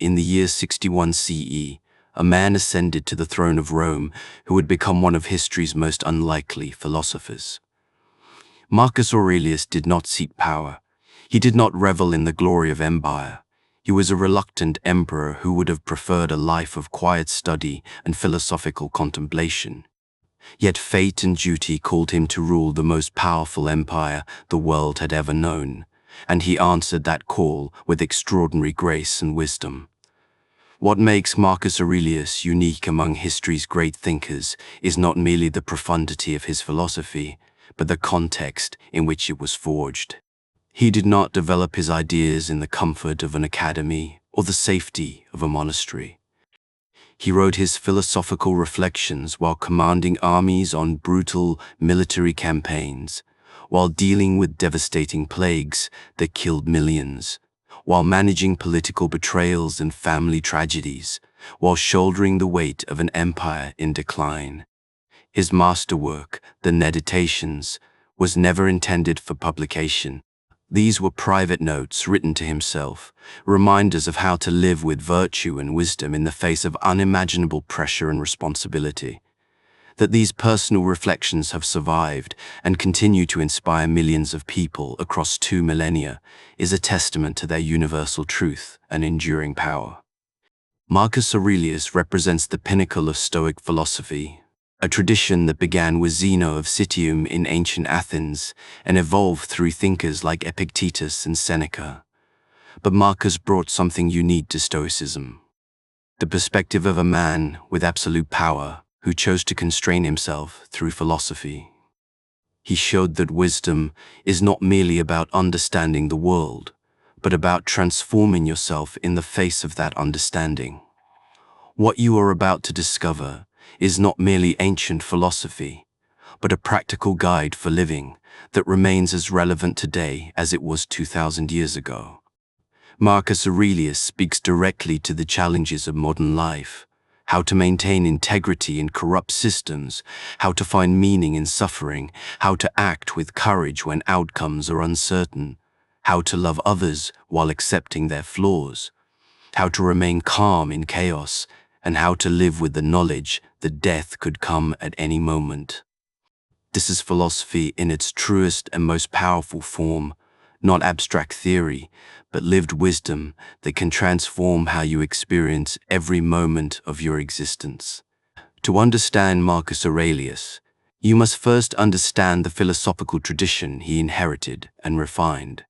in the year 61 CE, a man ascended to the throne of Rome who would become one of history's most unlikely philosophers. Marcus Aurelius did not seek power. He did not revel in the glory of empire. He was a reluctant emperor who would have preferred a life of quiet study and philosophical contemplation. Yet fate and duty called him to rule the most powerful empire the world had ever known, and he answered that call with extraordinary grace and wisdom. What makes Marcus Aurelius unique among history's great thinkers is not merely the profundity of his philosophy, but the context in which it was forged. He did not develop his ideas in the comfort of an academy or the safety of a monastery. He wrote his philosophical reflections while commanding armies on brutal military campaigns, while dealing with devastating plagues that killed millions, while managing political betrayals and family tragedies, while shouldering the weight of an empire in decline. His masterwork, the Meditations, was never intended for publication. These were private notes written to himself, reminders of how to live with virtue and wisdom in the face of unimaginable pressure and responsibility. That these personal reflections have survived and continue to inspire millions of people across 2 millennia is a testament to their universal truth and enduring power. Marcus Aurelius represents the pinnacle of Stoic philosophy, a tradition that began with Zeno of Citium in ancient Athens and evolved through thinkers like Epictetus and Seneca. But Marcus brought something unique to Stoicism: the perspective of a man with absolute power who chose to constrain himself through philosophy. He showed that wisdom is not merely about understanding the world, but about transforming yourself in the face of that understanding. What you are about to discover is not merely ancient philosophy, but a practical guide for living that remains as relevant today as it was 2,000 years ago. Marcus Aurelius speaks directly to the challenges of modern life: how to maintain integrity in corrupt systems, how to find meaning in suffering, how to act with courage when outcomes are uncertain, how to love others while accepting their flaws, how to remain calm in chaos, and how to live with the knowledge that death could come at any moment. This is philosophy in its truest and most powerful form, not abstract theory, but lived wisdom that can transform how you experience every moment of your existence. To understand Marcus Aurelius, you must first understand the philosophical tradition he inherited and refined.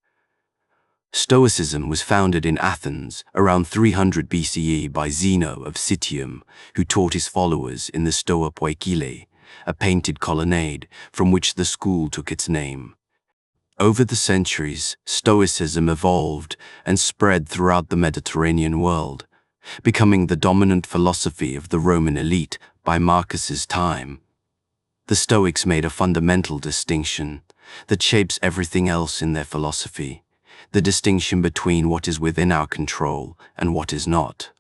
Stoicism was founded in Athens around 300 BCE by Zeno of Citium, who taught his followers in the Stoa Poikile, a painted colonnade from which the school took its name. Over the centuries, Stoicism evolved and spread throughout the Mediterranean world, becoming the dominant philosophy of the Roman elite by Marcus's time. The Stoics made a fundamental distinction that shapes everything else in their philosophy: the distinction between what is within our control and what is not.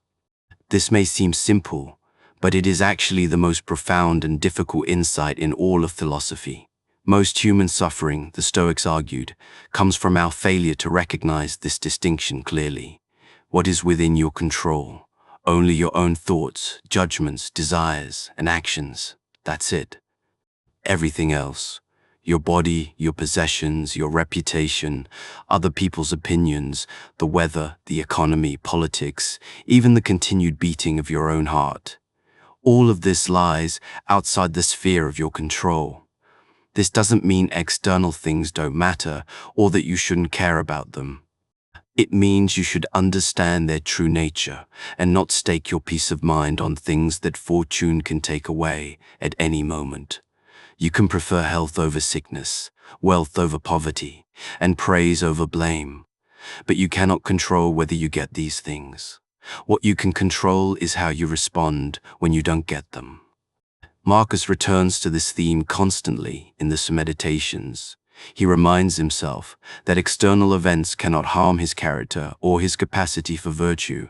This may seem simple, but it is actually the most profound and difficult insight in all of philosophy. Most human suffering, the Stoics argued, comes from our failure to recognize this distinction clearly. What is within your control? Only your own thoughts, judgments, desires, and actions. That's it. Everything else, your body, your possessions, your reputation, other people's opinions, the weather, the economy, politics, even the continued beating of your own heart. All of this lies outside the sphere of your control. This doesn't mean external things don't matter or that you shouldn't care about them. It means you should understand their true nature and not stake your peace of mind on things that fortune can take away at any moment. You can prefer health over sickness, wealth over poverty, and praise over blame. But you cannot control whether you get these things. What you can control is how you respond when you don't get them. Marcus returns to this theme constantly in the Meditations. He reminds himself that external events cannot harm his character or his capacity for virtue.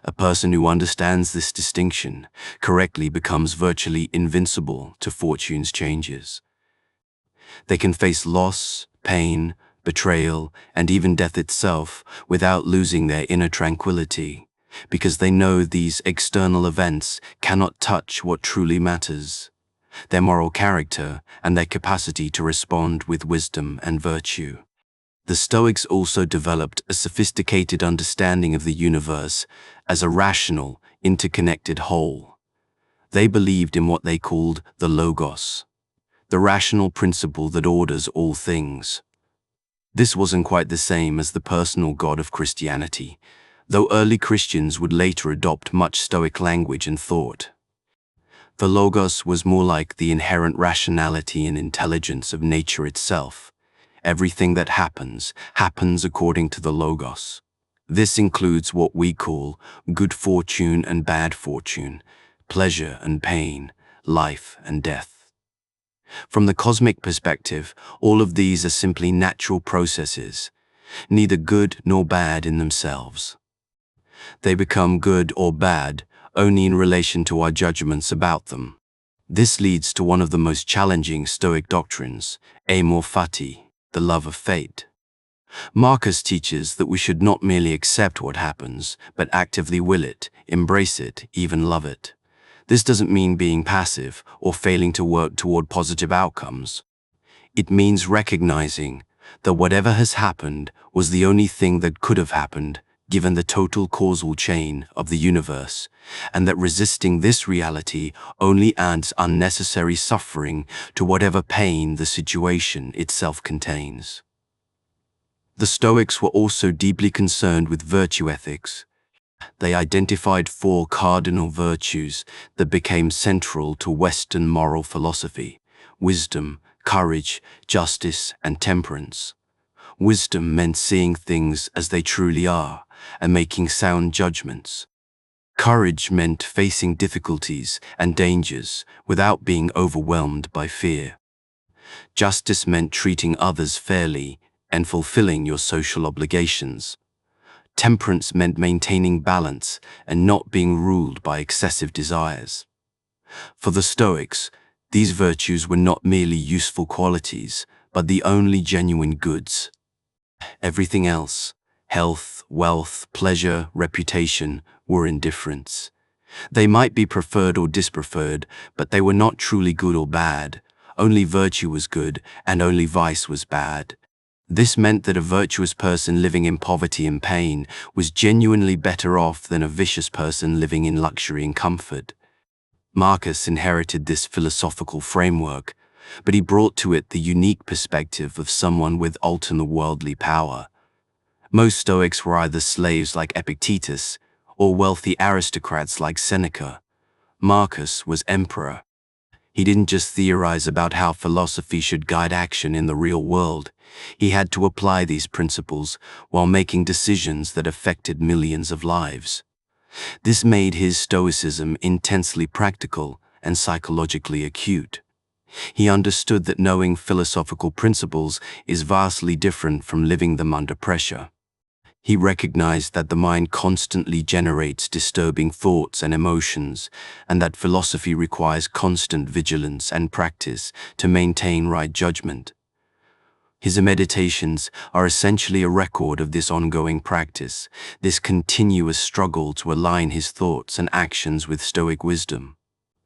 A person who understands this distinction correctly becomes virtually invincible to fortune's changes. They can face loss, pain, betrayal, and even death itself without losing their inner tranquility, because they know these external events cannot touch what truly matters: their moral character and their capacity to respond with wisdom and virtue. The Stoics also developed a sophisticated understanding of the universe as a rational, interconnected whole. They believed in what they called the Logos, the rational principle that orders all things. This wasn't quite the same as the personal God of Christianity, though early Christians would later adopt much Stoic language and thought. The Logos was more like the inherent rationality and intelligence of nature itself. Everything that happens according to the Logos. This includes what we call good fortune and bad fortune, pleasure and pain, life and death. From the cosmic perspective, all of these are simply natural processes, neither good nor bad in themselves. They become good or bad only in relation to our judgments about them. This leads to one of the most challenging Stoic doctrines, amor fati, the love of fate. Marcus teaches that we should not merely accept what happens, but actively will it, embrace it, even love it. This doesn't mean being passive or failing to work toward positive outcomes. It means recognizing that whatever has happened was the only thing that could have happened, given the total causal chain of the universe, and that resisting this reality only adds unnecessary suffering to whatever pain the situation itself contains. The Stoics were also deeply concerned with virtue ethics. They identified 4 cardinal virtues that became central to Western moral philosophy: wisdom, courage, justice, and temperance. Wisdom meant seeing things as they truly are and making sound judgments. Courage meant facing difficulties and dangers without being overwhelmed by fear. Justice meant treating others fairly and fulfilling your social obligations. Temperance meant maintaining balance and not being ruled by excessive desires. For the Stoics, these virtues were not merely useful qualities, but the only genuine goods. Everything else, health, wealth, pleasure, reputation, were indifferents. They might be preferred or dispreferred, but they were not truly good or bad. Only virtue was good, and only vice was bad. This meant that a virtuous person living in poverty and pain was genuinely better off than a vicious person living in luxury and comfort. Marcus inherited this philosophical framework, but he brought to it the unique perspective of someone with ultimate worldly power. Most Stoics were either slaves like Epictetus or wealthy aristocrats like Seneca. Marcus was emperor. He didn't just theorize about how philosophy should guide action in the real world. He had to apply these principles while making decisions that affected millions of lives. This made his Stoicism intensely practical and psychologically acute. He understood that knowing philosophical principles is vastly different from living them under pressure. He recognized that the mind constantly generates disturbing thoughts and emotions, and that philosophy requires constant vigilance and practice to maintain right judgment. His meditations are essentially a record of this ongoing practice, this continuous struggle to align his thoughts and actions with Stoic wisdom.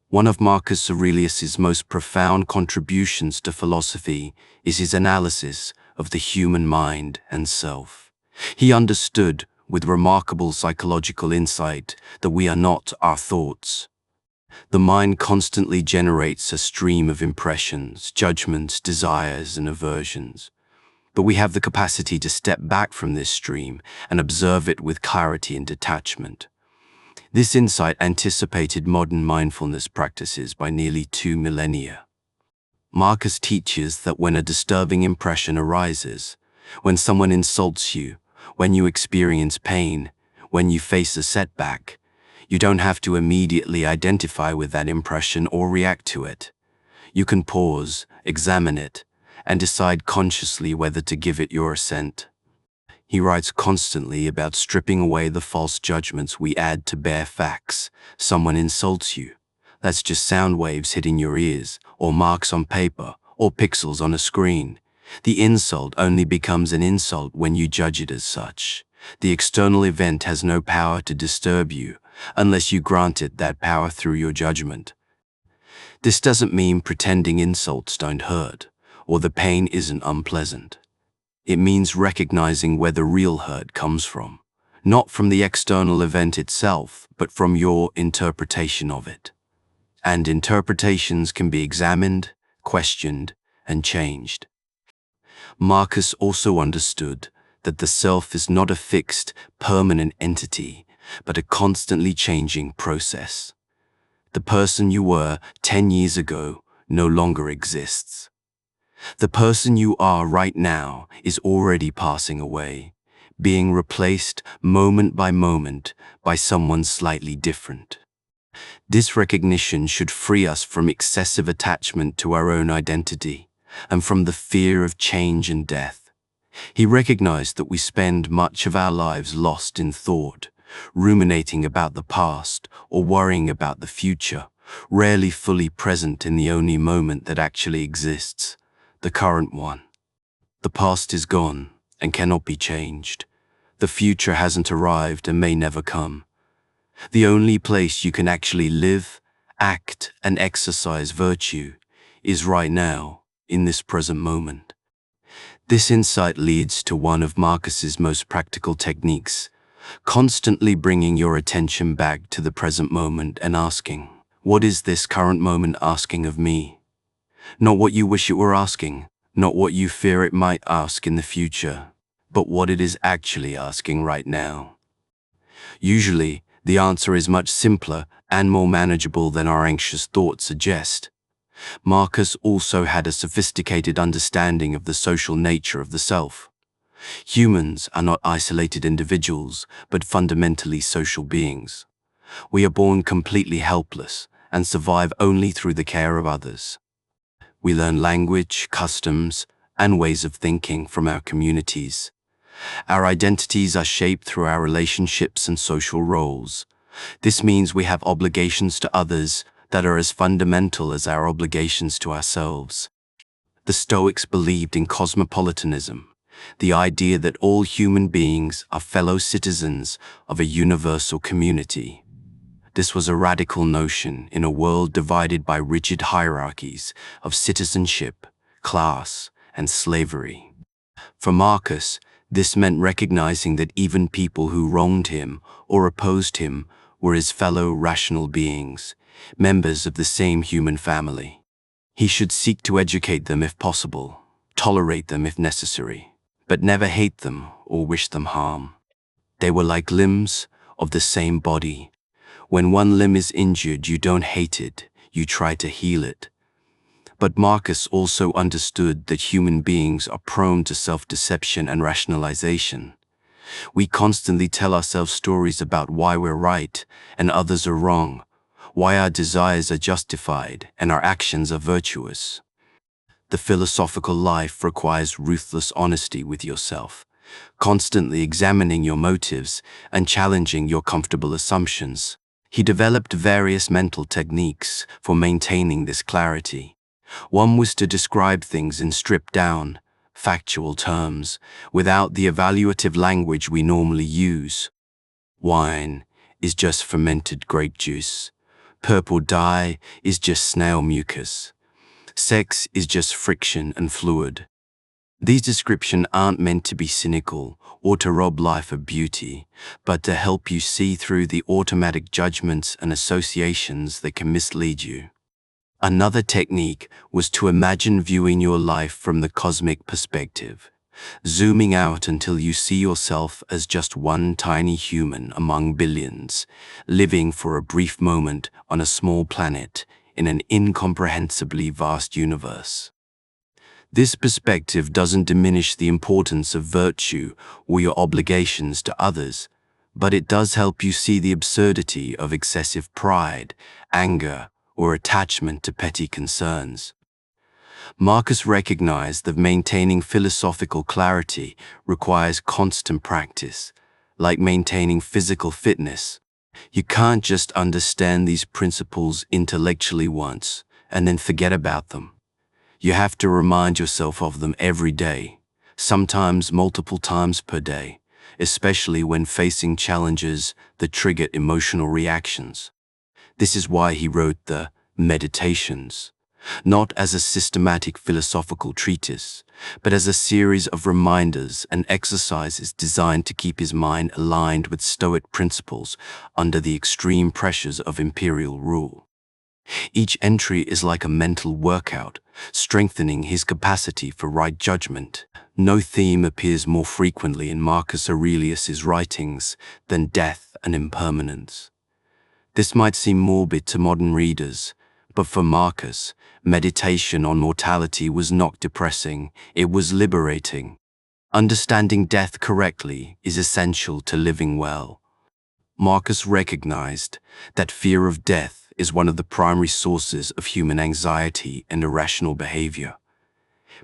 One of Marcus Aurelius's most profound contributions to philosophy is his analysis of the human mind and self. He understood, with remarkable psychological insight, that we are not our thoughts. The mind constantly generates a stream of impressions, judgments, desires, and aversions. But we have the capacity to step back from this stream and observe it with clarity and detachment. This insight anticipated modern mindfulness practices by nearly 2 millennia. Marcus teaches that when a disturbing impression arises, when someone insults you, when you experience pain, when you face a setback, you don't have to immediately identify with that impression or react to it. You can pause, examine it, and decide consciously whether to give it your assent. He writes constantly about stripping away the false judgments we add to bare facts. Someone insults you. That's just sound waves hitting your ears, or marks on paper, or pixels on a screen. The insult only becomes an insult when you judge it as such. The external event has no power to disturb you unless you grant it that power through your judgment. This doesn't mean pretending insults don't hurt, or the pain isn't unpleasant. It means recognizing where the real hurt comes from, not from the external event itself, but from your interpretation of it. And interpretations can be examined, questioned, and changed. Marcus also understood that the self is not a fixed, permanent entity, but a constantly changing process. The person you were 10 years ago no longer exists. The person you are right now is already passing away, being replaced moment by moment by someone slightly different. This recognition should free us from excessive attachment to our own identity and from the fear of change and death. He recognized that we spend much of our lives lost in thought, ruminating about the past or worrying about the future, rarely fully present in the only moment that actually exists, the current one. The past is gone and cannot be changed. The future hasn't arrived and may never come. The only place you can actually live, act, and exercise virtue is right now, in this present moment. This insight leads to one of Marcus's most practical techniques, constantly bringing your attention back to the present moment and asking, what is this current moment asking of me? Not what you wish it were asking, not what you fear it might ask in the future, but what it is actually asking right now. Usually, the answer is much simpler and more manageable than our anxious thoughts suggest. Marcus also had a sophisticated understanding of the social nature of the self. Humans are not isolated individuals, but fundamentally social beings. We are born completely helpless and survive only through the care of others. We learn language, customs, and ways of thinking from our communities. Our identities are shaped through our relationships and social roles. This means we have obligations to others that are as fundamental as our obligations to ourselves. The Stoics believed in cosmopolitanism, the idea that all human beings are fellow citizens of a universal community. This was a radical notion in a world divided by rigid hierarchies of citizenship, class, and slavery. For Marcus, this meant recognizing that even people who wronged him or opposed him were his fellow rational beings, members of the same human family. He should seek to educate them if possible, tolerate them if necessary, but never hate them or wish them harm. They were like limbs of the same body. When one limb is injured, you don't hate it, you try to heal it. But Marcus also understood that human beings are prone to self-deception and rationalization. We constantly tell ourselves stories about why we're right and others are wrong, why our desires are justified and our actions are virtuous. The philosophical life requires ruthless honesty with yourself, constantly examining your motives and challenging your comfortable assumptions. He developed various mental techniques for maintaining this clarity. One was to describe things in stripped-down, factual terms, without the evaluative language we normally use. Wine is just fermented grape juice. Purple dye is just snail mucus. Sex is just friction and fluid. These descriptions aren't meant to be cynical or to rob life of beauty, but to help you see through the automatic judgments and associations that can mislead you. Another technique was to imagine viewing your life from the cosmic perspective, zooming out until you see yourself as just one tiny human among billions, living for a brief moment on a small planet in an incomprehensibly vast universe. This perspective doesn't diminish the importance of virtue or your obligations to others, but it does help you see the absurdity of excessive pride, anger, or attachment to petty concerns. Marcus recognized that maintaining philosophical clarity requires constant practice, like maintaining physical fitness. You can't just understand these principles intellectually once and then forget about them. You have to remind yourself of them every day, sometimes multiple times per day, especially when facing challenges that trigger emotional reactions. This is why he wrote the Meditations, not as a systematic philosophical treatise, but as a series of reminders and exercises designed to keep his mind aligned with Stoic principles under the extreme pressures of imperial rule. Each entry is like a mental workout, strengthening his capacity for right judgment. No theme appears more frequently in Marcus Aurelius's writings than death and impermanence. This might seem morbid to modern readers, but for Marcus, meditation on mortality was not depressing, it was liberating. Understanding death correctly is essential to living well. Marcus recognized that fear of death is one of the primary sources of human anxiety and irrational behavior.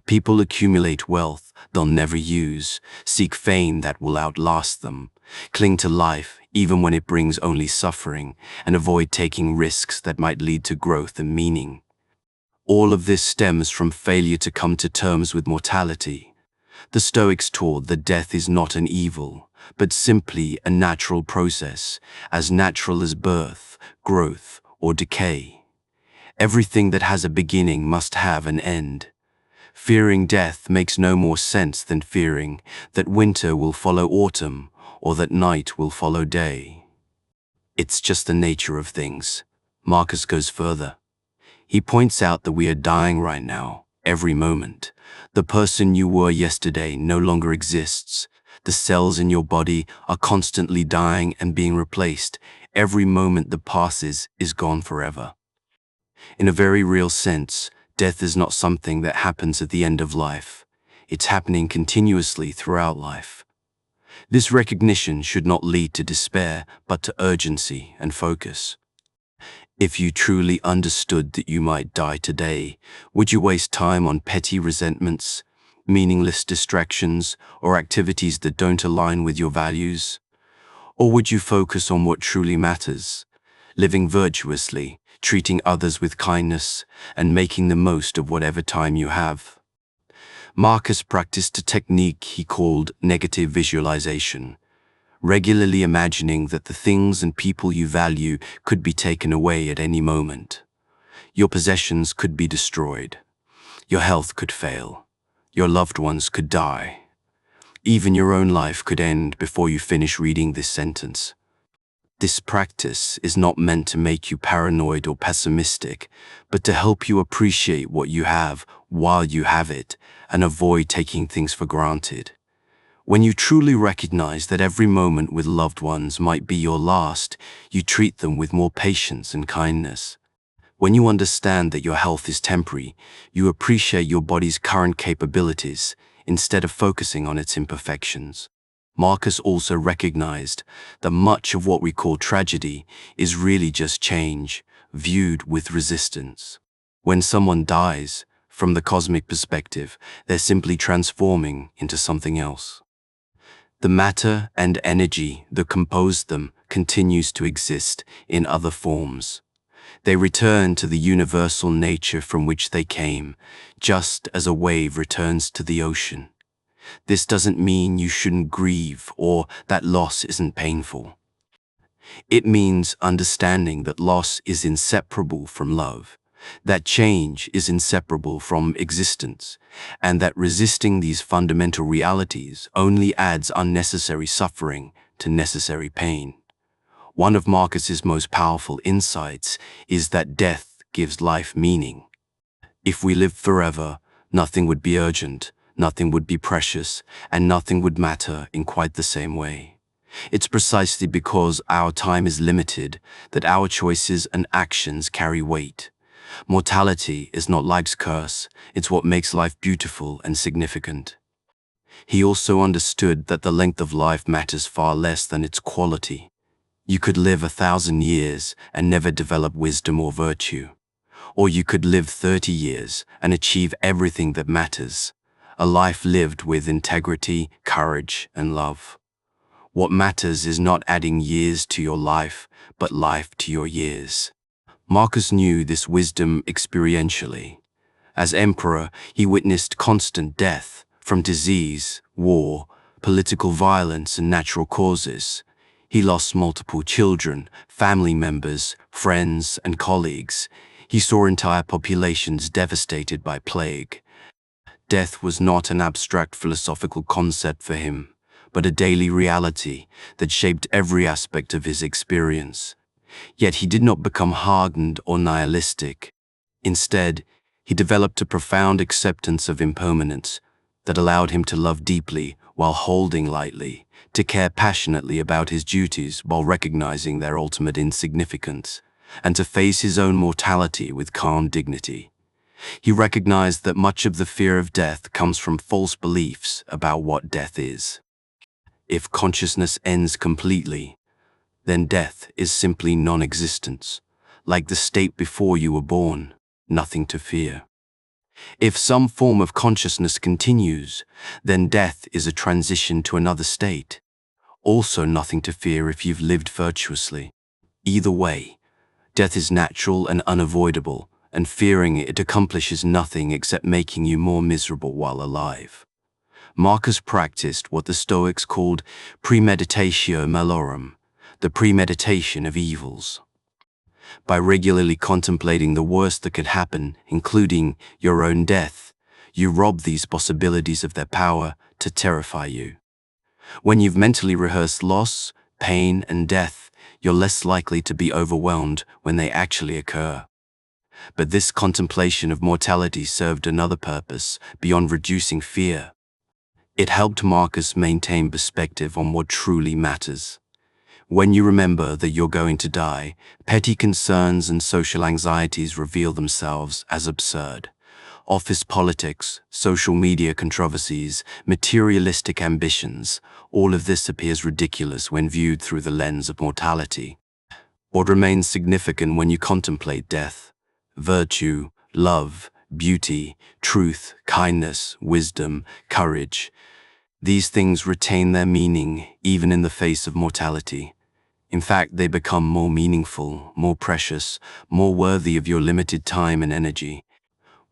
People accumulate wealth they'll never use, seek fame that will outlast them, cling to life even when it brings only suffering, and avoid taking risks that might lead to growth and meaning. All of this stems from failure to come to terms with mortality. The Stoics taught that death is not an evil, but simply a natural process, as natural as birth, growth, or decay. Everything that has a beginning must have an end. Fearing death makes no more sense than fearing that winter will follow autumn or that night will follow day. It's just the nature of things. Marcus goes further. He points out that we are dying right now, every moment. The person you were yesterday no longer exists. The cells in your body are constantly dying and being replaced. Every moment that passes is gone forever. In a very real sense, death is not something that happens at the end of life. It's happening continuously throughout life. This recognition should not lead to despair, but to urgency and focus. If you truly understood that you might die today, would you waste time on petty resentments, meaningless distractions, or activities that don't align with your values? Or would you focus on what truly matters, living virtuously, treating others with kindness, and making the most of whatever time you have? Marcus practiced a technique he called negative visualization, regularly imagining that the things and people you value could be taken away at any moment. Your possessions could be destroyed. Your health could fail. Your loved ones could die. Even your own life could end before you finish reading this sentence. This practice is not meant to make you paranoid or pessimistic, but to help you appreciate what you have while you have it and avoid taking things for granted. When you truly recognize that every moment with loved ones might be your last, you treat them with more patience and kindness. When you understand that your health is temporary, you appreciate your body's current capabilities instead of focusing on its imperfections. Marcus also recognized that much of what we call tragedy is really just change, viewed with resistance. When someone dies, from the cosmic perspective, they're simply transforming into something else. The matter and energy that composed them continues to exist in other forms. They return to the universal nature from which they came, just as a wave returns to the ocean. This doesn't mean you shouldn't grieve or that loss isn't painful. It means understanding that loss is inseparable from love, that change is inseparable from existence, and that resisting these fundamental realities only adds unnecessary suffering to necessary pain. One of Marcus's most powerful insights is that death gives life meaning. If we lived forever, nothing would be urgent, nothing would be precious, and nothing would matter in quite the same way. It's precisely because our time is limited that our choices and actions carry weight. Mortality is not life's curse, it's what makes life beautiful and significant. He also understood that the length of life matters far less than its quality. You could live 1,000 years and never develop wisdom or virtue. Or you could live 30 years and achieve everything that matters, a life lived with integrity, courage, and love. What matters is not adding years to your life, but life to your years. Marcus knew this wisdom experientially. As emperor, he witnessed constant death, from disease, war, political violence and natural causes. He lost multiple children, family members, friends, and colleagues. He saw entire populations devastated by plague. Death was not an abstract philosophical concept for him, but a daily reality that shaped every aspect of his experience. Yet he did not become hardened or nihilistic. Instead, he developed a profound acceptance of impermanence that allowed him to love deeply while holding lightly, to care passionately about his duties while recognizing their ultimate insignificance, and to face his own mortality with calm dignity. He recognized that much of the fear of death comes from false beliefs about what death is. If consciousness ends completely, then death is simply non-existence, like the state before you were born, nothing to fear. If some form of consciousness continues, then death is a transition to another state, also nothing to fear if you've lived virtuously. Either way, death is natural and unavoidable, and fearing it accomplishes nothing except making you more miserable while alive. Marcus practiced what the Stoics called premeditatio malorum, the premeditation of evils. By regularly contemplating the worst that could happen, including your own death, you rob these possibilities of their power to terrify you. When you've mentally rehearsed loss, pain, and death, you're less likely to be overwhelmed when they actually occur. But this contemplation of mortality served another purpose beyond reducing fear. It helped Marcus maintain perspective on what truly matters. When you remember that you're going to die, petty concerns and social anxieties reveal themselves as absurd. Office politics, social media controversies, materialistic ambitions, all of this appears ridiculous when viewed through the lens of mortality. What remains significant when you contemplate death? Virtue, love, beauty, truth, kindness, wisdom, courage. These things retain their meaning even in the face of mortality. In fact, they become more meaningful, more precious, more worthy of your limited time and energy.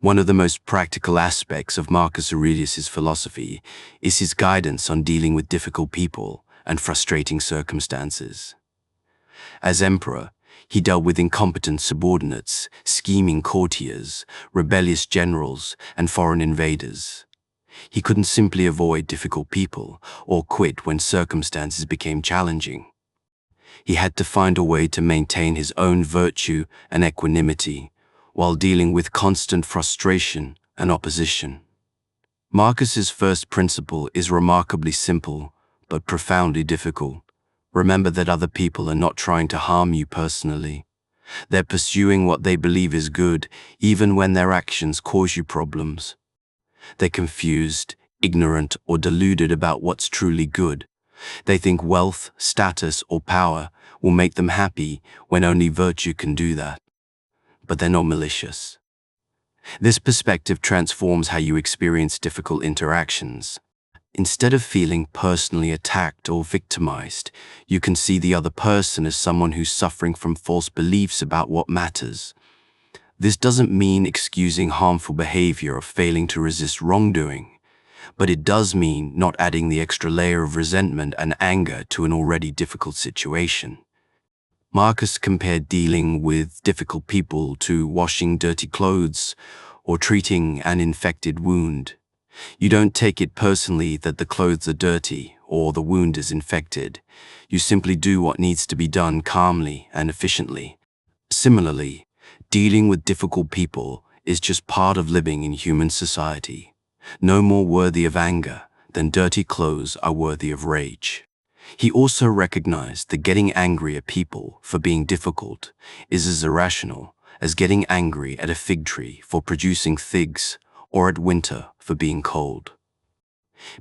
One of the most practical aspects of Marcus Aurelius's philosophy is his guidance on dealing with difficult people and frustrating circumstances. As emperor, he dealt with incompetent subordinates, scheming courtiers, rebellious generals, and foreign invaders. He couldn't simply avoid difficult people or quit when circumstances became challenging. He had to find a way to maintain his own virtue and equanimity while dealing with constant frustration and opposition. Marcus's first principle is remarkably simple but profoundly difficult. Remember that other people are not trying to harm you personally. They're pursuing what they believe is good, even when their actions cause you problems. They're confused, ignorant, or deluded about what's truly good. They think wealth, status, or power will make them happy when only virtue can do that. But they're not malicious. This perspective transforms how you experience difficult interactions. Instead of feeling personally attacked or victimized, you can see the other person as someone who's suffering from false beliefs about what matters. This doesn't mean excusing harmful behavior or failing to resist wrongdoing, but it does mean not adding the extra layer of resentment and anger to an already difficult situation. Marcus compared dealing with difficult people to washing dirty clothes or treating an infected wound. You don't take it personally that the clothes are dirty or the wound is infected. You simply do what needs to be done calmly and efficiently. Similarly, dealing with difficult people is just part of living in human society. No more worthy of anger than dirty clothes are worthy of rage. He also recognized that getting angry at people for being difficult is as irrational as getting angry at a fig tree for producing figs or at winter for being cold.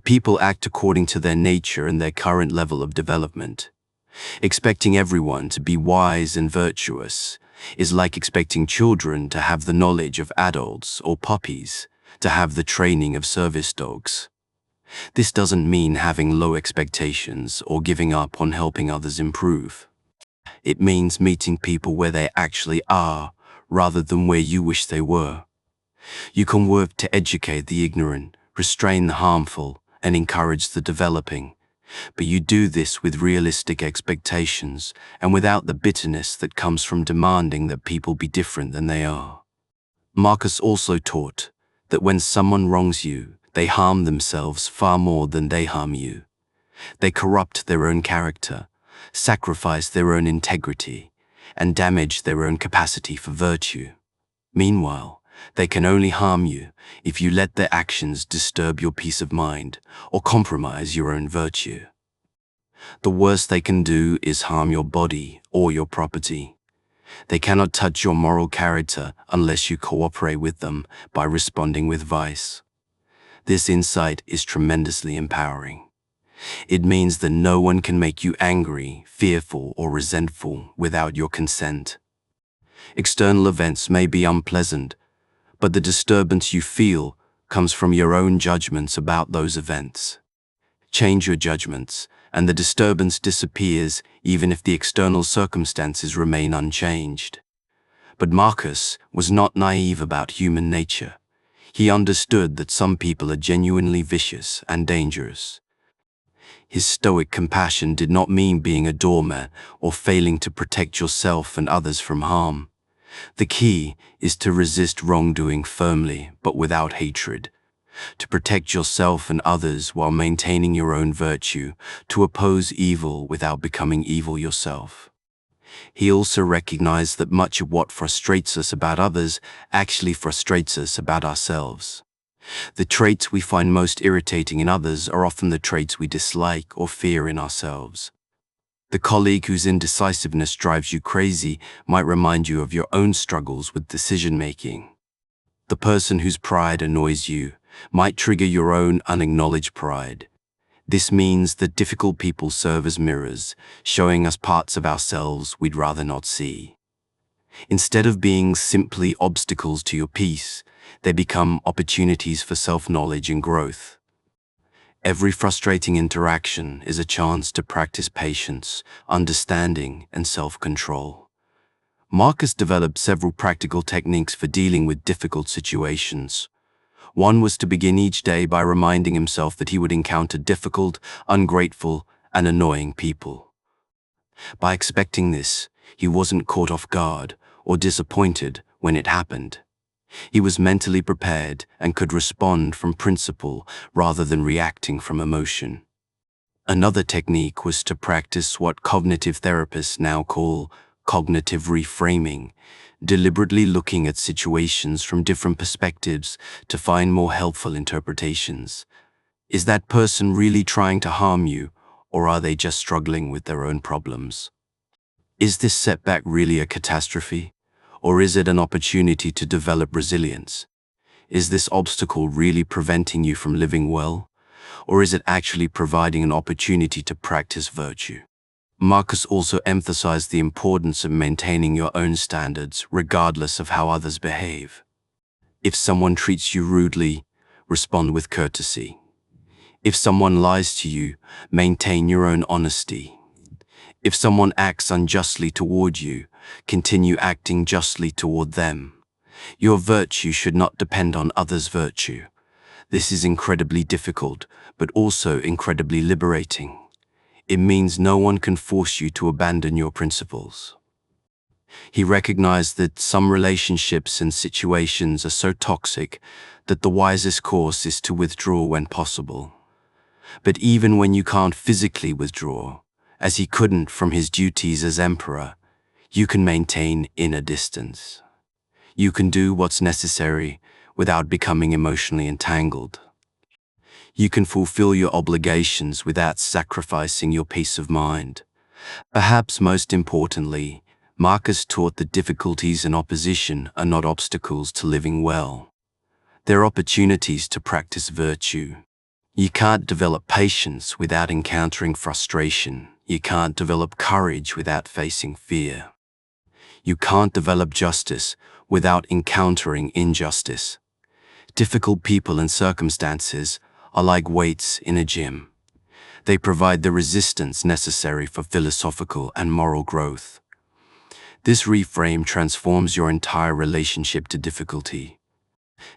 People act according to their nature and their current level of development. Expecting everyone to be wise and virtuous is like expecting children to have the knowledge of adults or puppies to have the training of service dogs. This doesn't mean having low expectations or giving up on helping others improve. It means meeting people where they actually are rather than where you wish they were. You can work to educate the ignorant, restrain the harmful, and encourage the developing, but you do this with realistic expectations and without the bitterness that comes from demanding that people be different than they are. Marcus also taught that when someone wrongs you, they harm themselves far more than they harm you. They corrupt their own character, sacrifice their own integrity, and damage their own capacity for virtue. Meanwhile, they can only harm you if you let their actions disturb your peace of mind or compromise your own virtue. The worst they can do is harm your body or your property. They cannot touch your moral character unless you cooperate with them by responding with vice. This insight is tremendously empowering. It means that no one can make you angry, fearful, or resentful without your consent. External events may be unpleasant, but the disturbance you feel comes from your own judgments about those events. Change your judgments, and the disturbance disappears even if the external circumstances remain unchanged. But Marcus was not naive about human nature. He understood that some people are genuinely vicious and dangerous. His Stoic compassion did not mean being a doormat or failing to protect yourself and others from harm. The key is to resist wrongdoing firmly but without hatred, to protect yourself and others while maintaining your own virtue, to oppose evil without becoming evil yourself. He also recognized that much of what frustrates us about others actually frustrates us about ourselves. The traits we find most irritating in others are often the traits we dislike or fear in ourselves. The colleague whose indecisiveness drives you crazy might remind you of your own struggles with decision-making. The person whose pride annoys you might trigger your own unacknowledged pride. This means that difficult people serve as mirrors, showing us parts of ourselves we'd rather not see. Instead of being simply obstacles to your peace, they become opportunities for self-knowledge and growth. Every frustrating interaction is a chance to practice patience, understanding, and self-control. Marcus developed several practical techniques for dealing with difficult situations. One was to begin each day by reminding himself that he would encounter difficult, ungrateful, and annoying people. By expecting this, he wasn't caught off guard or disappointed when it happened. He was mentally prepared and could respond from principle rather than reacting from emotion. Another technique was to practice what cognitive therapists now call cognitive reframing, deliberately looking at situations from different perspectives to find more helpful interpretations. Is that person really trying to harm you, or are they just struggling with their own problems? Is this setback really a catastrophe, or is it an opportunity to develop resilience? Is this obstacle really preventing you from living well, or is it actually providing an opportunity to practice virtue? Marcus also emphasized the importance of maintaining your own standards regardless of how others behave. If someone treats you rudely, respond with courtesy. If someone lies to you, maintain your own honesty. If someone acts unjustly toward you, continue acting justly toward them. Your virtue should not depend on others' virtue. This is incredibly difficult, but also incredibly liberating. It means no one can force you to abandon your principles. He recognized that some relationships and situations are so toxic that the wisest course is to withdraw when possible. But even when you can't physically withdraw, as he couldn't from his duties as emperor, you can maintain inner distance. You can do what's necessary without becoming emotionally entangled. You can fulfill your obligations without sacrificing your peace of mind. Perhaps most importantly, Marcus taught that difficulties and opposition are not obstacles to living well. They're opportunities to practice virtue. You can't develop patience without encountering frustration. You can't develop courage without facing fear. You can't develop justice without encountering injustice. Difficult people and circumstances are like weights in a gym. They provide the resistance necessary for philosophical and moral growth. This reframe transforms your entire relationship to difficulty.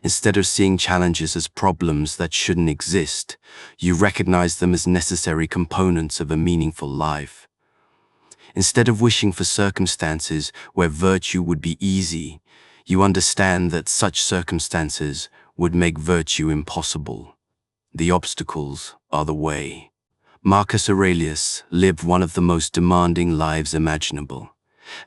Instead of seeing challenges as problems that shouldn't exist, you recognize them as necessary components of a meaningful life. Instead of wishing for circumstances where virtue would be easy, you understand that such circumstances would make virtue impossible. The obstacles are the way. Marcus Aurelius lived one of the most demanding lives imaginable.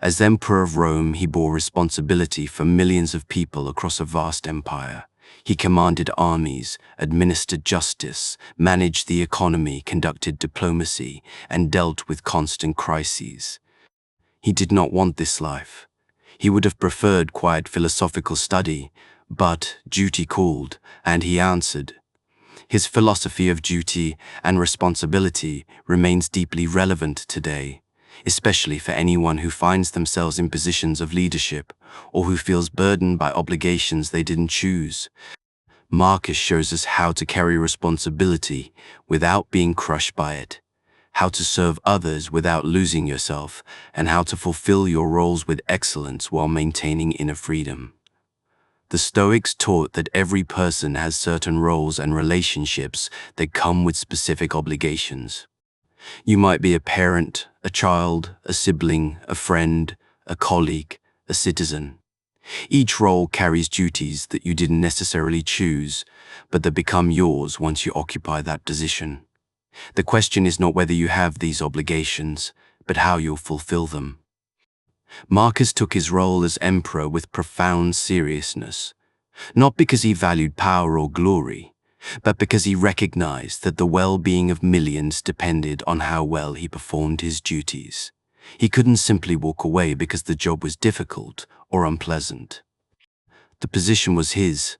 As Emperor of Rome, he bore responsibility for millions of people across a vast empire. He commanded armies, administered justice, managed the economy, conducted diplomacy, and dealt with constant crises. He did not want this life. He would have preferred quiet philosophical study, but duty called, and he answered. His philosophy of duty and responsibility remains deeply relevant today, especially for anyone who finds themselves in positions of leadership or who feels burdened by obligations they didn't choose. Marcus shows us how to carry responsibility without being crushed by it, how to serve others without losing yourself, and how to fulfill your roles with excellence while maintaining inner freedom. The Stoics taught that every person has certain roles and relationships that come with specific obligations. You might be a parent, a child, a sibling, a friend, a colleague, a citizen. Each role carries duties that you didn't necessarily choose, but that become yours once you occupy that position. The question is not whether you have these obligations, but how you'll fulfill them. Marcus took his role as emperor with profound seriousness, not because he valued power or glory, but because he recognized that the well-being of millions depended on how well he performed his duties. He couldn't simply walk away because the job was difficult or unpleasant. The position was his,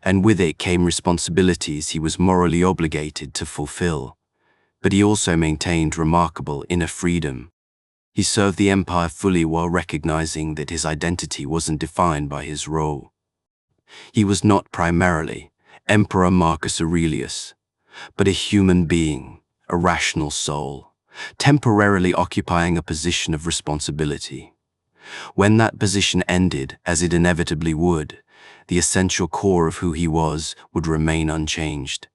and with it came responsibilities he was morally obligated to fulfill. But he also maintained remarkable inner freedom. He served the empire fully while recognizing that his identity wasn't defined by his role. He was not primarily Emperor Marcus Aurelius, but a human being, a rational soul, temporarily occupying a position of responsibility. When that position ended, as it inevitably would, the essential core of who he was would remain unchanged.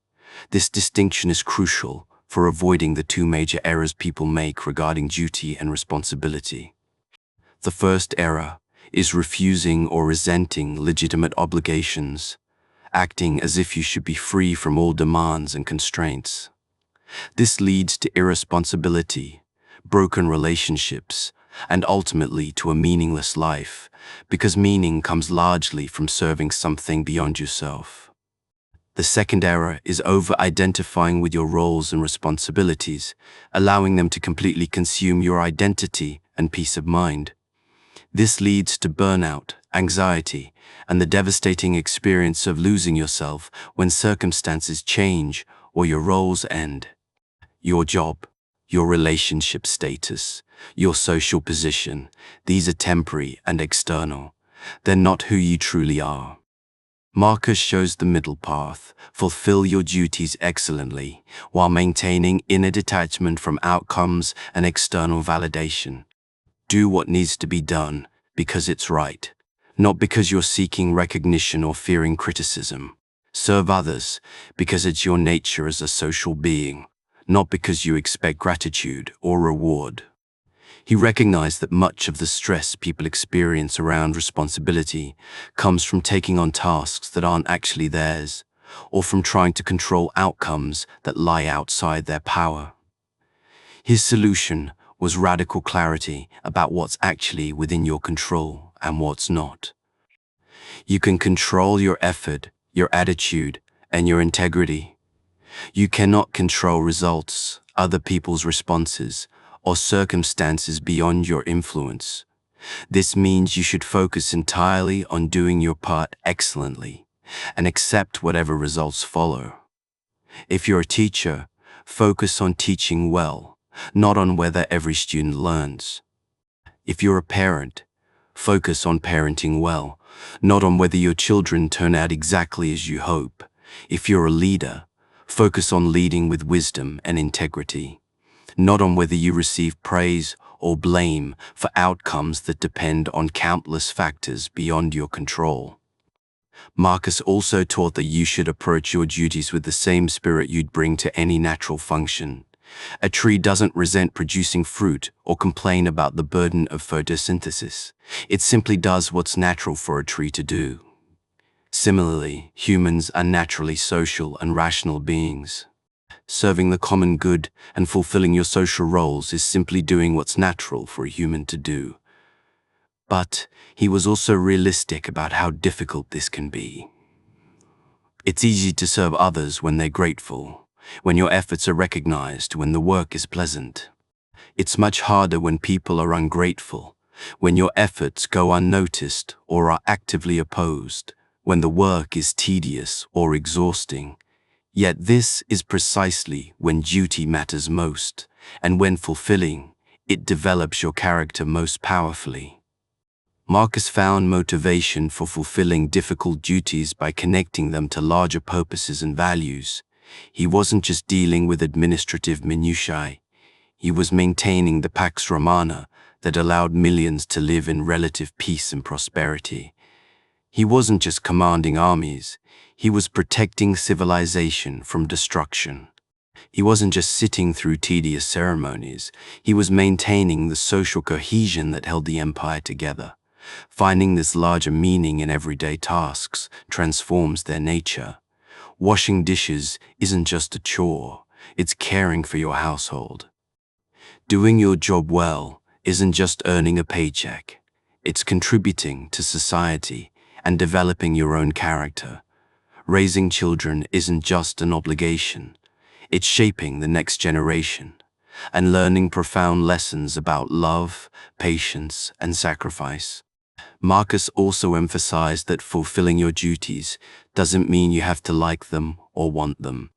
This distinction is crucial for avoiding the two major errors people make regarding duty and responsibility. The first error is refusing or resenting legitimate obligations, acting as if you should be free from all demands and constraints. This leads to irresponsibility, broken relationships, and ultimately to a meaningless life, because meaning comes largely from serving something beyond yourself. The second error is over-identifying with your roles and responsibilities, allowing them to completely consume your identity and peace of mind. This leads to burnout, anxiety, and the devastating experience of losing yourself when circumstances change or your roles end. Your job, your relationship status, your social position, these are temporary and external. They're not who you truly are. Marcus shows the middle path. Fulfill your duties excellently while maintaining inner detachment from outcomes and external validation. Do what needs to be done because it's right, not because you're seeking recognition or fearing criticism. Serve others because it's your nature as a social being, not because you expect gratitude or reward. He recognized that much of the stress people experience around responsibility comes from taking on tasks that aren't actually theirs, or from trying to control outcomes that lie outside their power. His solution was radical clarity about what's actually within your control and what's not. You can control your effort, your attitude, and your integrity. You cannot control results, other people's responses, or circumstances beyond your influence. This means you should focus entirely on doing your part excellently and accept whatever results follow. If you're a teacher, focus on teaching well, not on whether every student learns. If you're a parent, focus on parenting well, not on whether your children turn out exactly as you hope. If you're a leader, focus on leading with wisdom and integrity, not on whether you receive praise or blame for outcomes that depend on countless factors beyond your control. Marcus also taught that you should approach your duties with the same spirit you'd bring to any natural function. A tree doesn't resent producing fruit or complain about the burden of photosynthesis. It simply does what's natural for a tree to do. Similarly, humans are naturally social and rational beings. Serving the common good and fulfilling your social roles is simply doing what's natural for a human to do. But he was also realistic about how difficult this can be. It's easy to serve others when they're grateful, when your efforts are recognized, when the work is pleasant. It's much harder when people are ungrateful, when your efforts go unnoticed or are actively opposed, when the work is tedious or exhausting. Yet this is precisely when duty matters most, and when fulfilling, it develops your character most powerfully. Marcus found motivation for fulfilling difficult duties by connecting them to larger purposes and values. He wasn't just dealing with administrative minutiae. He was maintaining the Pax Romana that allowed millions to live in relative peace and prosperity. He wasn't just commanding armies. He was protecting civilization from destruction. He wasn't just sitting through tedious ceremonies. He was maintaining the social cohesion that held the empire together. Finding this larger meaning in everyday tasks transforms their nature. Washing dishes isn't just a chore, it's caring for your household. Doing your job well isn't just earning a paycheck, it's contributing to society and developing your own character. Raising children isn't just an obligation, it's shaping the next generation and learning profound lessons about love, patience, and sacrifice. Marcus also emphasized that fulfilling your duties doesn't mean you have to like them or want them.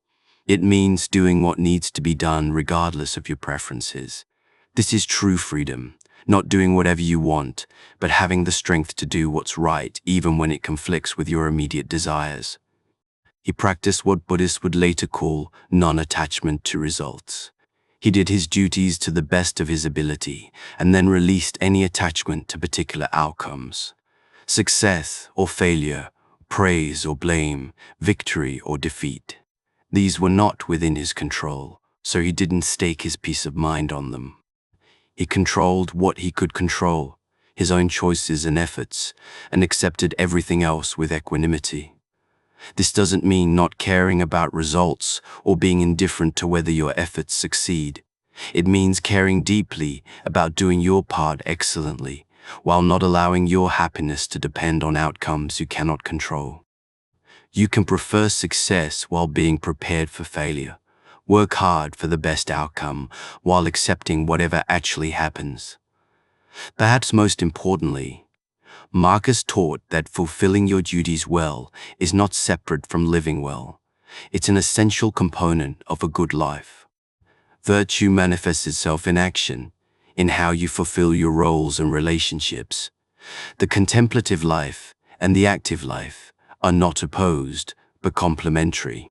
It means doing what needs to be done regardless of your preferences. This is true freedom, not doing whatever you want, but having the strength to do what's right even when it conflicts with your immediate desires. He practiced what Buddhists would later call non-attachment to results. He did his duties to the best of his ability and then released any attachment to particular outcomes. Success or failure, praise or blame, victory or defeat. These were not within his control, so he didn't stake his peace of mind on them. He controlled what he could control, his own choices and efforts, and accepted everything else with equanimity. This doesn't mean not caring about results or being indifferent to whether your efforts succeed. It means caring deeply about doing your part excellently, while not allowing your happiness to depend on outcomes you cannot control. You can prefer success while being prepared for failure. Work hard for the best outcome while accepting whatever actually happens. Perhaps most importantly, Marcus taught that fulfilling your duties well is not separate from living well. It's an essential component of a good life. Virtue manifests itself in action, in how you fulfill your roles and relationships. The contemplative life and the active life are not opposed, but complementary.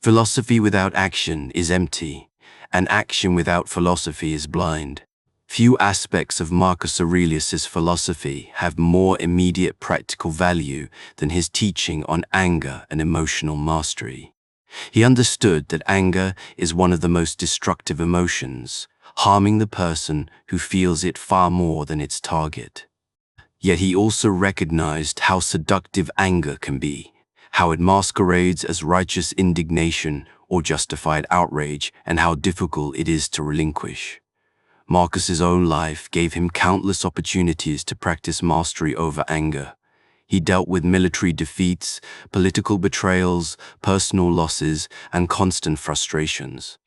Philosophy without action is empty, and action without philosophy is blind. Few aspects of Marcus Aurelius's philosophy have more immediate practical value than his teaching on anger and emotional mastery. He understood that anger is one of the most destructive emotions, harming the person who feels it far more than its target. Yet he also recognized how seductive anger can be, how it masquerades as righteous indignation or justified outrage, and how difficult it is to relinquish. Marcus's own life gave him countless opportunities to practice mastery over anger. He dealt with military defeats, political betrayals, personal losses, and constant frustrations.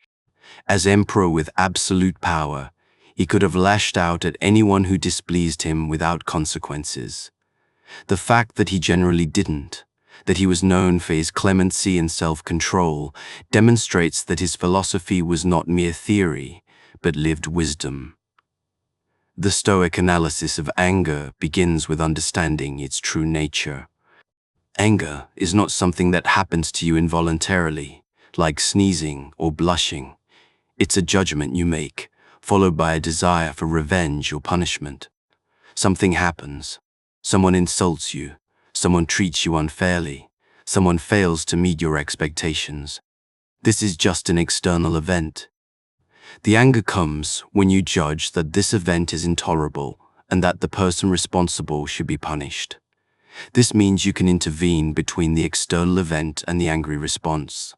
As emperor with absolute power, he could have lashed out at anyone who displeased him without consequences. The fact that he generally didn't, that he was known for his clemency and self-control, demonstrates that his philosophy was not mere theory, but lived wisdom. The Stoic analysis of anger begins with understanding its true nature. Anger is not something that happens to you involuntarily, like sneezing or blushing. It's a judgment you make, followed by a desire for revenge or punishment. Something happens. Someone insults you. someone treats you unfairly, someone fails to meet your expectations. This is just an external event. The anger comes when you judge that this event is intolerable and that the person responsible should be punished. This means you can intervene between the external event and the angry response.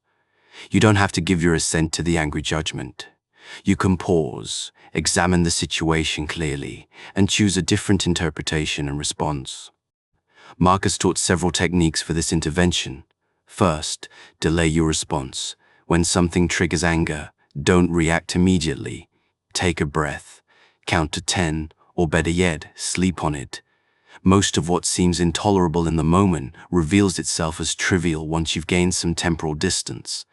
You don't have to give your assent to the angry judgment. You can pause, examine the situation clearly, and choose a different interpretation and response. Marcus taught several techniques for this intervention. First, delay your response. When something triggers anger, don't react immediately. Take a breath, count to 10, or better yet, sleep on it. Most of what seems intolerable in the moment reveals itself as trivial once you've gained some temporal distance.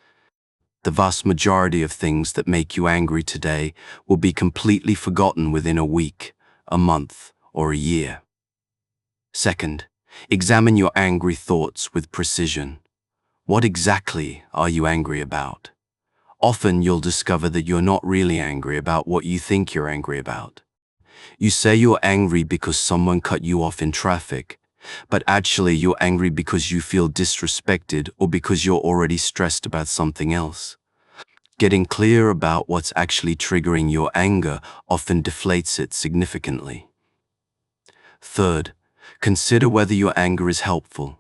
The vast majority of things that make you angry today will be completely forgotten within a week, a month, or a year. Second, examine your angry thoughts with precision. What exactly are you angry about? Often you'll discover that you're not really angry about what you think you're angry about. You say you're angry because someone cut you off in traffic, but actually you're angry because you feel disrespected or because you're already stressed about something else. Getting clear about what's actually triggering your anger often deflates it significantly. Third, consider whether your anger is helpful.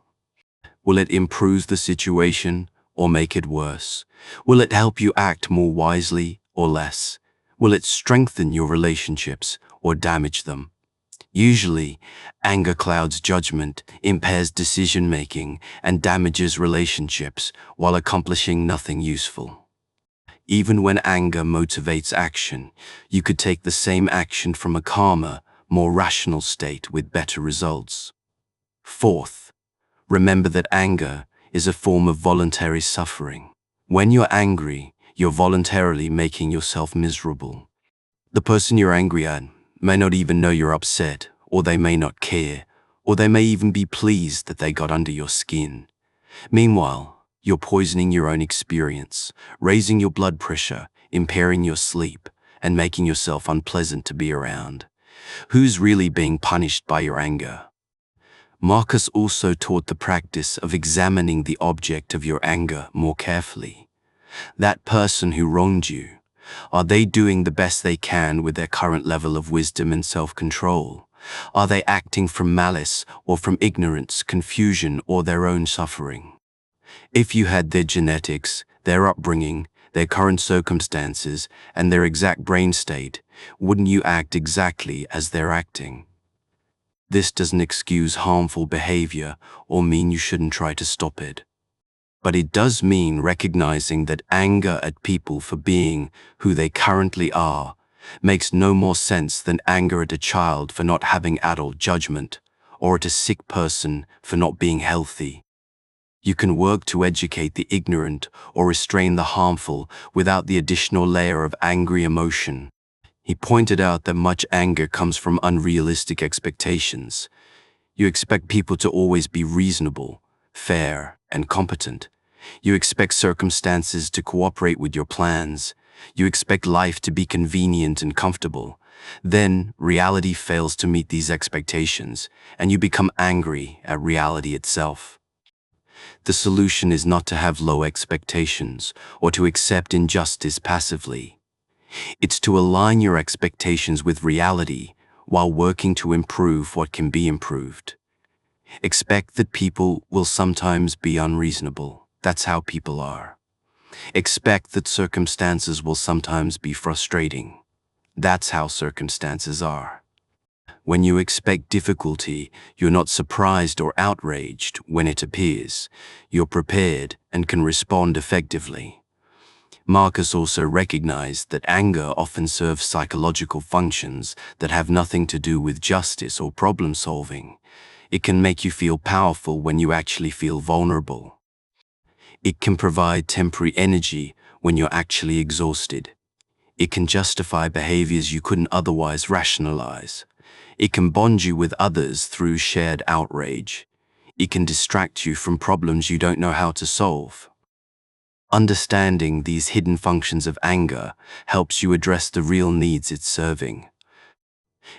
Will it improve the situation or make it worse? Will it help you act more wisely or less? Will it strengthen your relationships or damage them? Usually, anger clouds judgment, impairs decision-making, and damages relationships while accomplishing nothing useful. Even when anger motivates action, you could take the same action from a calmer, more rational state with better results. Fourth, remember that anger is a form of voluntary suffering. When you're angry, you're voluntarily making yourself miserable. The person you're angry at may not even know you're upset, or they may not care, or they may even be pleased that they got under your skin. Meanwhile, you're poisoning your own experience, raising your blood pressure, impairing your sleep, and making yourself unpleasant to be around. Who's really being punished by your anger? Marcus also taught the practice of examining the object of your anger more carefully. That person who wronged you, are they doing the best they can with their current level of wisdom and self-control? Are they acting from malice or from ignorance, confusion, or their own suffering? If you had their genetics, their upbringing, their current circumstances, and their exact brain state, wouldn't you act exactly as they're acting? This doesn't excuse harmful behavior or mean you shouldn't try to stop it. But it does mean recognizing that anger at people for being who they currently are makes no more sense than anger at a child for not having adult judgment, or at a sick person for not being healthy. You can work to educate the ignorant or restrain the harmful without the additional layer of angry emotion. He pointed out that much anger comes from unrealistic expectations. You expect people to always be reasonable, fair, and competent. You expect circumstances to cooperate with your plans. You expect life to be convenient and comfortable. Then, reality fails to meet these expectations, and you become angry at reality itself. The solution is not to have low expectations or to accept injustice passively. It's to align your expectations with reality while working to improve what can be improved. Expect that people will sometimes be unreasonable. That's how people are. Expect that circumstances will sometimes be frustrating. That's how circumstances are. When you expect difficulty, you're not surprised or outraged when it appears. You're prepared and can respond effectively. Marcus also recognized that anger often serves psychological functions that have nothing to do with justice or problem solving. It can make you feel powerful when you actually feel vulnerable. It can provide temporary energy when you're actually exhausted. It can justify behaviors you couldn't otherwise rationalize. It can bond you with others through shared outrage. It can distract you from problems you don't know how to solve. Understanding these hidden functions of anger helps you address the real needs it's serving.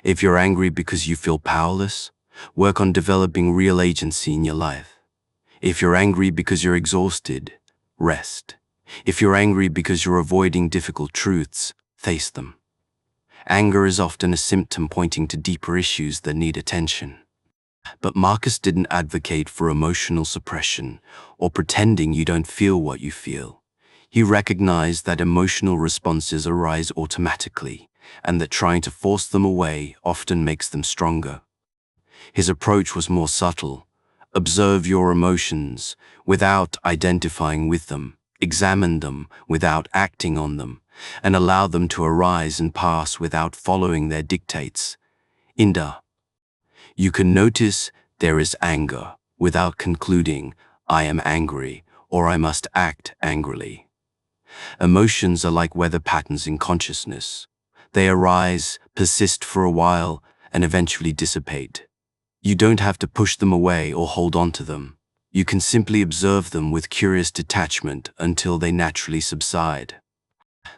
If you're angry because you feel powerless, Work on developing real agency in your life. If you're angry because you're exhausted, rest. If you're angry because you're avoiding difficult truths, face them. Anger is often a symptom pointing to deeper issues that need attention. But Marcus didn't advocate for emotional suppression or pretending you don't feel what you feel. He recognized that emotional responses arise automatically and that trying to force them away often makes them stronger. His approach was more subtle. Observe your emotions without identifying with them, examine them without acting on them, and allow them to arise and pass without following their dictates. Inda. You can notice there is anger without concluding, I am angry or I must act angrily. Emotions are like weather patterns in consciousness. They arise, persist for a while, and eventually dissipate. You don't have to push them away or hold on to them. You can simply observe them with curious detachment until they naturally subside.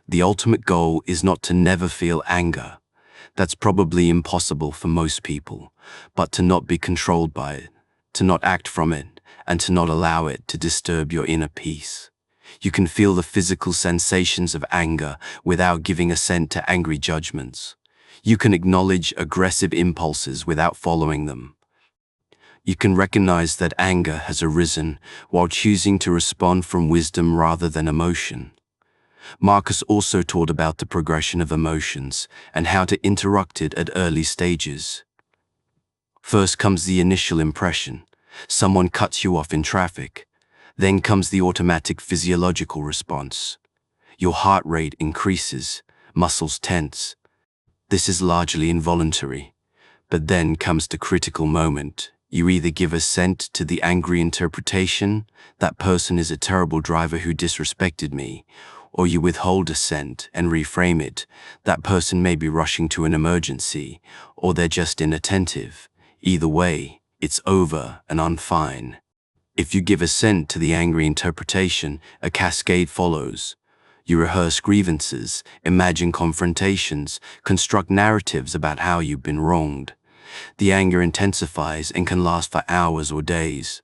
The ultimate goal is not to never feel anger. That's probably impossible for most people, but to not be controlled by it, to not act from it, and to not allow it to disturb your inner peace. You can feel the physical sensations of anger without giving assent to angry judgments. You can acknowledge aggressive impulses without following them. You can recognize that anger has arisen while choosing to respond from wisdom rather than emotion. Marcus also taught about the progression of emotions and how to interrupt it at early stages. First comes the initial impression. Someone cuts you off in traffic. Then comes the automatic physiological response. Your heart rate increases, muscles tense. This is largely involuntary. But then comes the critical moment. You either give assent to the angry interpretation, that person is a terrible driver who disrespected me, or you withhold assent and reframe it, that person may be rushing to an emergency, or they're just inattentive. Either way, it's over and I'm fine. If you give assent to the angry interpretation, a cascade follows. You rehearse grievances, imagine confrontations, construct narratives about how you've been wronged. The anger intensifies and can last for hours or days.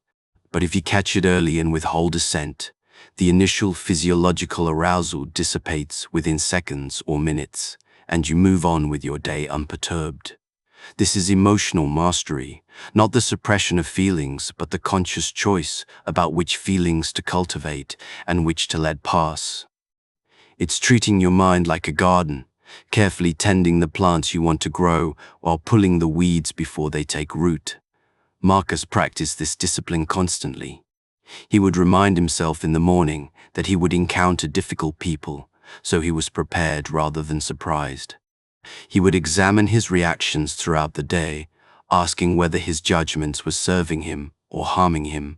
But if you catch it early and withhold assent, the initial physiological arousal dissipates within seconds or minutes, and you move on with your day unperturbed. This is emotional mastery, not the suppression of feelings, but the conscious choice about which feelings to cultivate and which to let pass. It's treating your mind like a garden, carefully tending the plants you want to grow while pulling the weeds before they take root. Marcus practiced this discipline constantly. He would remind himself in the morning that he would encounter difficult people, so he was prepared rather than surprised. He would examine his reactions throughout the day, asking whether his judgments were serving him or harming him.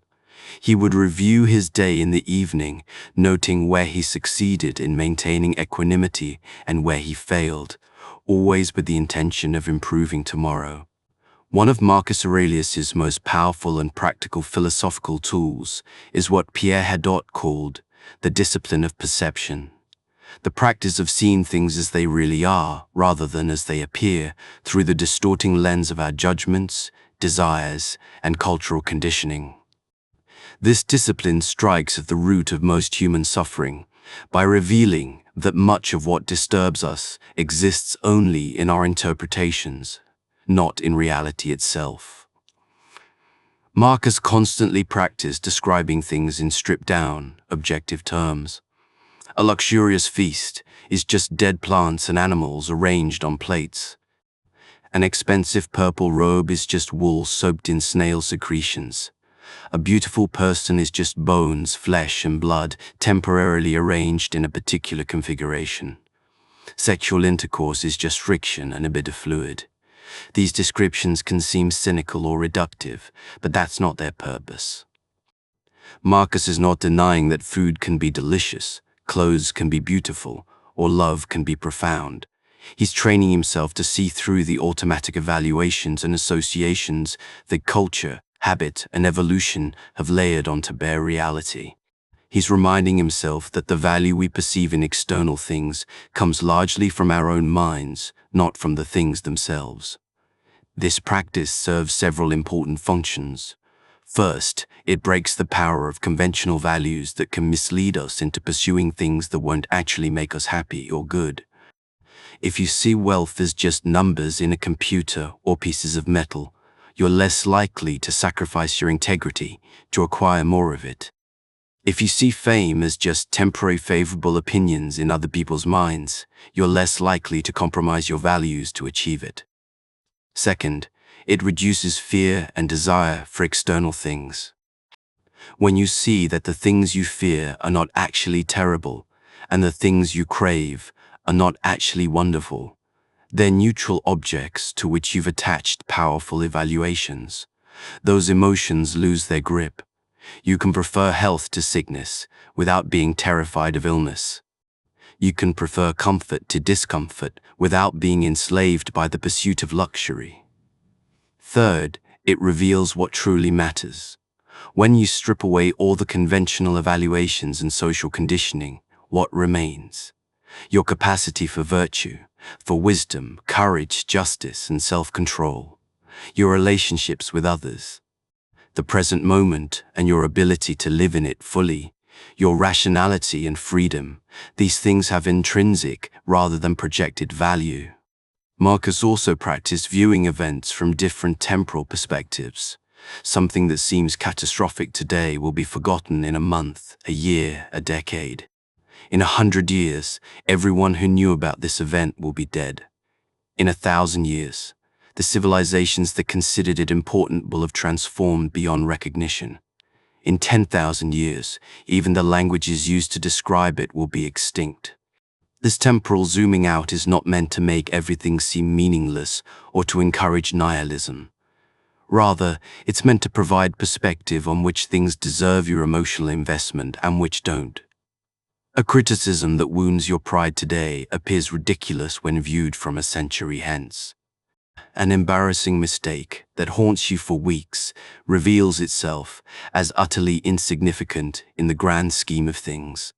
He would review his day in the evening, noting where he succeeded in maintaining equanimity and where he failed, always with the intention of improving tomorrow. One of Marcus Aurelius's most powerful and practical philosophical tools is what Pierre Hadot called the discipline of perception. The practice of seeing things as they really are, rather than as they appear, through the distorting lens of our judgments, desires, and cultural conditioning. This discipline strikes at the root of most human suffering by revealing that much of what disturbs us exists only in our interpretations, not in reality itself. Marcus constantly practiced describing things in stripped-down, objective terms. A luxurious feast is just dead plants and animals arranged on plates. An expensive purple robe is just wool soaked in snail secretions. A beautiful person is just bones, flesh, and blood temporarily arranged in a particular configuration. Sexual intercourse is just friction and a bit of fluid. These descriptions can seem cynical or reductive, but that's not their purpose. Marcus is not denying that food can be delicious, clothes can be beautiful, or love can be profound. He's training himself to see through the automatic evaluations and associations that culture, habit, and evolution have layered onto bare reality. He's reminding himself that the value we perceive in external things comes largely from our own minds, not from the things themselves. This practice serves several important functions. First, it breaks the power of conventional values that can mislead us into pursuing things that won't actually make us happy or good. If you see wealth as just numbers in a computer or pieces of metal, you're less likely to sacrifice your integrity to acquire more of it. If you see fame as just temporary favorable opinions in other people's minds, you're less likely to compromise your values to achieve it. Second, it reduces fear and desire for external things. When you see that the things you fear are not actually terrible, and the things you crave are not actually wonderful, they're neutral objects to which you've attached powerful evaluations. Those emotions lose their grip. You can prefer health to sickness without being terrified of illness. You can prefer comfort to discomfort without being enslaved by the pursuit of luxury. Third, it reveals what truly matters. When you strip away all the conventional evaluations and social conditioning, what remains? Your capacity for virtue, for wisdom, courage, justice, and self-control. Your relationships with others. The present moment and your ability to live in it fully. Your rationality and freedom. These things have intrinsic rather than projected value. Marcus also practiced viewing events from different temporal perspectives. Something that seems catastrophic today will be forgotten in a month, a year, a decade. In 100 years, everyone who knew about this event will be dead. In 1,000 years, the civilizations that considered it important will have transformed beyond recognition. In 10,000 years, even the languages used to describe it will be extinct. This temporal zooming out is not meant to make everything seem meaningless or to encourage nihilism. Rather, it's meant to provide perspective on which things deserve your emotional investment and which don't. A criticism that wounds your pride today appears ridiculous when viewed from a century hence. An embarrassing mistake that haunts you for weeks reveals itself as utterly insignificant in the grand scheme of things.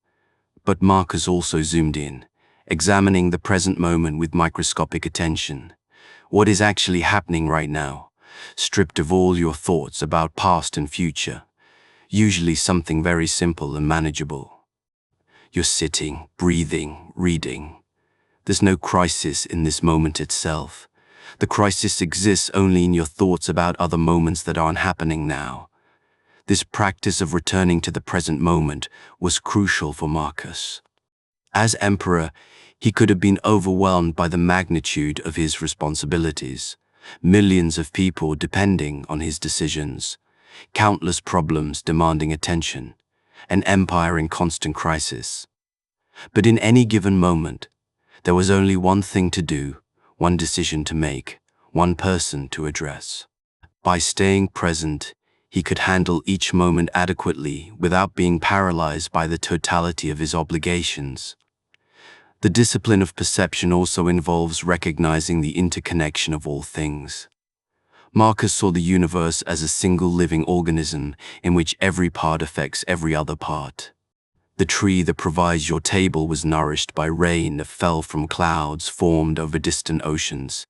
But Marcus also zoomed in, examining the present moment with microscopic attention. What is actually happening right now, stripped of all your thoughts about past and future, usually something very simple and manageable. You're sitting, breathing, reading. There's no crisis in this moment itself. The crisis exists only in your thoughts about other moments that aren't happening now. This practice of returning to the present moment was crucial for Marcus. As emperor, he could have been overwhelmed by the magnitude of his responsibilities, millions of people depending on his decisions, countless problems demanding attention, an empire in constant crisis. But in any given moment, there was only one thing to do, one decision to make, one person to address. By staying present, he could handle each moment adequately without being paralyzed by the totality of his obligations. The discipline of perception also involves recognizing the interconnection of all things. Marcus saw the universe as a single living organism in which every part affects every other part. The tree that provides your table was nourished by rain that fell from clouds formed over distant oceans.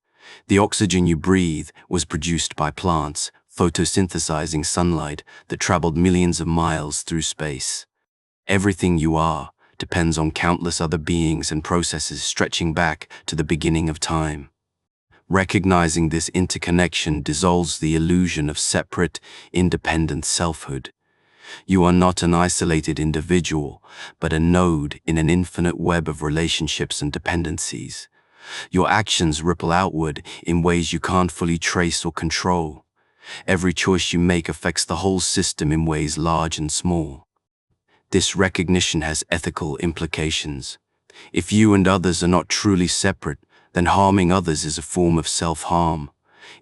The oxygen you breathe was produced by plants, photosynthesizing sunlight that traveled millions of miles through space. Everything you are depends on countless other beings and processes stretching back to the beginning of time. Recognizing this interconnection dissolves the illusion of separate, independent selfhood. You are not an isolated individual, but a node in an infinite web of relationships and dependencies. Your actions ripple outward in ways you can't fully trace or control. Every choice you make affects the whole system in ways large and small. This recognition has ethical implications. If you and others are not truly separate, then harming others is a form of self-harm.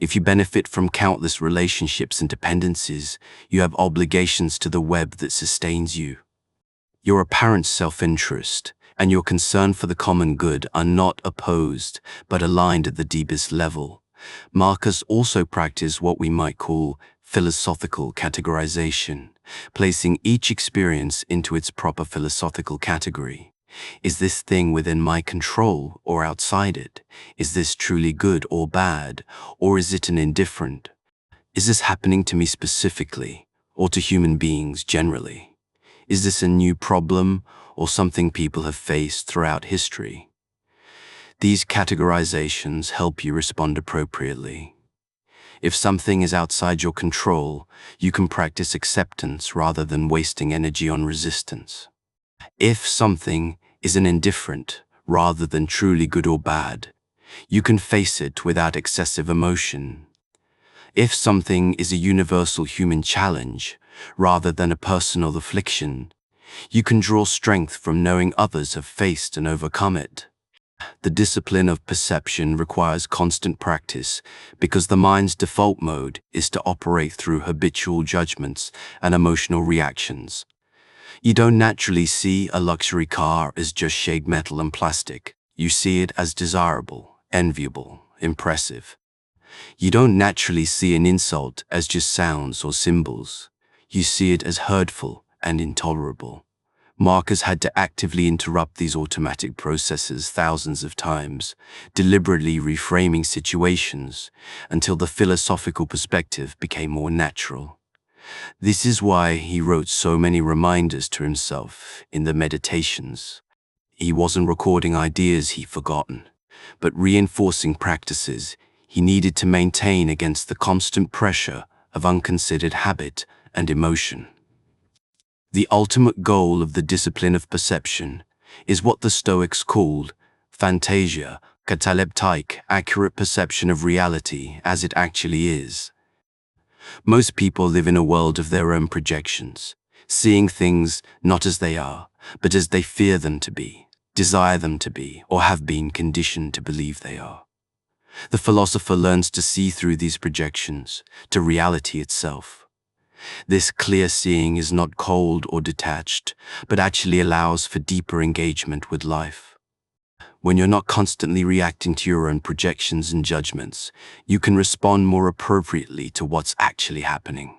If you benefit from countless relationships and dependencies, you have obligations to the web that sustains you. Your apparent self-interest and your concern for the common good are not opposed, but aligned at the deepest level. Marcus also practiced what we might call philosophical categorization, placing each experience into its proper philosophical category. Is this thing within my control or outside it? Is this truly good or bad, or is it an indifferent? Is this happening to me specifically, or to human beings generally? Is this a new problem, or something people have faced throughout history? These categorizations help you respond appropriately. If something is outside your control, you can practice acceptance rather than wasting energy on resistance. If something is an indifferent rather than truly good or bad, you can face it without excessive emotion. If something is a universal human challenge rather than a personal affliction, you can draw strength from knowing others have faced and overcome it. The discipline of perception requires constant practice because the mind's default mode is to operate through habitual judgments and emotional reactions. You don't naturally see a luxury car as just shade metal and plastic. You see it as desirable, enviable, impressive. You don't naturally see an insult as just sounds or symbols. You see it as hurtful and intolerable. Marcus had to actively interrupt these automatic processes thousands of times, deliberately reframing situations until the philosophical perspective became more natural. This is why he wrote so many reminders to himself in the meditations. He wasn't recording ideas he'd forgotten, but reinforcing practices he needed to maintain against the constant pressure of unconsidered habit and emotion. The ultimate goal of the discipline of perception is what the Stoics called phantasia, cataleptic, accurate perception of reality as it actually is. Most people live in a world of their own projections, seeing things not as they are, but as they fear them to be, desire them to be, or have been conditioned to believe they are. The philosopher learns to see through these projections to reality itself. This clear seeing is not cold or detached, but actually allows for deeper engagement with life. When you're not constantly reacting to your own projections and judgments, you can respond more appropriately to what's actually happening.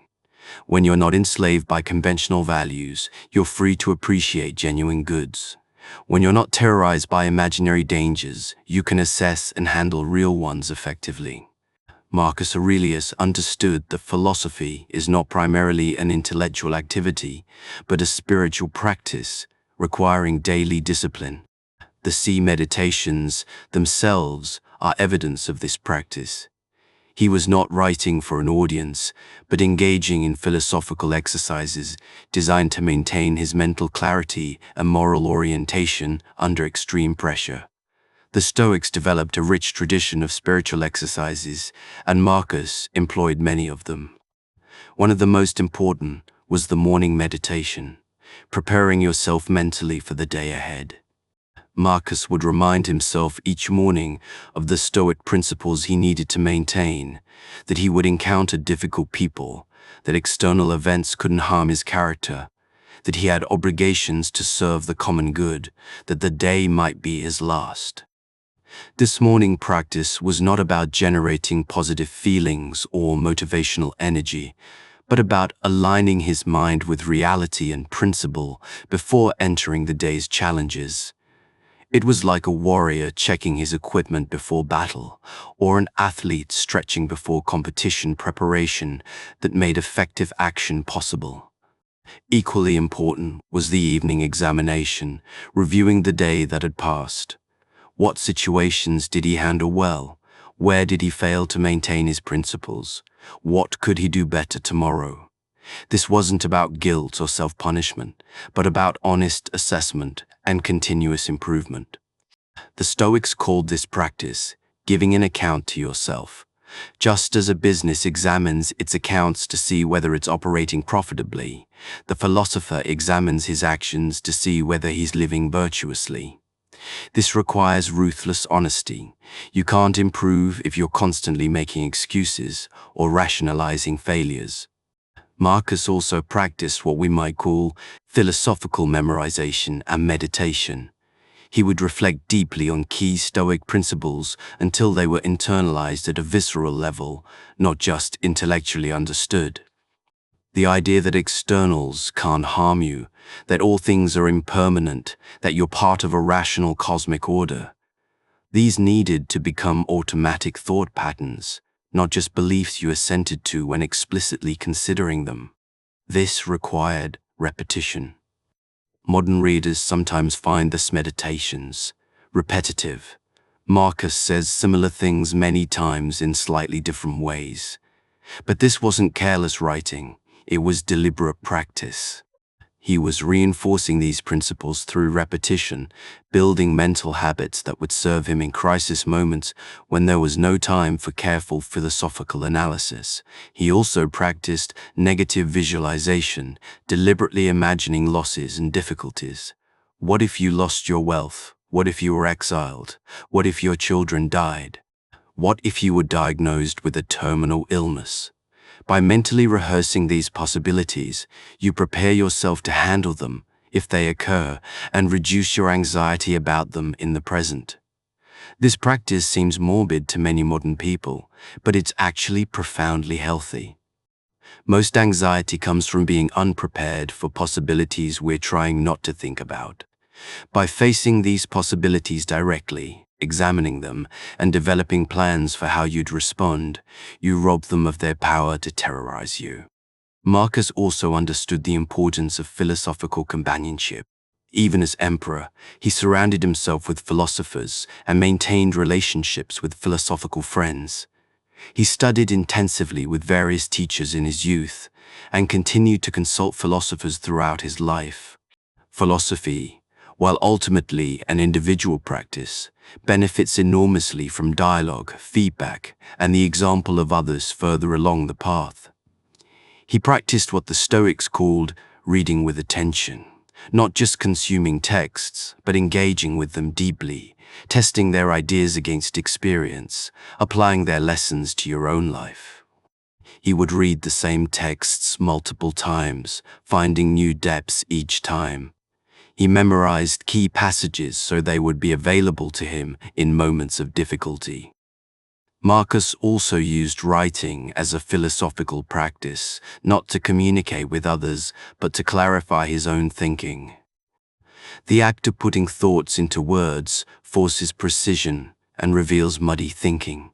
When you're not enslaved by conventional values, you're free to appreciate genuine goods. When you're not terrorized by imaginary dangers, you can assess and handle real ones effectively. Marcus Aurelius understood that philosophy is not primarily an intellectual activity, but a spiritual practice requiring daily discipline. The sea meditations themselves are evidence of this practice. He was not writing for an audience, but engaging in philosophical exercises designed to maintain his mental clarity and moral orientation under extreme pressure. The Stoics developed a rich tradition of spiritual exercises, and Marcus employed many of them. One of the most important was the morning meditation, preparing yourself mentally for the day ahead. Marcus would remind himself each morning of the Stoic principles he needed to maintain, that he would encounter difficult people, that external events couldn't harm his character, that he had obligations to serve the common good, that the day might be his last. This morning practice was not about generating positive feelings or motivational energy, but about aligning his mind with reality and principle before entering the day's challenges. It was like a warrior checking his equipment before battle, or an athlete stretching before competition preparation that made effective action possible. Equally important was the evening examination, reviewing the day that had passed. What situations did he handle well? Where did he fail to maintain his principles? What could he do better tomorrow? This wasn't about guilt or self-punishment, but about honest assessment and continuous improvement. The Stoics called this practice giving an account to yourself. Just as a business examines its accounts to see whether it's operating profitably, the philosopher examines his actions to see whether he's living virtuously. This requires ruthless honesty. You can't improve if you're constantly making excuses or rationalizing failures. Marcus also practiced what we might call philosophical memorization and meditation. He would reflect deeply on key Stoic principles until they were internalized at a visceral level, not just intellectually understood. The idea that externals can't harm you, that all things are impermanent, that you're part of a rational cosmic order. These needed to become automatic thought patterns, not just beliefs you assented to when explicitly considering them. This required repetition. Modern readers sometimes find the meditations repetitive. Marcus says similar things many times in slightly different ways. But this wasn't careless writing, it was deliberate practice. He was reinforcing these principles through repetition, building mental habits that would serve him in crisis moments when there was no time for careful philosophical analysis. He also practiced negative visualization, deliberately imagining losses and difficulties. What if you lost your wealth? What if you were exiled? What if your children died? What if you were diagnosed with a terminal illness? By mentally rehearsing these possibilities, you prepare yourself to handle them if they occur and reduce your anxiety about them in the present. This practice seems morbid to many modern people, but it's actually profoundly healthy. Most anxiety comes from being unprepared for possibilities we're trying not to think about. By facing these possibilities directly, examining them, and developing plans for how you'd respond, you rob them of their power to terrorize you. Marcus also understood the importance of philosophical companionship. Even as emperor, he surrounded himself with philosophers and maintained relationships with philosophical friends. He studied intensively with various teachers in his youth and continued to consult philosophers throughout his life. Philosophy, while ultimately an individual practice, benefits enormously from dialogue, feedback, and the example of others further along the path. He practiced what the Stoics called reading with attention, not just consuming texts, but engaging with them deeply, testing their ideas against experience, applying their lessons to your own life. He would read the same texts multiple times, finding new depths each time. He memorized key passages so they would be available to him in moments of difficulty. Marcus also used writing as a philosophical practice, not to communicate with others, but to clarify his own thinking. The act of putting thoughts into words forces precision and reveals muddy thinking.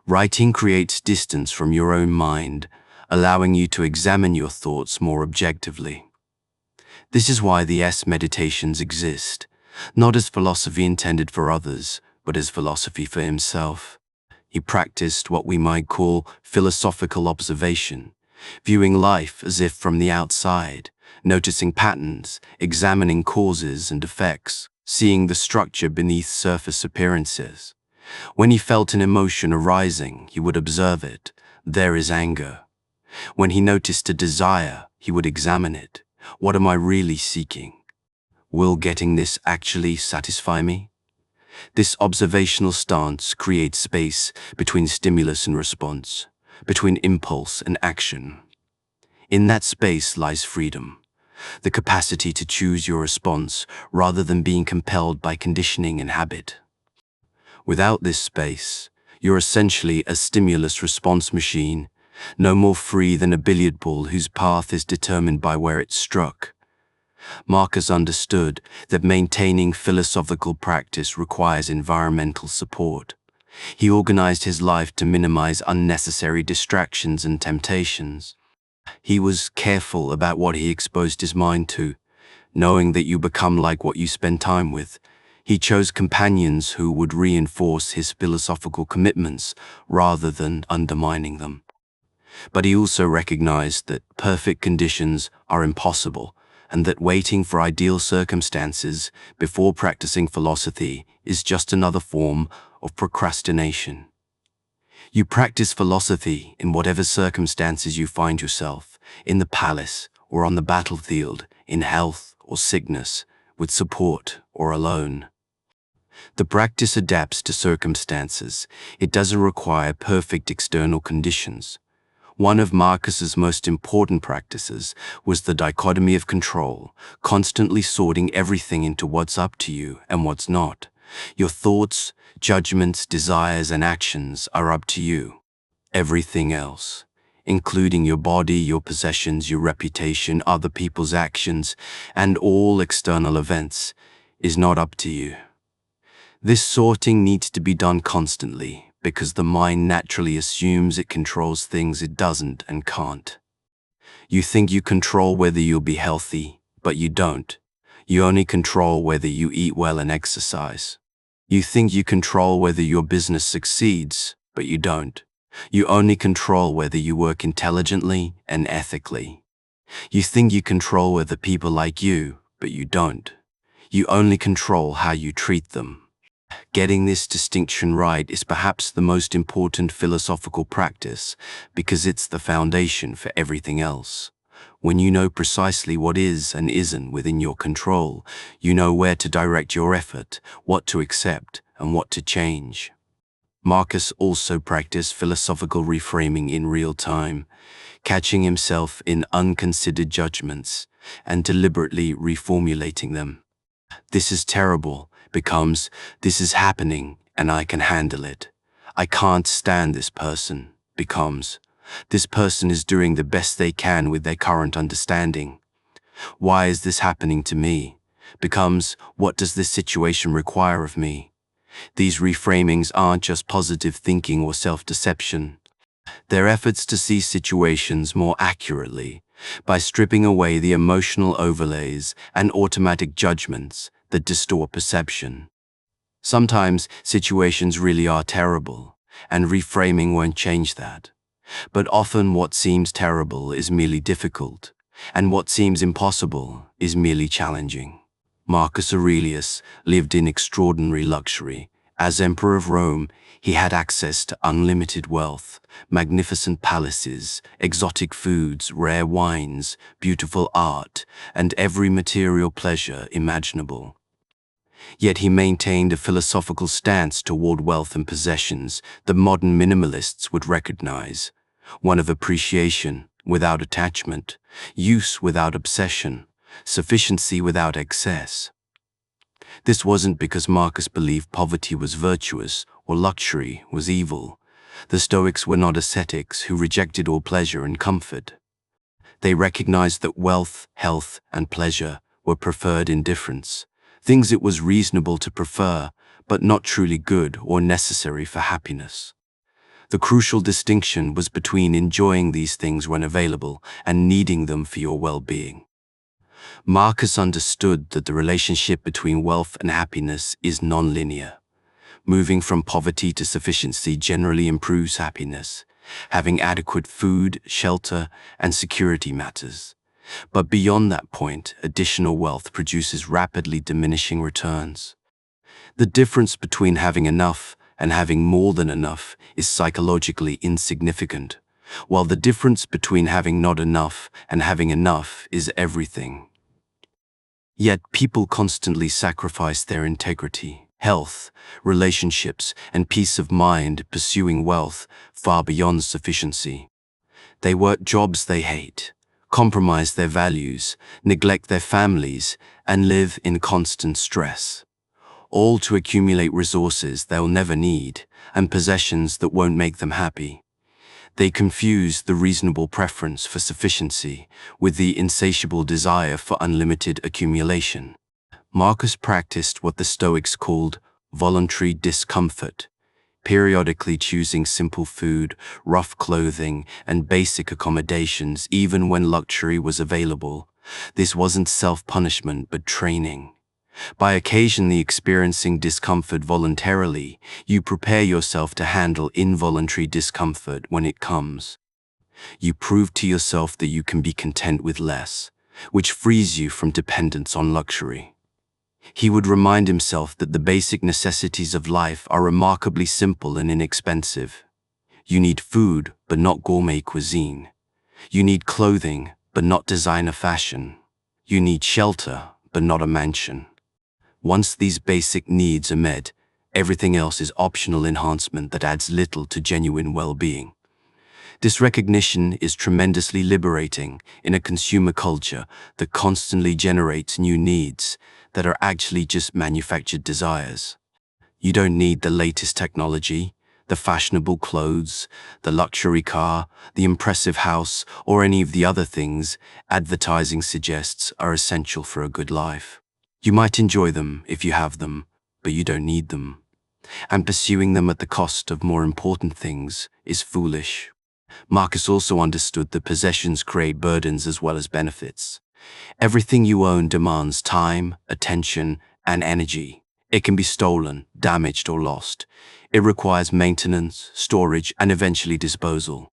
Writing creates distance from your own mind, allowing you to examine your thoughts more objectively. This is why the meditations exist, not as philosophy intended for others, but as philosophy for himself. He practiced what we might call philosophical observation, viewing life as if from the outside, noticing patterns, examining causes and effects, seeing the structure beneath surface appearances. When he felt an emotion arising, he would observe it. There is anger. When he noticed a desire, he would examine it. What am I really seeking? Will getting this actually satisfy me? This observational stance creates space between stimulus and response, between impulse and action. In that space lies freedom, the capacity to choose your response rather than being compelled by conditioning and habit. Without this space, you're essentially a stimulus-response machine, no more free than a billiard ball whose path is determined by where it's struck. Marcus understood that maintaining philosophical practice requires environmental support. He organized his life to minimize unnecessary distractions and temptations. He was careful about what he exposed his mind to, knowing that you become like what you spend time with. He chose companions who would reinforce his philosophical commitments rather than undermining them. But he also recognized that perfect conditions are impossible and that waiting for ideal circumstances before practicing philosophy is just another form of procrastination. You practice philosophy in whatever circumstances you find yourself, in the palace or on the battlefield, in health or sickness, with support or alone. The practice adapts to circumstances. It doesn't require perfect external conditions. One of Marcus's most important practices was the dichotomy of control, constantly sorting everything into what's up to you and what's not. Your thoughts, judgments, desires, and actions are up to you. Everything else including your body, your possessions, your reputation, other people's actions, and all external events, is not up to you. This sorting needs to be done constantly because the mind naturally assumes it controls things it doesn't and can't. You think you control whether you'll be healthy, but you don't. You only control whether you eat well and exercise. You think you control whether your business succeeds, but you don't. You only control whether you work intelligently and ethically. You think you control whether people like you, but you don't. You only control how you treat them. Getting this distinction right is perhaps the most important philosophical practice because it's the foundation for everything else. When you know precisely what is and isn't within your control, you know where to direct your effort, what to accept, and what to change. Marcus also practiced philosophical reframing in real time, catching himself in unconsidered judgments and deliberately reformulating them. This is terrible becomes, this is happening and I can handle it. I can't stand this person becomes, this person is doing the best they can with their current understanding. Why is this happening to me? Becomes, what does this situation require of me? These reframings aren't just positive thinking or self-deception. They're efforts to see situations more accurately by stripping away the emotional overlays and automatic judgments that distort perception. Sometimes situations really are terrible, and reframing won't change that. But often what seems terrible is merely difficult, and what seems impossible is merely challenging. Marcus Aurelius lived in extraordinary luxury. As Emperor of Rome, he had access to unlimited wealth, magnificent palaces, exotic foods, rare wines, beautiful art, and every material pleasure imaginable. Yet he maintained a philosophical stance toward wealth and possessions that modern minimalists would recognize, one of appreciation without attachment, use without obsession, sufficiency without excess. This wasn't because Marcus believed poverty was virtuous or luxury was evil. The Stoics were not ascetics who rejected all pleasure and comfort. They recognized that wealth, health, and pleasure were preferred indifferents, things it was reasonable to prefer, but not truly good or necessary for happiness. The crucial distinction was between enjoying these things when available and needing them for your well-being. Marcus understood that the relationship between wealth and happiness is non-linear. Moving from poverty to sufficiency generally improves happiness. Having adequate food, shelter, and security matters. But beyond that point, additional wealth produces rapidly diminishing returns. The difference between having enough and having more than enough is psychologically insignificant, while the difference between having not enough and having enough is everything. Yet people constantly sacrifice their integrity, health, relationships, and peace of mind pursuing wealth far beyond sufficiency. They work jobs they hate, compromise their values, neglect their families, and live in constant stress, all to accumulate resources they'll never need and possessions that won't make them happy. They confuse the reasonable preference for sufficiency with the insatiable desire for unlimited accumulation. Marcus practiced what the Stoics called voluntary discomfort, periodically choosing simple food, rough clothing, and basic accommodations even when luxury was available. This wasn't self-punishment but training. By occasionally experiencing discomfort voluntarily, you prepare yourself to handle involuntary discomfort when it comes. You prove to yourself that you can be content with less, which frees you from dependence on luxury. He would remind himself that the basic necessities of life are remarkably simple and inexpensive. You need food, but not gourmet cuisine. You need clothing, but not designer fashion. You need shelter, but not a mansion. Once these basic needs are met, everything else is optional enhancement that adds little to genuine well-being. This recognition is tremendously liberating in a consumer culture that constantly generates new needs that are actually just manufactured desires. You don't need the latest technology, The fashionable clothes, the luxury car, the impressive house, or any of the other things advertising suggests are essential for a good life. You might enjoy them if you have them, but you don't need them. And pursuing them at the cost of more important things is foolish. Marcus also understood that possessions create burdens as well as benefits. Everything you own demands time, attention, and energy. It can be stolen, damaged, or lost. It requires maintenance, storage, and eventually disposal.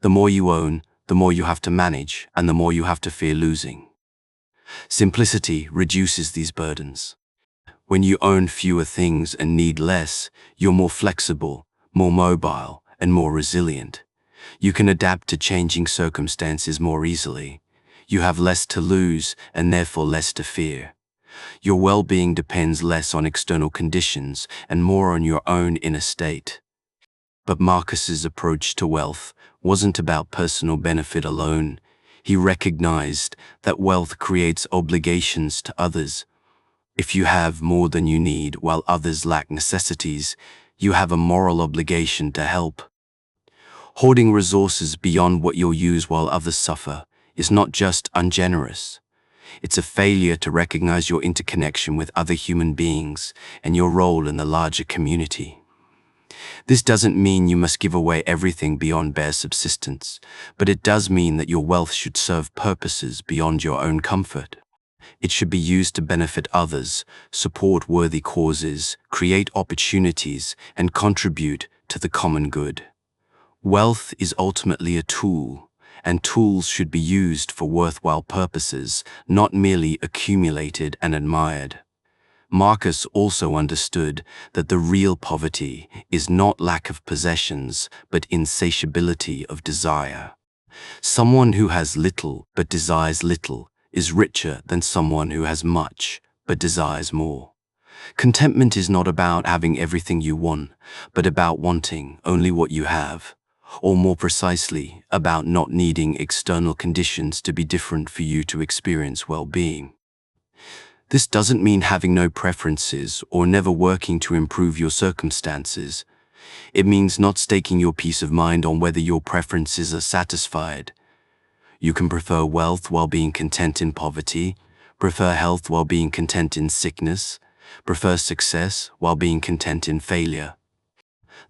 The more you own, the more you have to manage, and the more you have to fear losing. Simplicity reduces these burdens. When you own fewer things and need less, you're more flexible, more mobile, and more resilient. You can adapt to changing circumstances more easily. You have less to lose and therefore less to fear. Your well-being depends less on external conditions and more on your own inner state. But Marcus's approach to wealth wasn't about personal benefit alone. He recognized that wealth creates obligations to others. If you have more than you need while others lack necessities, you have a moral obligation to help. Hoarding resources beyond what you'll use while others suffer is not just ungenerous. It's a failure to recognize your interconnection with other human beings and your role in the larger community. This doesn't mean you must give away everything beyond bare subsistence, but it does mean that your wealth should serve purposes beyond your own comfort. It should be used to benefit others, support worthy causes, create opportunities, and contribute to the common good. Wealth is ultimately a tool, and tools should be used for worthwhile purposes, not merely accumulated and admired. Marcus also understood that the real poverty is not lack of possessions, but insatiability of desire. Someone who has little but desires little is richer than someone who has much but desires more. Contentment is not about having everything you want, but about wanting only what you have. Or more precisely, about not needing external conditions to be different for you to experience well-being. This doesn't mean having no preferences or never working to improve your circumstances. It means not staking your peace of mind on whether your preferences are satisfied. You can prefer wealth while being content in poverty, prefer health while being content in sickness, prefer success while being content in failure.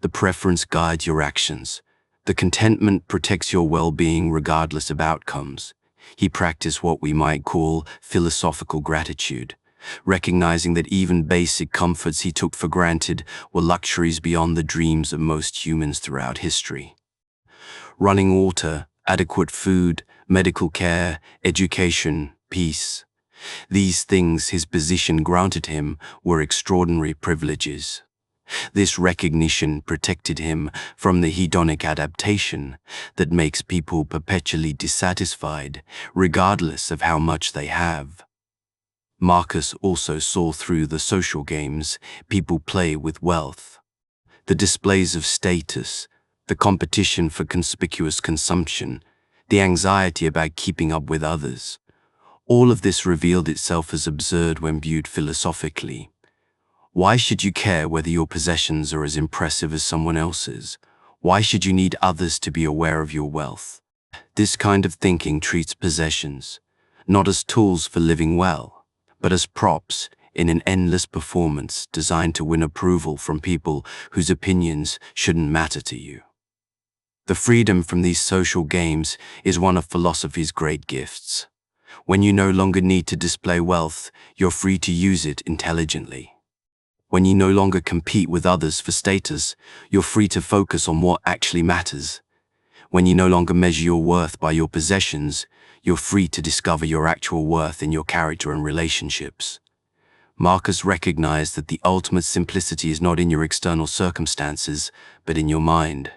The preference guides your actions. The contentment protects your well-being regardless of outcomes. He practiced what we might call philosophical gratitude, recognizing that even basic comforts he took for granted were luxuries beyond the dreams of most humans throughout history. Running water, adequate food, medical care, education, peace. These things his position granted him were extraordinary privileges. This recognition protected him from the hedonic adaptation that makes people perpetually dissatisfied, regardless of how much they have. Marcus also saw through the social games people play with wealth. The displays of status, the competition for conspicuous consumption, the anxiety about keeping up with others. All of this revealed itself as absurd when viewed philosophically. Why should you care whether your possessions are as impressive as someone else's? Why should you need others to be aware of your wealth? This kind of thinking treats possessions, not as tools for living well, but as props in an endless performance designed to win approval from people whose opinions shouldn't matter to you. The freedom from these social games is one of philosophy's great gifts. When you no longer need to display wealth, you're free to use it intelligently. When you no longer compete with others for status, you're free to focus on what actually matters. When you no longer measure your worth by your possessions, you're free to discover your actual worth in your character and relationships. Marcus recognized that the ultimate simplicity is not in your external circumstances, but in your mind.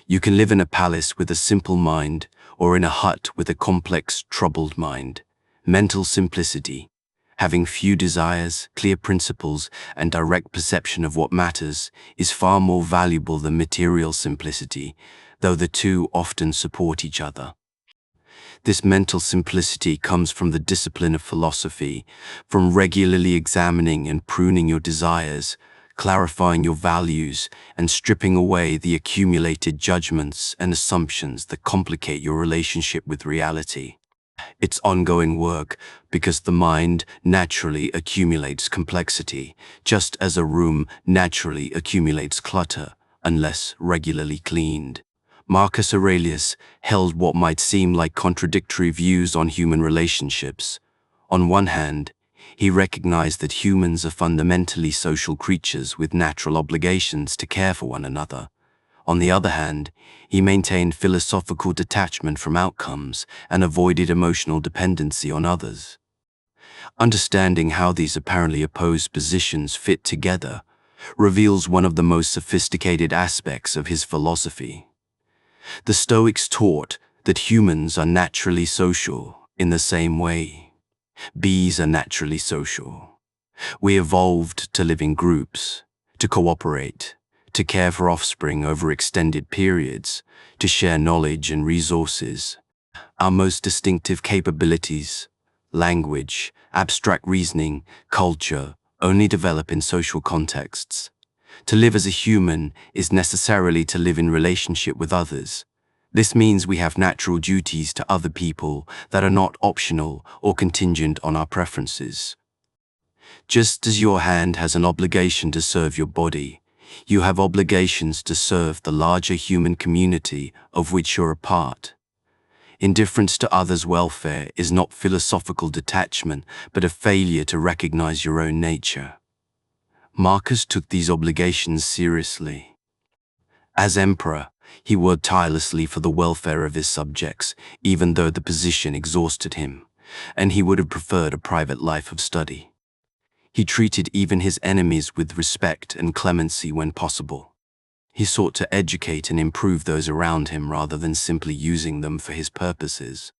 You can live in a palace with a simple mind, or in a hut with a complex, troubled mind. Mental simplicity, having few desires, clear principles, and direct perception of what matters, is far more valuable than material simplicity, though the two often support each other. This mental simplicity comes from the discipline of philosophy, from regularly examining and pruning your desires, clarifying your values and stripping away the accumulated judgments and assumptions that complicate your relationship with reality. It's ongoing work because the mind naturally accumulates complexity, just as a room naturally accumulates clutter unless regularly cleaned. Marcus Aurelius held what might seem like contradictory views on human relationships. On one hand, he recognized that humans are fundamentally social creatures with natural obligations to care for one another. On the other hand, he maintained philosophical detachment from outcomes and avoided emotional dependency on others. Understanding how these apparently opposed positions fit together reveals one of the most sophisticated aspects of his philosophy. The Stoics taught that humans are naturally social in the same way bees are naturally social. We evolved to live in groups, to cooperate, to care for offspring over extended periods, to share knowledge and resources. Our most distinctive capabilities, language, abstract reasoning, culture, only develop in social contexts. To live as a human is necessarily to live in relationship with others. This means we have natural duties to other people that are not optional or contingent on our preferences. Just as your hand has an obligation to serve your body, you have obligations to serve the larger human community of which you're a part. Indifference to others' welfare is not philosophical detachment, but a failure to recognize your own nature. Marcus took these obligations seriously. As emperor, he worked tirelessly for the welfare of his subjects, even though the position exhausted him, and he would have preferred a private life of study. He treated even his enemies with respect and clemency when possible. He sought to educate and improve those around him rather than simply using them for his purposes.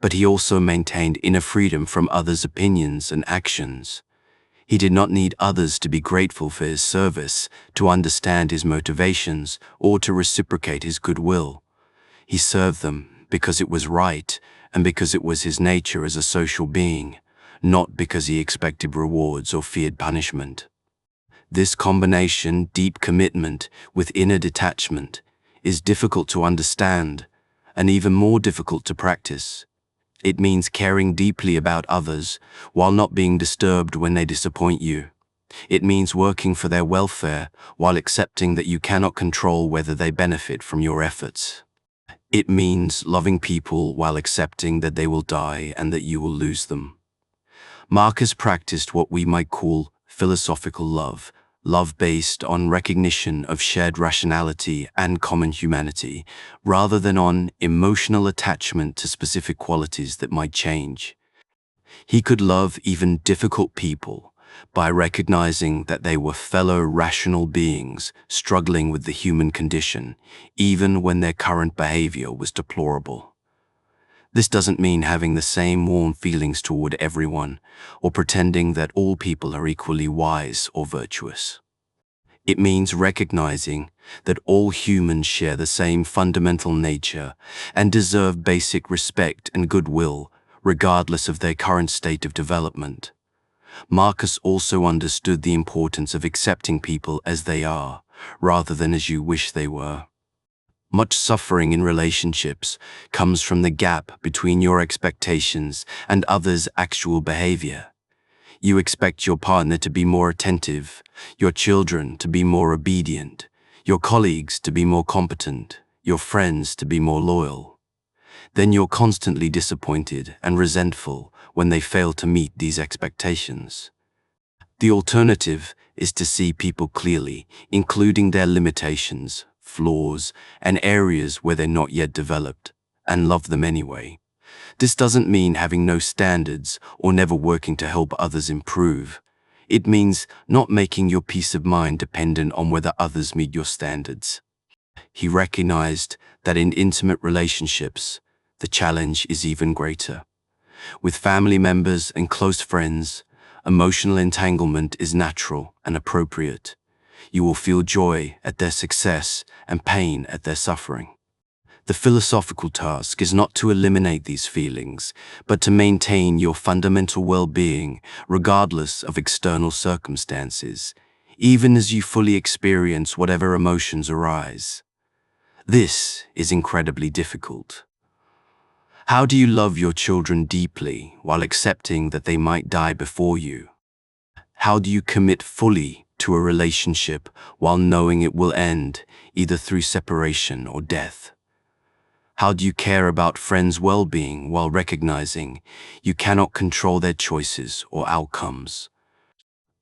But he also maintained inner freedom from others' opinions and actions. He did not need others to be grateful for his service, to understand his motivations, or to reciprocate his goodwill. He served them because it was right and because it was his nature as a social being, not because he expected rewards or feared punishment. This combination, deep commitment with inner detachment, is difficult to understand and even more difficult to practice. It means caring deeply about others while not being disturbed when they disappoint you. It means working for their welfare while accepting that you cannot control whether they benefit from your efforts. It means loving people while accepting that they will die and that you will lose them. Marcus practiced what we might call philosophical love, love based on recognition of shared rationality and common humanity, rather than on emotional attachment to specific qualities that might change. He could love even difficult people by recognizing that they were fellow rational beings struggling with the human condition, even when their current behavior was deplorable. This doesn't mean having the same warm feelings toward everyone, or pretending that all people are equally wise or virtuous. It means recognizing that all humans share the same fundamental nature and deserve basic respect and goodwill, regardless of their current state of development. Marcus also understood the importance of accepting people as they are, rather than as you wish they were. Much suffering in relationships comes from the gap between your expectations and others' actual behavior. You expect your partner to be more attentive, your children to be more obedient, your colleagues to be more competent, your friends to be more loyal. Then you're constantly disappointed and resentful when they fail to meet these expectations. The alternative is to see people clearly, including their limitations, flaws, and areas where they're not yet developed, and love them anyway. This doesn't mean having no standards or never working to help others improve. It means not making your peace of mind dependent on whether others meet your standards. He recognized that in intimate relationships, the challenge is even greater. With family members and close friends, emotional entanglement is natural and appropriate. You will feel joy at their success and pain at their suffering. The philosophical task is not to eliminate these feelings, but to maintain your fundamental well-being regardless of external circumstances. even as you fully experience whatever emotions arise. This is incredibly difficult. How do you love your children deeply while accepting that they might die before you? How do you commit fully to a relationship while knowing it will end, either through separation or death? How do you care about friends' well-being while recognizing you cannot control their choices or outcomes?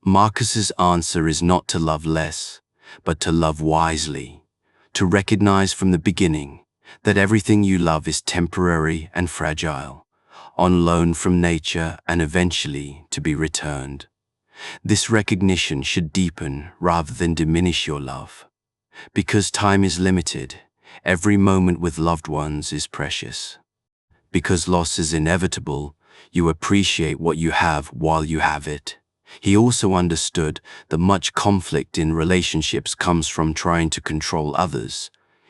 Marcus's answer is not to love less, but to love wisely, to recognize from the beginning that everything you love is temporary and fragile, on loan from nature and eventually to be returned. This recognition should deepen rather than diminish your love. Because time is limited, every moment with loved ones is precious. Because loss is inevitable, you appreciate what you have while you have it. He also understood that much conflict in relationships comes from trying to control others.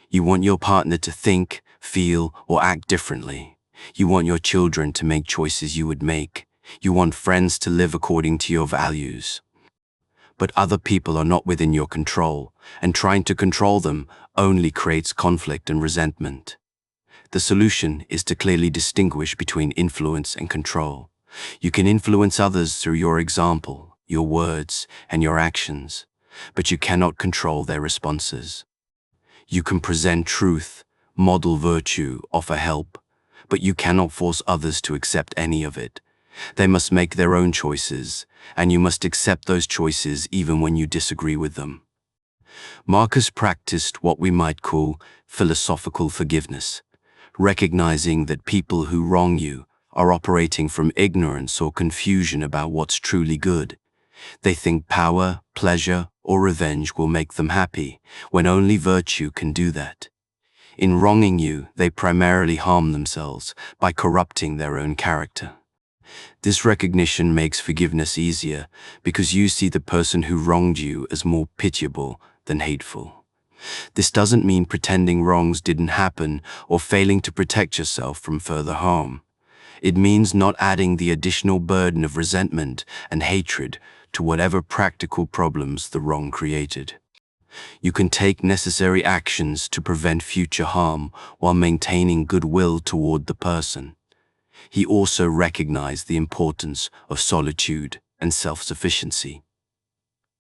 You want your partner to think, feel, or act differently. You want your children to make choices you would make. You want friends to live according to your values. But other people are not within your control, and trying to control them only creates conflict and resentment. The solution is to clearly distinguish between influence and control. You can influence others through your example, your words, and your actions, but you cannot control their responses. You can present truth, model virtue, offer help, but you cannot force others to accept any of it. They must make their own choices, and you must accept those choices even when you disagree with them. Marcus practiced what we might call philosophical forgiveness, recognizing that people who wrong you are operating from ignorance or confusion about what's truly good. They think power, pleasure, or revenge will make them happy, when only virtue can do that. In wronging you, they primarily harm themselves by corrupting their own character. This recognition makes forgiveness easier because you see the person who wronged you as more pitiable than hateful. This doesn't mean pretending wrongs didn't happen or failing to protect yourself from further harm. It means not adding the additional burden of resentment and hatred to whatever practical problems the wrong created. You can take necessary actions to prevent future harm while maintaining goodwill toward the person. He also recognized the importance of solitude and self-sufficiency.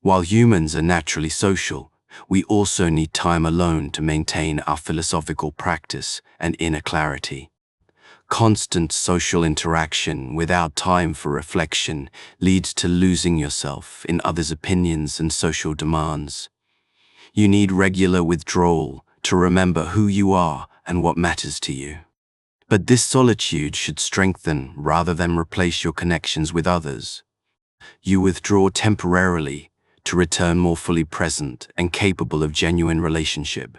While humans are naturally social, we also need time alone to maintain our philosophical practice and inner clarity. Constant social interaction without time for reflection leads to losing yourself in others' opinions and social demands. You need regular withdrawal to remember who you are and what matters to you. But this solitude should strengthen rather than replace your connections with others. You withdraw temporarily to return more fully present and capable of genuine relationship.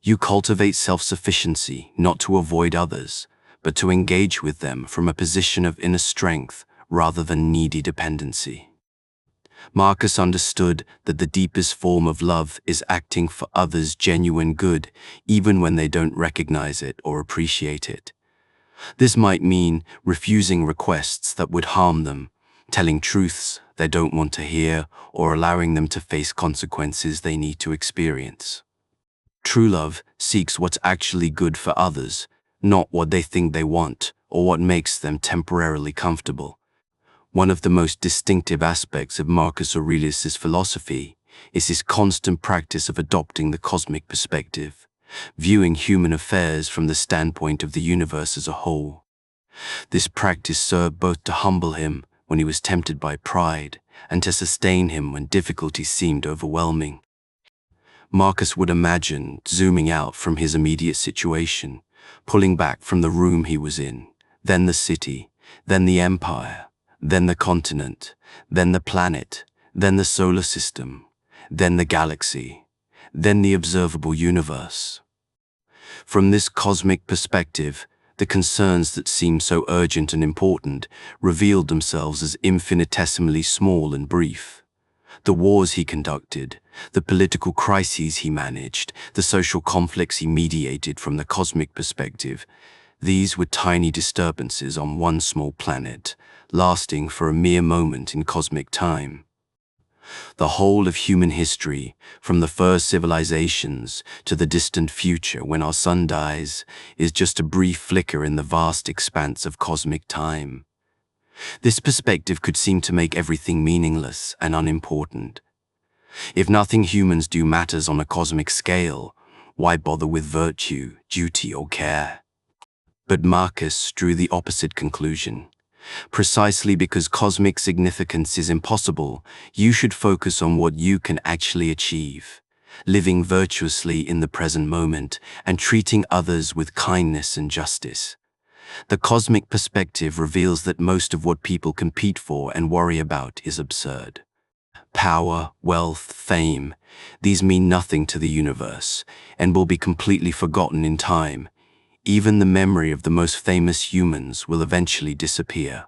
You cultivate self-sufficiency not to avoid others, but to engage with them from a position of inner strength rather than needy dependency. Marcus understood that the deepest form of love is acting for others' genuine good, even when they don't recognize it or appreciate it. This might mean refusing requests that would harm them, telling truths they don't want to hear, or allowing them to face consequences they need to experience. True love seeks what's actually good for others, not what they think they want or what makes them temporarily comfortable. One of the most distinctive aspects of Marcus Aurelius's philosophy is his constant practice of adopting the cosmic perspective, viewing human affairs from the standpoint of the universe as a whole. This practice served both to humble him when he was tempted by pride and to sustain him when difficulties seemed overwhelming. Marcus would imagine zooming out from his immediate situation, pulling back from the room he was in, then the city, then the empire, then the continent, then the planet, then the solar system, then the galaxy, then the observable universe. From this cosmic perspective, the concerns that seemed so urgent and important revealed themselves as infinitesimally small and brief. The wars he conducted, the political crises he managed, the social conflicts he mediated from the cosmic perspective, these were tiny disturbances on one small planet, lasting for a mere moment in cosmic time. The whole of human history, from the first civilizations to the distant future when our sun dies, is just a brief flicker in the vast expanse of cosmic time. This perspective could seem to make everything meaningless and unimportant. If nothing humans do matters on a cosmic scale, why bother with virtue, duty, or care? But Marcus drew the opposite conclusion. Precisely because cosmic significance is impossible, you should focus on what you can actually achieve, living virtuously in the present moment and treating others with kindness and justice. The cosmic perspective reveals that most of what people compete for and worry about is absurd. Power, wealth, fame, these mean nothing to the universe and will be completely forgotten in time. Even the memory of the most famous humans will eventually disappear.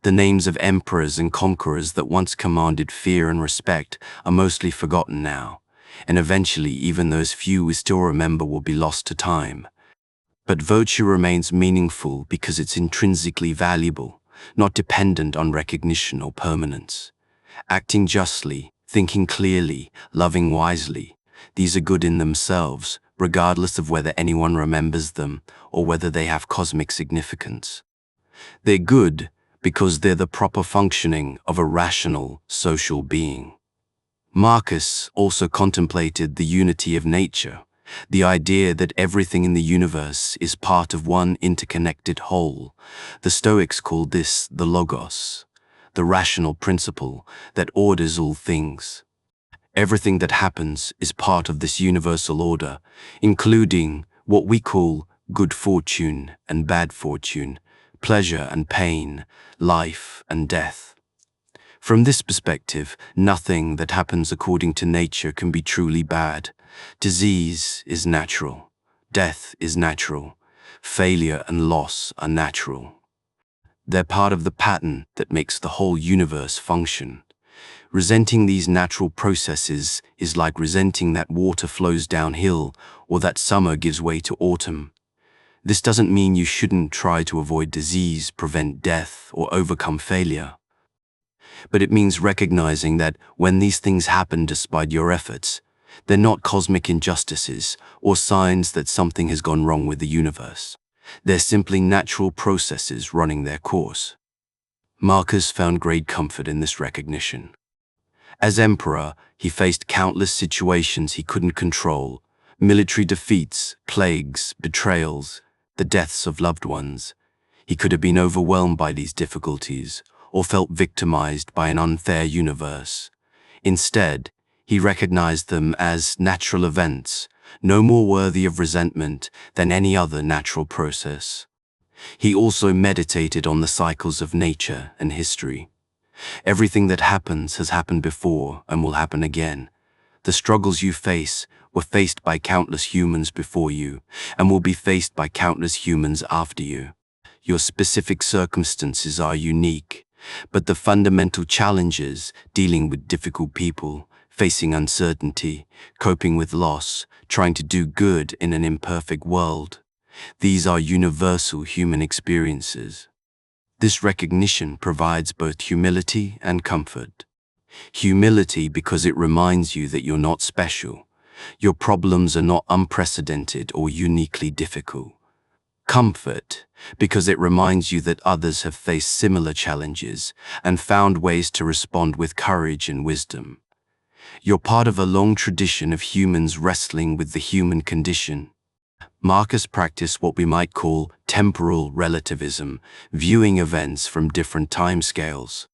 The names of emperors and conquerors that once commanded fear and respect are mostly forgotten now, and eventually even those few we still remember will be lost to time. But virtue remains meaningful because it's intrinsically valuable, not dependent on recognition or permanence. Acting justly, thinking clearly, loving wisely, these are good in themselves, regardless of whether anyone remembers them or whether they have cosmic significance. They're good because they're the proper functioning of a rational, social being. Marcus also contemplated the unity of nature, the idea that everything in the universe is part of one interconnected whole. The Stoics called this the logos, the rational principle that orders all things. Everything that happens is part of this universal order, including what we call good fortune and bad fortune, pleasure and pain, life and death. From this perspective, nothing that happens according to nature can be truly bad. Disease is natural. Death is natural. Failure and loss are natural. They're part of the pattern that makes the whole universe function. Resenting these natural processes is like resenting that water flows downhill or that summer gives way to autumn. This doesn't mean you shouldn't try to avoid disease, prevent death, or overcome failure. But it means recognizing that when these things happen despite your efforts, they're not cosmic injustices or signs that something has gone wrong with the universe. They're simply natural processes running their course. Marcus found great comfort in this recognition. As emperor, he faced countless situations he couldn't control: military defeats, plagues, betrayals, the deaths of loved ones. He could have been overwhelmed by these difficulties or felt victimized by an unfair universe. Instead, he recognized them as natural events, no more worthy of resentment than any other natural process. He also meditated on the cycles of nature and history. Everything that happens has happened before and will happen again. The struggles you face were faced by countless humans before you and will be faced by countless humans after you. Your specific circumstances are unique, but the fundamental challenges, dealing with difficult people, facing uncertainty, coping with loss, trying to do good in an imperfect world, these are universal human experiences. This recognition provides both humility and comfort. Humility because it reminds you that you're not special. Your problems are not unprecedented or uniquely difficult. Comfort because it reminds you that others have faced similar challenges and found ways to respond with courage and wisdom. You're part of a long tradition of humans wrestling with the human condition. Marcus practiced what we might call temporal relativism, viewing events from different timescales.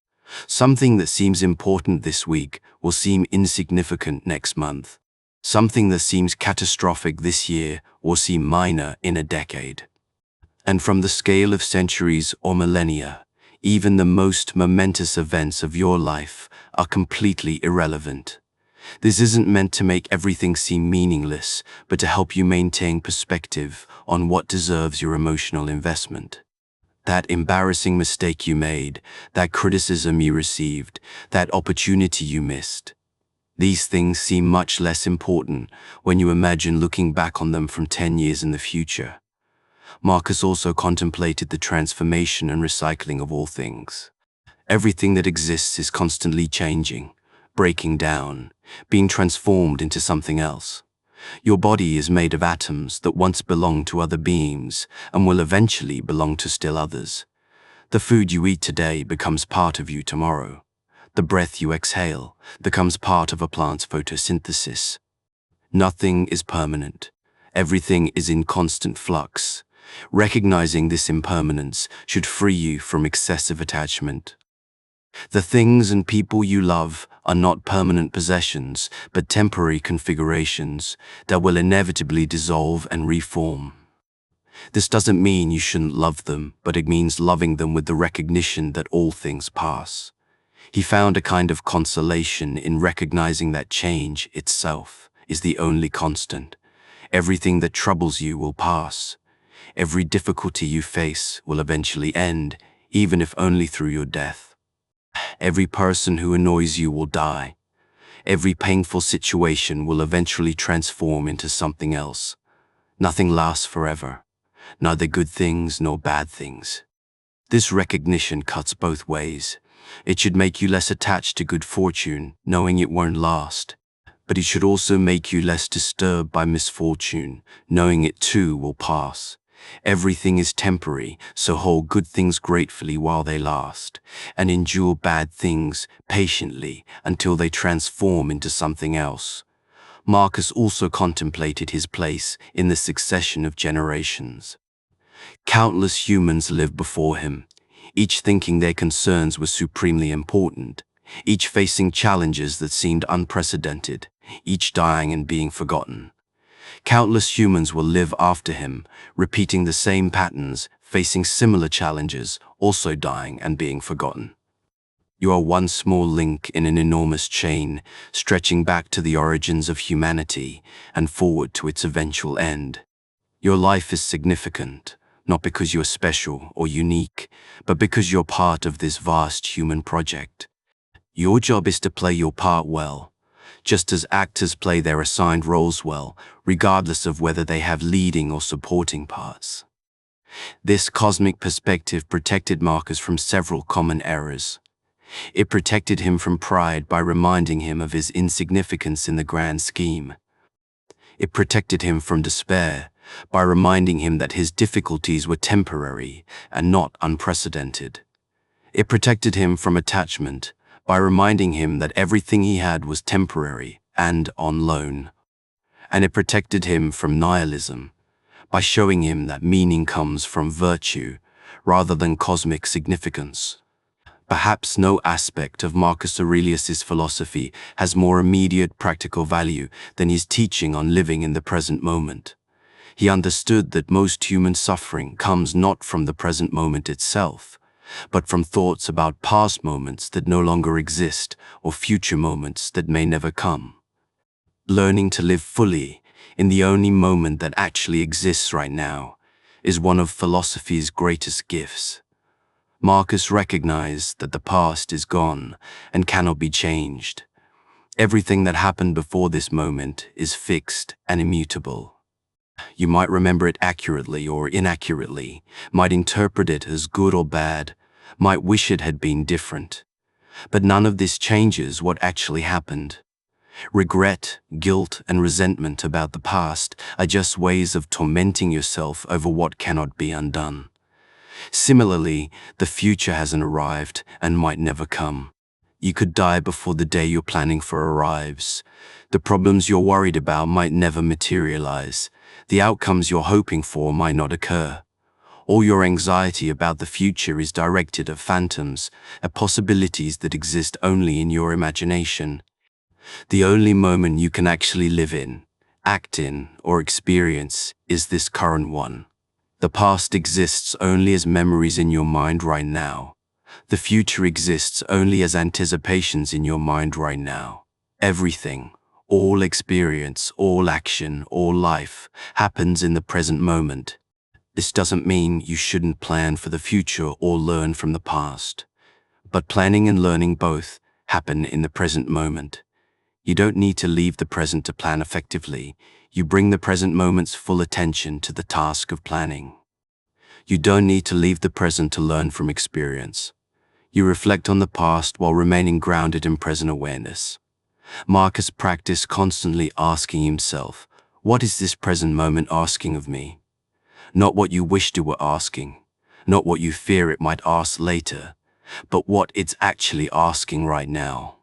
Something that seems important this week will seem insignificant next month. Something that seems catastrophic this year will seem minor in a decade. And from the scale of centuries or millennia, even the most momentous events of your life are completely irrelevant. This isn't meant to make everything seem meaningless, but to help you maintain perspective on what deserves your emotional investment. That embarrassing mistake you made, that criticism you received, that opportunity you missed. These things seem much less important when you imagine looking back on them from 10 years in the future. Marcus also contemplated the transformation and recycling of all things. Everything that exists is constantly changing, breaking down, being transformed into something else. Your body is made of atoms that once belonged to other beings and will eventually belong to still others. The food you eat today becomes part of you tomorrow. The breath you exhale becomes part of a plant's photosynthesis. Nothing is permanent. Everything is in constant flux. Recognizing this impermanence should free you from excessive attachment. The things and people you love are not permanent possessions, but temporary configurations that will inevitably dissolve and reform. This doesn't mean you shouldn't love them, but it means loving them with the recognition that all things pass. He found a kind of consolation in recognizing that change itself is the only constant. Everything that troubles you will pass. Every difficulty you face will eventually end, even if only through your death. Every person who annoys you will die. Every painful situation will eventually transform into something else. Nothing lasts forever, neither good things nor bad things. This recognition cuts both ways. It should make you less attached to good fortune, knowing it won't last. But it should also make you less disturbed by misfortune, knowing it too will pass. Everything is temporary, so hold good things gratefully while they last, and endure bad things patiently until they transform into something else. Marcus also contemplated his place in the succession of generations. Countless humans lived before him, each thinking their concerns were supremely important, each facing challenges that seemed unprecedented, each dying and being forgotten. Countless humans will live after him, repeating the same patterns, facing similar challenges, also dying and being forgotten. You are one small link in an enormous chain, stretching back to the origins of humanity and forward to its eventual end. Your life is significant, not because you're special or unique, but because you're part of this vast human project. Your job is to play your part well, just as actors play their assigned roles well, regardless of whether they have leading or supporting parts. This cosmic perspective protected Marcus from several common errors. It protected him from pride by reminding him of his insignificance in the grand scheme. It protected him from despair by reminding him that his difficulties were temporary and not unprecedented. It protected him from attachment by reminding him that everything he had was temporary and on loan. And it protected him from nihilism by showing him that meaning comes from virtue rather than cosmic significance. Perhaps no aspect of Marcus Aurelius's philosophy has more immediate practical value than his teaching on living in the present moment. He understood that most human suffering comes not from the present moment itself, but from thoughts about past moments that no longer exist or future moments that may never come. Learning to live fully in the only moment that actually exists right now is one of philosophy's greatest gifts. Marcus recognized that the past is gone and cannot be changed. Everything that happened before this moment is fixed and immutable. You might remember it accurately or inaccurately, might interpret it as good or bad, might wish it had been different. But none of this changes what actually happened. Regret, guilt, and resentment about the past are just ways of tormenting yourself over what cannot be undone. Similarly, the future hasn't arrived and might never come. You could die before the day you're planning for arrives. The problems you're worried about might never materialize. The outcomes you're hoping for might not occur. All your anxiety about the future is directed at phantoms, at possibilities that exist only in your imagination. The only moment you can actually live in, act in, or experience is this current one. The past exists only as memories in your mind right now. The future exists only as anticipations in your mind right now. Everything, all experience, all action, all life, happens in the present moment. This doesn't mean you shouldn't plan for the future or learn from the past. But planning and learning both happen in the present moment. You don't need to leave the present to plan effectively. You bring the present moment's full attention to the task of planning. You don't need to leave the present to learn from experience. You reflect on the past while remaining grounded in present awareness. Marcus practiced constantly asking himself, what is this present moment asking of me? Not what you wished it were asking, not what you fear it might ask later, but what it's actually asking right now.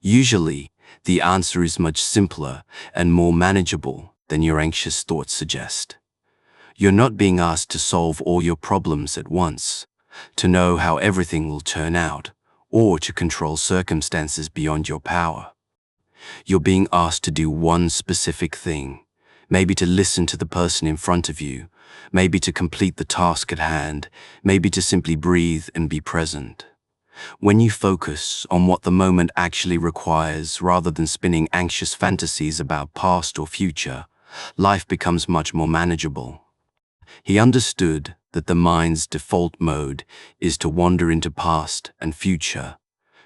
Usually, the answer is much simpler and more manageable than your anxious thoughts suggest. You're not being asked to solve all your problems at once, to know how everything will turn out, or to control circumstances beyond your power. You're being asked to do one specific thing, maybe to listen to the person in front of you, maybe to complete the task at hand, maybe to simply breathe and be present. When you focus on what the moment actually requires rather than spinning anxious fantasies about past or future, life becomes much more manageable. He understood that the mind's default mode is to wander into past and future.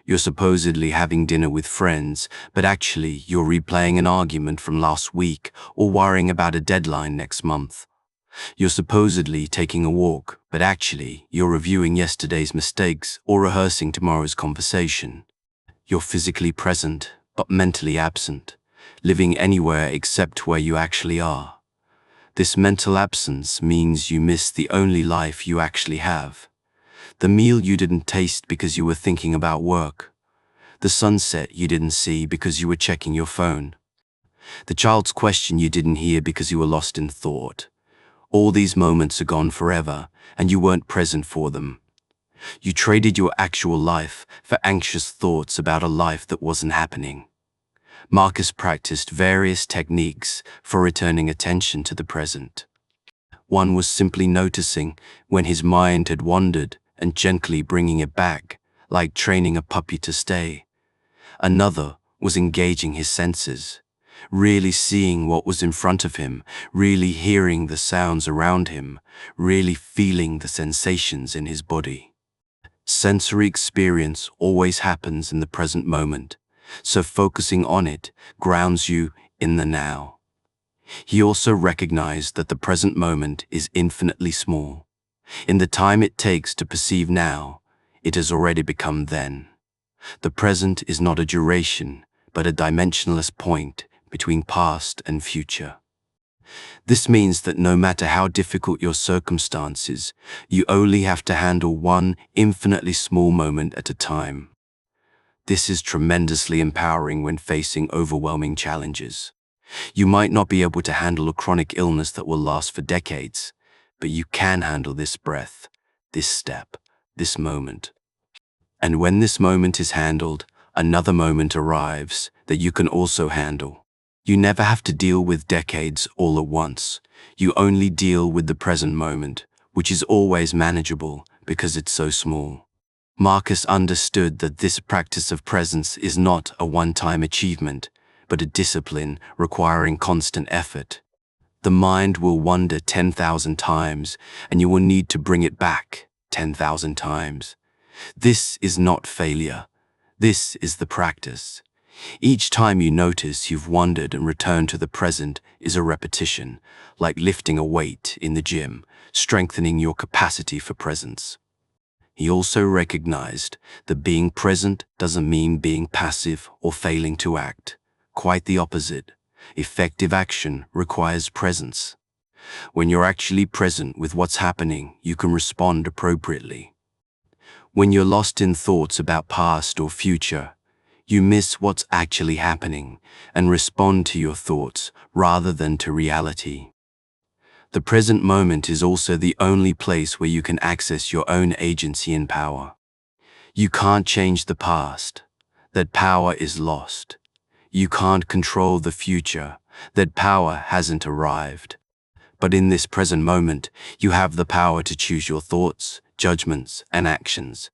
You're supposedly having dinner with friends, but actually you're replaying an argument from last week or worrying about a deadline next month. You're supposedly taking a walk, but actually you're reviewing yesterday's mistakes or rehearsing tomorrow's conversation. You're physically present, but mentally absent, living anywhere except where you actually are. This mental absence means you miss the only life you actually have. The meal you didn't taste because you were thinking about work. The sunset you didn't see because you were checking your phone. The child's question you didn't hear because you were lost in thought. All these moments are gone forever, and you weren't present for them. You traded your actual life for anxious thoughts about a life that wasn't happening. Marcus practiced various techniques for returning attention to the present. One was simply noticing when his mind had wandered and gently bringing it back, like training a puppy to stay. Another was engaging his senses, really seeing what was in front of him, really hearing the sounds around him, really feeling the sensations in his body. Sensory experience always happens in the present moment, so focusing on it grounds you in the now. He also recognized that the present moment is infinitely small. In the time it takes to perceive now, it has already become then. The present is not a duration, but a dimensionless point between past and future. This means that no matter how difficult your circumstances, you only have to handle one infinitely small moment at a time. This is tremendously empowering when facing overwhelming challenges. You might not be able to handle a chronic illness that will last for decades, but you can handle this breath, this step, this moment. And when this moment is handled, another moment arrives that you can also handle. You never have to deal with decades all at once. You only deal with the present moment, which is always manageable because it's so small. Marcus understood that this practice of presence is not a one-time achievement, but a discipline requiring constant effort. The mind will wander 10,000 times, and you will need to bring it back 10,000 times. This is not failure. This is the practice. Each time you notice you've wandered and returned to the present is a repetition, like lifting a weight in the gym, strengthening your capacity for presence. He also recognized that being present doesn't mean being passive or failing to act. Quite the opposite. Effective action requires presence. When you're actually present with what's happening, you can respond appropriately. When you're lost in thoughts about past or future, you miss what's actually happening and respond to your thoughts rather than to reality. The present moment is also the only place where you can access your own agency and power. You can't change the past. That power is lost. You can't control the future. That power hasn't arrived. But in this present moment, you have the power to choose your thoughts, judgments, and actions.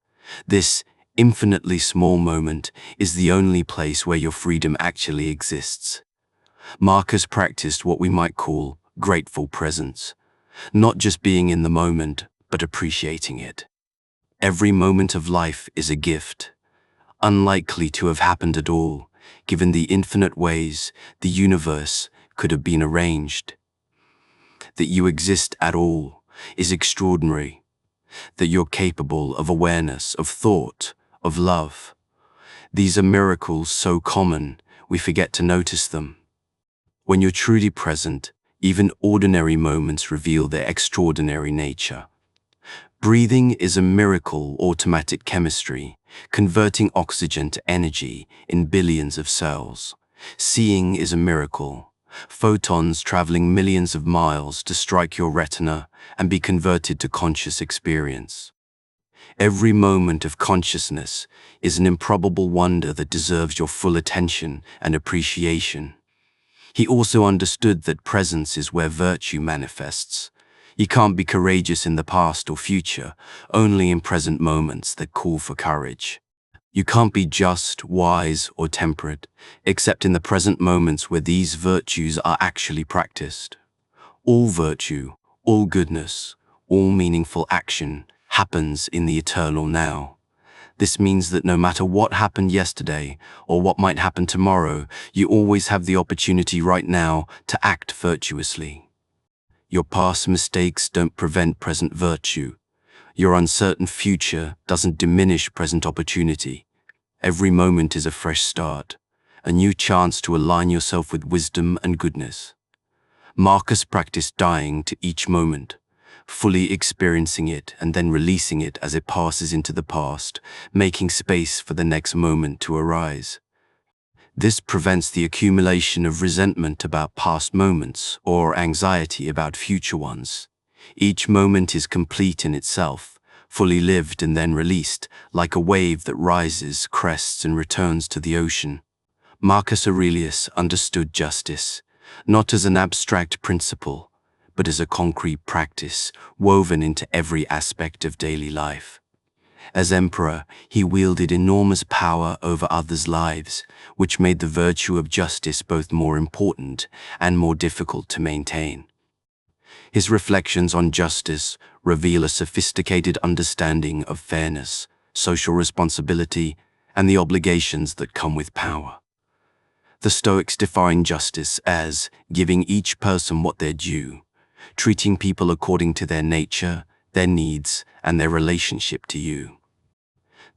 This infinitely small moment is the only place where your freedom actually exists. Marcus practiced what we might call grateful presence, not just being in the moment, but appreciating it. Every moment of life is a gift, unlikely to have happened at all, given the infinite ways the universe could have been arranged. That you exist at all is extraordinary. That you're capable of awareness, of thought, of love. These are miracles so common, we forget to notice them. When you're truly present, even ordinary moments reveal their extraordinary nature. Breathing is a miracle automatic chemistry, converting oxygen to energy in billions of cells. Seeing is a miracle. Photons traveling millions of miles to strike your retina and be converted to conscious experience. Every moment of consciousness is an improbable wonder that deserves your full attention and appreciation. He also understood that presence is where virtue manifests. You can't be courageous in the past or future, only in present moments that call for courage. You can't be just, wise, or temperate, except in the present moments where these virtues are actually practiced. All virtue, all goodness, all meaningful action happens in the eternal now. This means that no matter what happened yesterday or what might happen tomorrow, you always have the opportunity right now to act virtuously. Your past mistakes don't prevent present virtue. Your uncertain future doesn't diminish present opportunity. Every moment is a fresh start, a new chance to align yourself with wisdom and goodness. Marcus practiced dying to each moment, fully experiencing it and then releasing it as it passes into the past, making space for the next moment to arise. This prevents the accumulation of resentment about past moments or anxiety about future ones. Each moment is complete in itself, fully lived and then released, like a wave that rises, crests, and returns to the ocean. Marcus Aurelius understood justice, not as an abstract principle, but as a concrete practice woven into every aspect of daily life. As emperor, he wielded enormous power over others' lives, which made the virtue of justice both more important and more difficult to maintain. His reflections on justice reveal a sophisticated understanding of fairness, social responsibility, and the obligations that come with power. The Stoics define justice as giving each person what they're due, treating people according to their nature, their needs, and their relationship to you.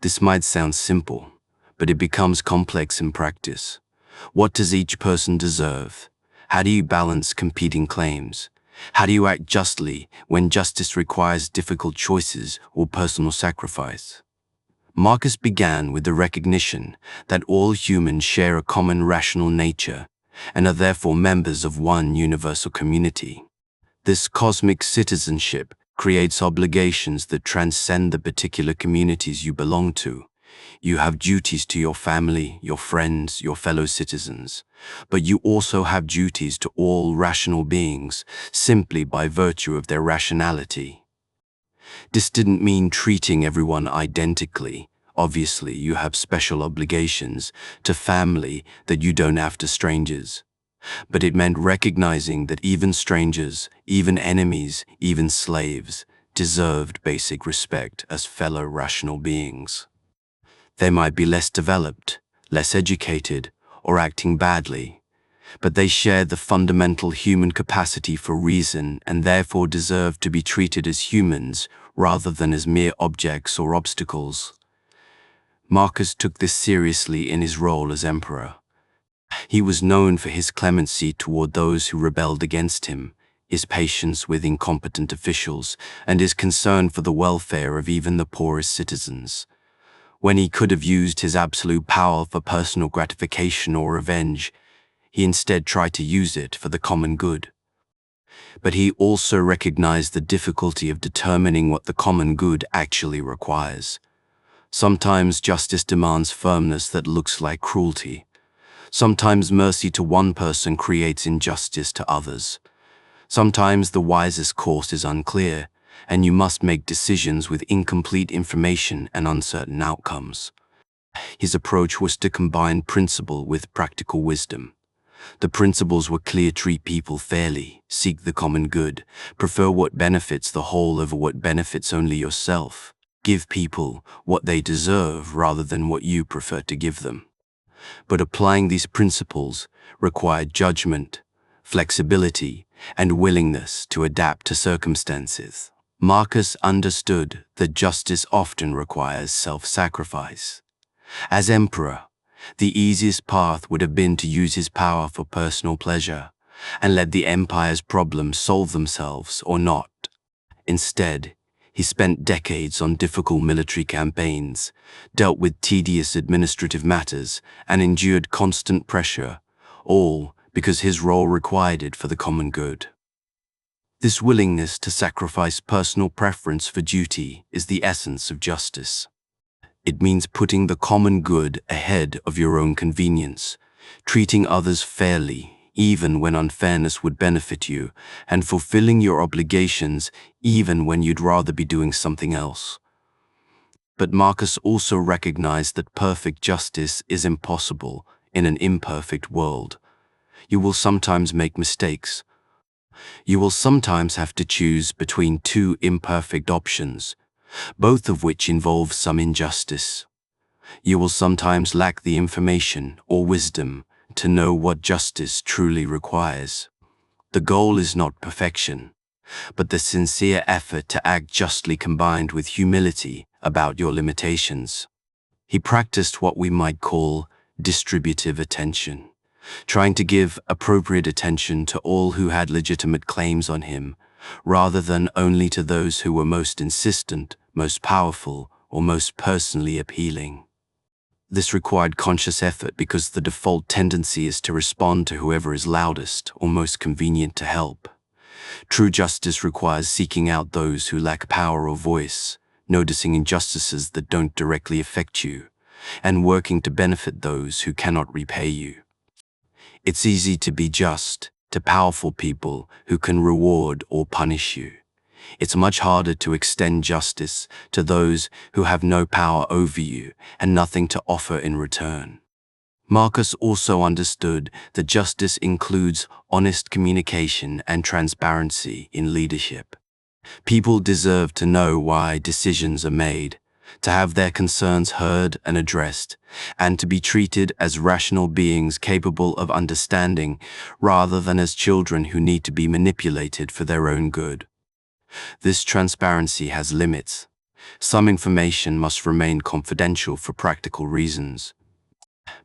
This might sound simple, but it becomes complex in practice. What does each person deserve? How do you balance competing claims? How do you act justly when justice requires difficult choices or personal sacrifice? Marcus began with the recognition that all humans share a common rational nature and are therefore members of one universal community. This cosmic citizenship creates obligations that transcend the particular communities you belong to. You have duties to your family, your friends, your fellow citizens, but you also have duties to all rational beings simply by virtue of their rationality. This didn't mean treating everyone identically. Obviously, you have special obligations to family that you don't have to strangers. But it meant recognizing that even strangers, even enemies, even slaves, deserved basic respect as fellow rational beings. They might be less developed, less educated, or acting badly, but they shared the fundamental human capacity for reason and therefore deserve to be treated as humans rather than as mere objects or obstacles. Marcus took this seriously in his role as emperor. He was known for his clemency toward those who rebelled against him, his patience with incompetent officials, and his concern for the welfare of even the poorest citizens. When he could have used his absolute power for personal gratification or revenge, he instead tried to use it for the common good. But he also recognized the difficulty of determining what the common good actually requires. Sometimes justice demands firmness that looks like cruelty. Sometimes mercy to one person creates injustice to others. Sometimes the wisest course is unclear, and you must make decisions with incomplete information and uncertain outcomes. His approach was to combine principle with practical wisdom. The principles were clear: treat people fairly, seek the common good, prefer what benefits the whole over what benefits only yourself, give people what they deserve rather than what you prefer to give them. But applying these principles required judgment, flexibility, and willingness to adapt to circumstances. Marcus understood that justice often requires self-sacrifice. As emperor, The easiest path would have been to use his power for personal pleasure and let the empire's problems solve themselves or not. Instead, he spent decades on difficult military campaigns, dealt with tedious administrative matters, and endured constant pressure, all because his role required it for the common good. This willingness to sacrifice personal preference for duty is the essence of justice. It means putting the common good ahead of your own convenience, treating others fairly, even when unfairness would benefit you, and fulfilling your obligations even when you'd rather be doing something else. But Marcus also recognized that perfect justice is impossible in an imperfect world. You will sometimes make mistakes. You will sometimes have to choose between two imperfect options, both of which involve some injustice. You will sometimes lack the information or wisdom to know what justice truly requires. The goal is not perfection, but the sincere effort to act justly combined with humility about your limitations. He practiced what we might call distributive attention, trying to give appropriate attention to all who had legitimate claims on him, rather than only to those who were most insistent, most powerful, or most personally appealing. This required conscious effort because the default tendency is to respond to whoever is loudest or most convenient to help. True justice requires seeking out those who lack power or voice, noticing injustices that don't directly affect you, and working to benefit those who cannot repay you. It's easy to be just to powerful people who can reward or punish you. It's much harder to extend justice to those who have no power over you and nothing to offer in return. Marcus also understood that justice includes honest communication and transparency in leadership. People deserve to know why decisions are made, to have their concerns heard and addressed, and to be treated as rational beings capable of understanding rather than as children who need to be manipulated for their own good. This transparency has limits. Some information must remain confidential for practical reasons.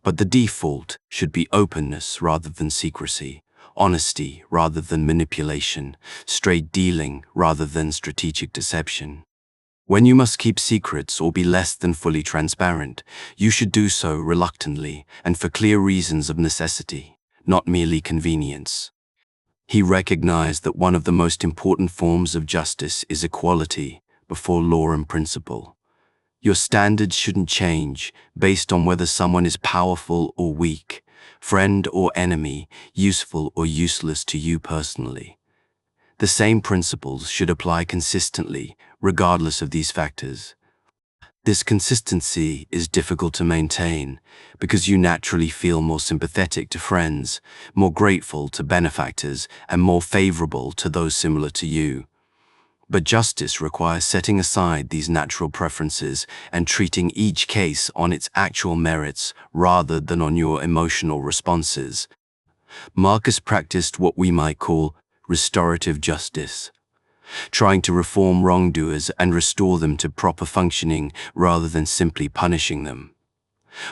But the default should be openness rather than secrecy, honesty rather than manipulation, straight dealing rather than strategic deception. When you must keep secrets or be less than fully transparent, you should do so reluctantly and for clear reasons of necessity, not merely convenience. He recognized that one of the most important forms of justice is equality before law and principle. Your standards shouldn't change based on whether someone is powerful or weak, friend or enemy, useful or useless to you personally. The same principles should apply consistently, regardless of these factors. This consistency is difficult to maintain because you naturally feel more sympathetic to friends, more grateful to benefactors, and more favorable to those similar to you. But justice requires setting aside these natural preferences and treating each case on its actual merits rather than on your emotional responses. Marcus practiced what we might call restorative justice, trying to reform wrongdoers and restore them to proper functioning rather than simply punishing them.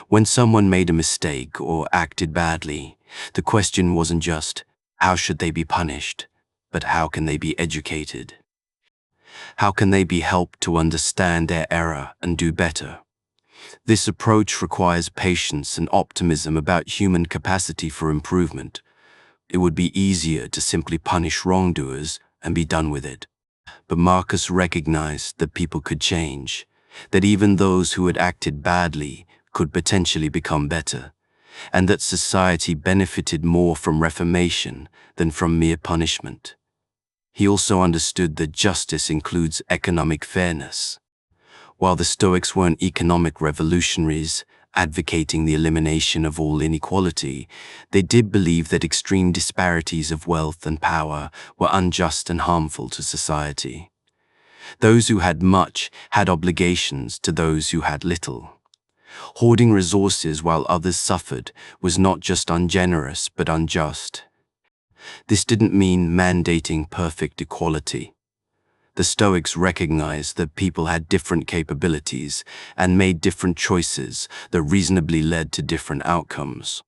When someone made a mistake or acted badly, the question wasn't just, how should they be punished, but how can they be educated? How can they be helped to understand their error and do better? This approach requires patience and optimism about human capacity for improvement. It would be easier to simply punish wrongdoers and be done with it. But Marcus recognized that people could change, that even those who had acted badly could potentially become better, and that society benefited more from reformation than from mere punishment. He also understood that justice includes economic fairness. While the Stoics weren't economic revolutionaries, advocating the elimination of all inequality, they did believe that extreme disparities of wealth and power were unjust and harmful to society. Those who had much had obligations to those who had little. Hoarding resources while others suffered was not just ungenerous but unjust. This didn't mean mandating perfect equality. The Stoics recognized that people had different capabilities and made different choices that reasonably led to different outcomes.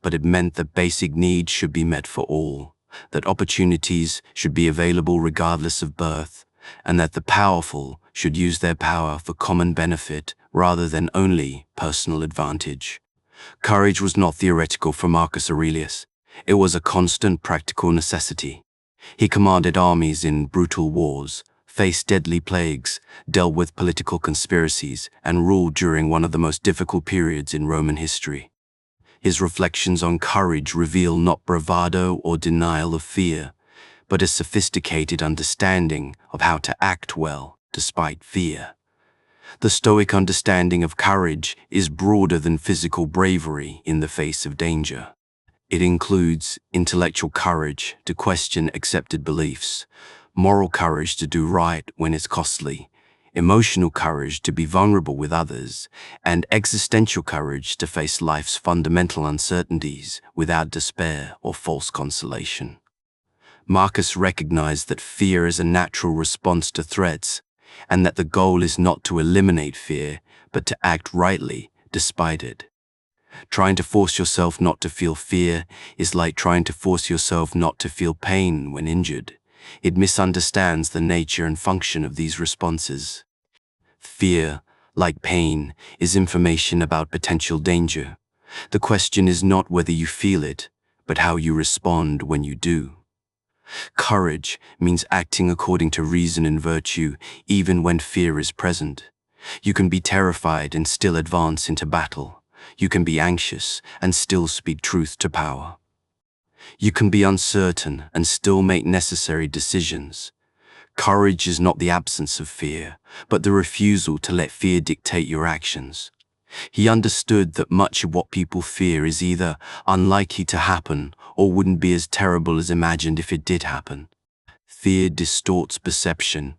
But it meant that basic needs should be met for all, that opportunities should be available regardless of birth, and that the powerful should use their power for common benefit rather than only personal advantage. Courage was not theoretical for Marcus Aurelius. It was a constant practical necessity. He commanded armies in brutal wars, faced deadly plagues, dealt with political conspiracies, and ruled during one of the most difficult periods in Roman history. His reflections on courage reveal not bravado or denial of fear, but a sophisticated understanding of how to act well despite fear. The Stoic understanding of courage is broader than physical bravery in the face of danger. It includes intellectual courage to question accepted beliefs, moral courage to do right when it's costly, emotional courage to be vulnerable with others, and existential courage to face life's fundamental uncertainties without despair or false consolation. Marcus recognized that fear is a natural response to threats, and that the goal is not to eliminate fear, but to act rightly despite it. Trying to force yourself not to feel fear is like trying to force yourself not to feel pain when injured. It misunderstands the nature and function of these responses. Fear, like pain, is information about potential danger. The question is not whether you feel it, but how you respond when you do. Courage means acting according to reason and virtue, even when fear is present. You can be terrified and still advance into battle. You can be anxious and still speak truth to power. You can be uncertain and still make necessary decisions. Courage is not the absence of fear, but the refusal to let fear dictate your actions. He understood that much of what people fear is either unlikely to happen or wouldn't be as terrible as imagined if it did happen. Fear distorts perception,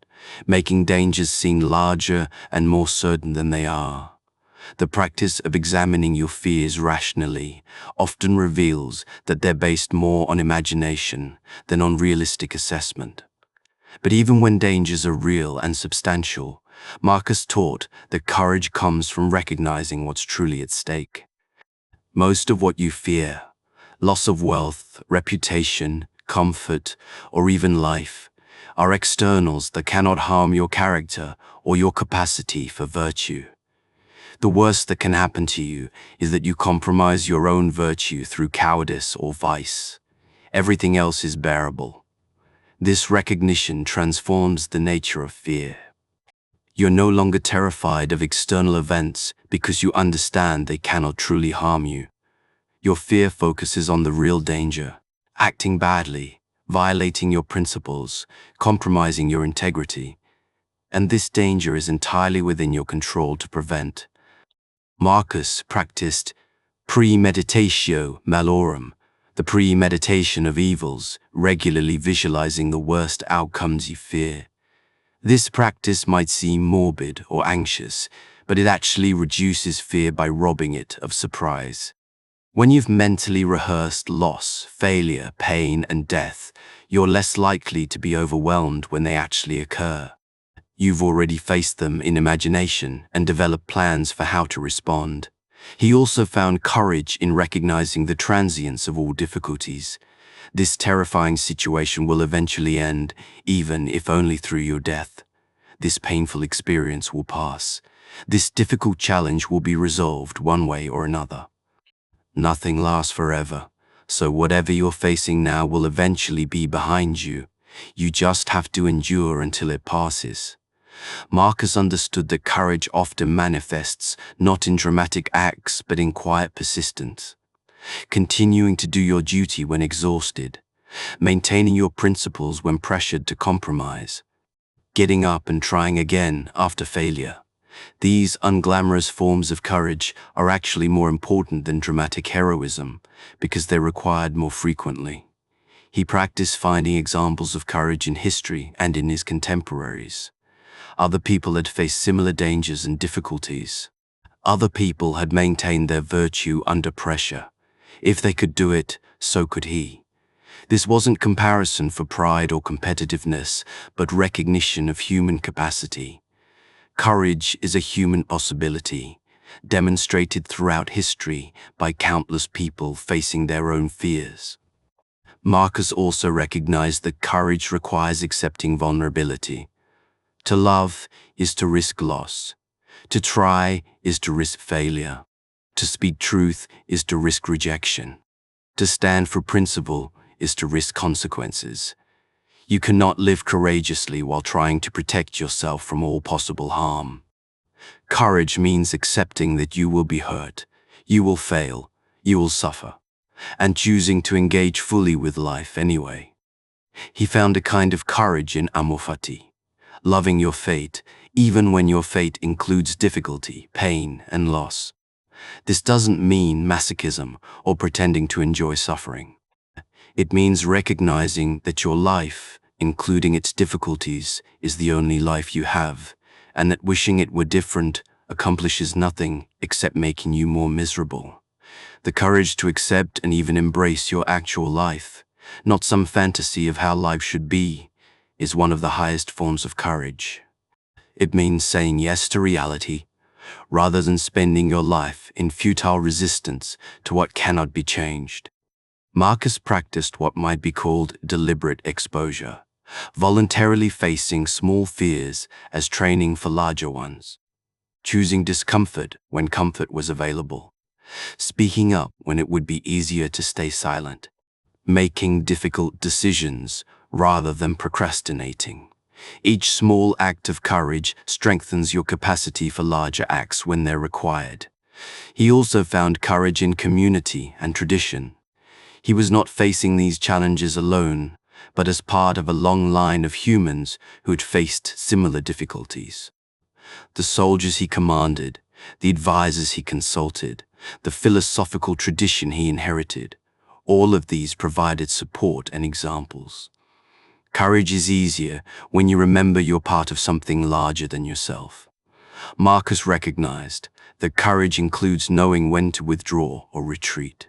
making dangers seem larger and more certain than they are. The practice of examining your fears rationally often reveals that they're based more on imagination than on realistic assessment. But even when dangers are real and substantial, Marcus taught that courage comes from recognizing what's truly at stake. Most of what you fear, loss of wealth, reputation, comfort, or even life, are externals that cannot harm your character or your capacity for virtue. The worst that can happen to you is that you compromise your own virtue through cowardice or vice. Everything else is bearable. This recognition transforms the nature of fear. You're no longer terrified of external events because you understand they cannot truly harm you. Your fear focuses on the real danger, acting badly, violating your principles, compromising your integrity. And this danger is entirely within your control to prevent. Marcus practiced premeditatio malorum, the premeditation of evils, regularly visualizing the worst outcomes you fear. This practice might seem morbid or anxious, but it actually reduces fear by robbing it of surprise. When you've mentally rehearsed loss, failure, pain, and death, you're less likely to be overwhelmed when they actually occur. You've already faced them in imagination and developed plans for how to respond. He also found courage in recognizing the transience of all difficulties. This terrifying situation will eventually end, even if only through your death. This painful experience will pass. This difficult challenge will be resolved one way or another. Nothing lasts forever, so whatever you're facing now will eventually be behind you. You just have to endure until it passes. Marcus understood that courage often manifests not in dramatic acts but in quiet persistence. Continuing to do your duty when exhausted, maintaining your principles when pressured to compromise, getting up and trying again after failure. These unglamorous forms of courage are actually more important than dramatic heroism because they're required more frequently. He practiced finding examples of courage in history and in his contemporaries. Other people had faced similar dangers and difficulties. Other people had maintained their virtue under pressure. If they could do it, so could he. This wasn't comparison for pride or competitiveness, but recognition of human capacity. Courage is a human possibility, demonstrated throughout history by countless people facing their own fears. Marcus also recognized that courage requires accepting vulnerability. To love is to risk loss. To try is to risk failure. To speak truth is to risk rejection. To stand for principle is to risk consequences. You cannot live courageously while trying to protect yourself from all possible harm. Courage means accepting that you will be hurt, you will fail, you will suffer, and choosing to engage fully with life anyway. He found a kind of courage in amor fati, loving your fate, even when your fate includes difficulty, pain, and loss. This doesn't mean masochism or pretending to enjoy suffering. It means recognizing that your life, including its difficulties, is the only life you have, and that wishing it were different accomplishes nothing except making you more miserable. The courage to accept and even embrace your actual life, not some fantasy of how life should be, is one of the highest forms of courage. It means saying yes to reality, rather than spending your life in futile resistance to what cannot be changed. Marcus practiced what might be called deliberate exposure, voluntarily facing small fears as training for larger ones, choosing discomfort when comfort was available, speaking up when it would be easier to stay silent, making difficult decisions rather than procrastinating. Each small act of courage strengthens your capacity for larger acts when they're required. He also found courage in community and tradition. He was not facing these challenges alone, but as part of a long line of humans who had faced similar difficulties. The soldiers he commanded, the advisors he consulted, the philosophical tradition he inherited, all of these provided support and examples. Courage is easier when you remember you're part of something larger than yourself. Marcus recognized that courage includes knowing when to withdraw or retreat.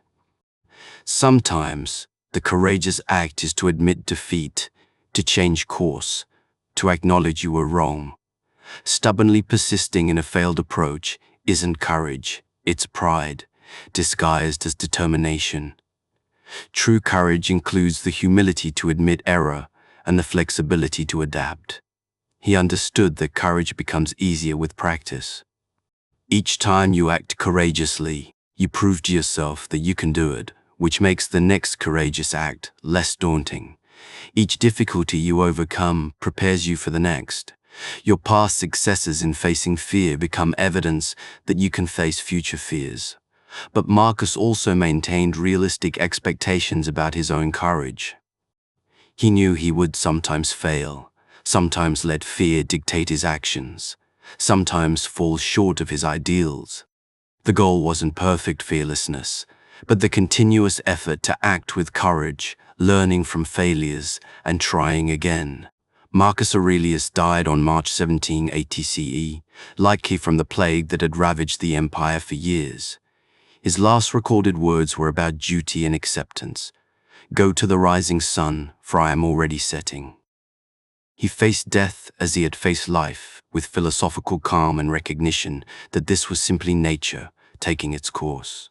Sometimes, the courageous act is to admit defeat, to change course, to acknowledge you were wrong. Stubbornly persisting in a failed approach isn't courage, it's pride, disguised as determination. True courage includes the humility to admit error and the flexibility to adapt. He understood that courage becomes easier with practice. Each time you act courageously, you prove to yourself that you can do it, which makes the next courageous act less daunting. Each difficulty you overcome prepares you for the next. Your past successes in facing fear become evidence that you can face future fears. But Marcus also maintained realistic expectations about his own courage. He knew he would sometimes fail, sometimes let fear dictate his actions, sometimes fall short of his ideals. The goal wasn't perfect fearlessness, but the continuous effort to act with courage, learning from failures, and trying again. Marcus Aurelius died on March 17, 80 CE, likely from the plague that had ravaged the empire for years. His last recorded words were about duty and acceptance. "Go to the rising sun, for I am already setting." He faced death as he had faced life, with philosophical calm and recognition that this was simply nature taking its course.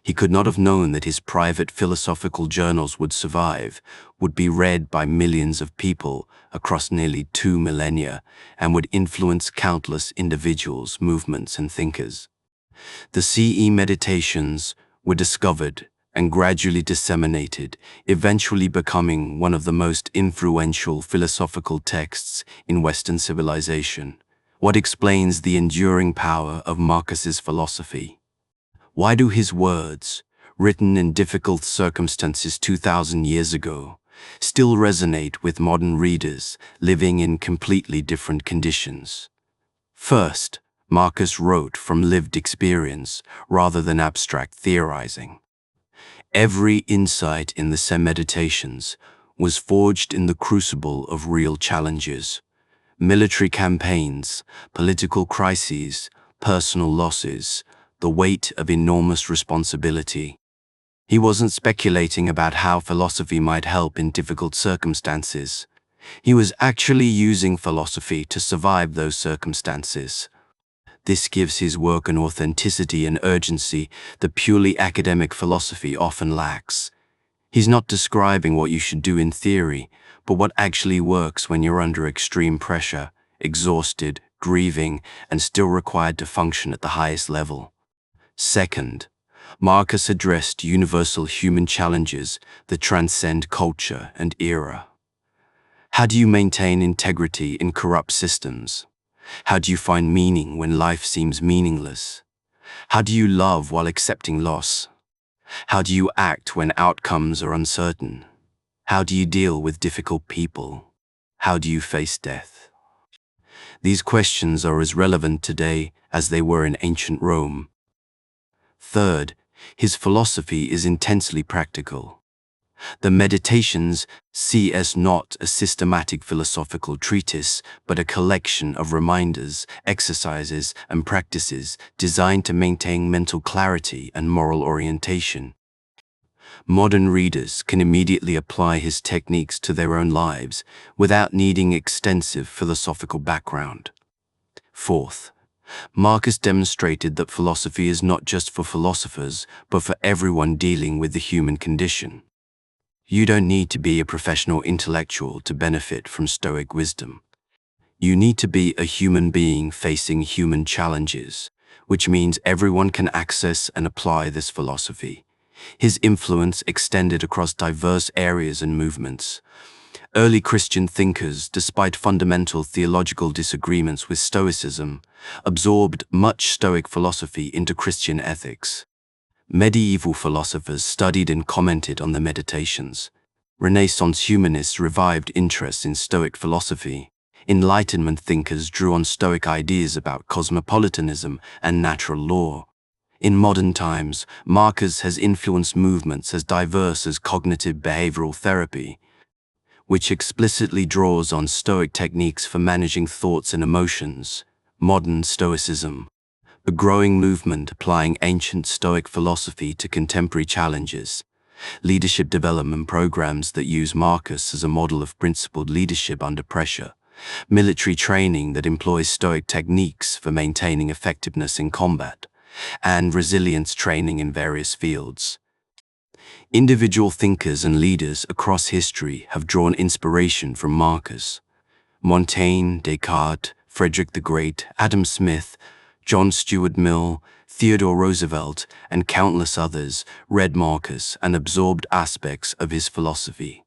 He could not have known that his private philosophical journals would survive, would be read by millions of people across nearly 2 millennia, and would influence countless individuals, movements, and thinkers. The CE meditations were discovered and gradually disseminated, eventually becoming one of the most influential philosophical texts in Western civilization. What explains the enduring power of Marcus's philosophy? Why do his words, written in difficult circumstances 2,000 years ago, still resonate with modern readers living in completely different conditions? First, Marcus wrote from lived experience rather than abstract theorizing. Every insight in the Meditations was forged in the crucible of real challenges: military campaigns, political crises, personal losses, the weight of enormous responsibility. He wasn't speculating about how philosophy might help in difficult circumstances. He was actually using philosophy to survive those circumstances. This gives his work an authenticity and urgency that purely academic philosophy often lacks. He's not describing what you should do in theory, but what actually works when you're under extreme pressure, exhausted, grieving, and still required to function at the highest level. Second, Marcus addressed universal human challenges that transcend culture and era. How do you maintain integrity in corrupt systems? How do you find meaning when life seems meaningless? How do you love while accepting loss? How do you act when outcomes are uncertain? How do you deal with difficult people? How do you face death? These questions are as relevant today as they were in ancient Rome. Third, his philosophy is intensely practical. The Meditations see as not a systematic philosophical treatise, but a collection of reminders, exercises, and practices designed to maintain mental clarity and moral orientation. Modern readers can immediately apply his techniques to their own lives without needing extensive philosophical background. Fourth, Marcus demonstrated that philosophy is not just for philosophers, but for everyone dealing with the human condition. You don't need to be a professional intellectual to benefit from Stoic wisdom. You need to be a human being facing human challenges, which means everyone can access and apply this philosophy. His influence extended across diverse areas and movements. Early Christian thinkers, despite fundamental theological disagreements with Stoicism, absorbed much Stoic philosophy into Christian ethics. Medieval philosophers studied and commented on the Meditations. Renaissance humanists revived interest in Stoic philosophy. Enlightenment thinkers drew on Stoic ideas about cosmopolitanism and natural law. In modern times, Marcus has influenced movements as diverse as cognitive behavioral therapy, which explicitly draws on Stoic techniques for managing thoughts and emotions. Modern Stoicism, a growing movement applying ancient Stoic philosophy to contemporary challenges. Leadership development programs that use Marcus as a model of principled leadership under pressure. Military training that employs Stoic techniques for maintaining effectiveness in combat. And resilience training in various fields. Individual thinkers and leaders across history have drawn inspiration from Marcus. Montaigne, Descartes, Frederick the Great, Adam Smith, John Stuart Mill, Theodore Roosevelt, and countless others read Marcus and absorbed aspects of his philosophy.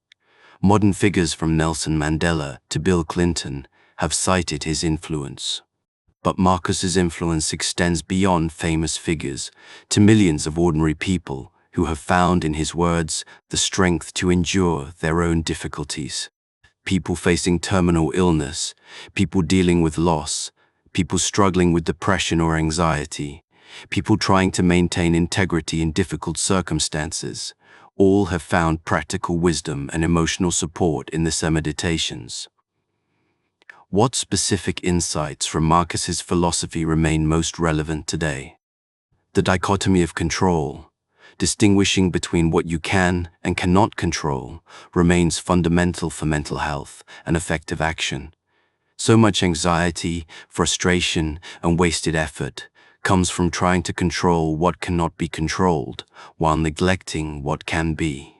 Modern figures from Nelson Mandela to Bill Clinton have cited his influence. But Marcus's influence extends beyond famous figures to millions of ordinary people who have found in his words the strength to endure their own difficulties. People facing terminal illness, people dealing with loss, people struggling with depression or anxiety, people trying to maintain integrity in difficult circumstances, all have found practical wisdom and emotional support in the Meditations. What specific insights from Marcus's philosophy remain most relevant today? The dichotomy of control, distinguishing between what you can and cannot control, remains fundamental for mental health and effective action. So much anxiety, frustration, and wasted effort comes from trying to control what cannot be controlled while neglecting what can be.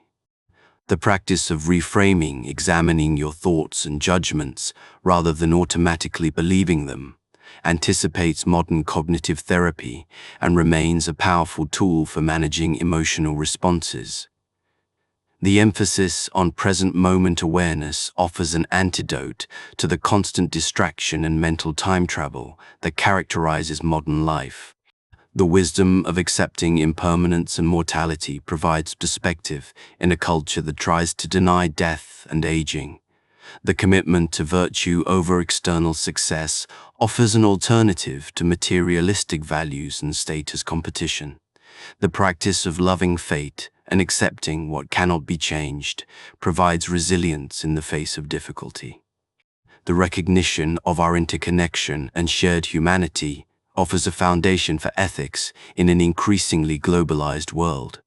The practice of reframing, examining your thoughts and judgments rather than automatically believing them, anticipates modern cognitive therapy and remains a powerful tool for managing emotional responses. The emphasis on present moment awareness offers an antidote to the constant distraction and mental time travel that characterizes modern life. The wisdom of accepting impermanence and mortality provides perspective in a culture that tries to deny death and aging. The commitment to virtue over external success offers an alternative to materialistic values and status competition. The practice of loving fate and accepting what cannot be changed provides resilience in the face of difficulty. The recognition of our interconnection and shared humanity offers a foundation for ethics in an increasingly globalized world.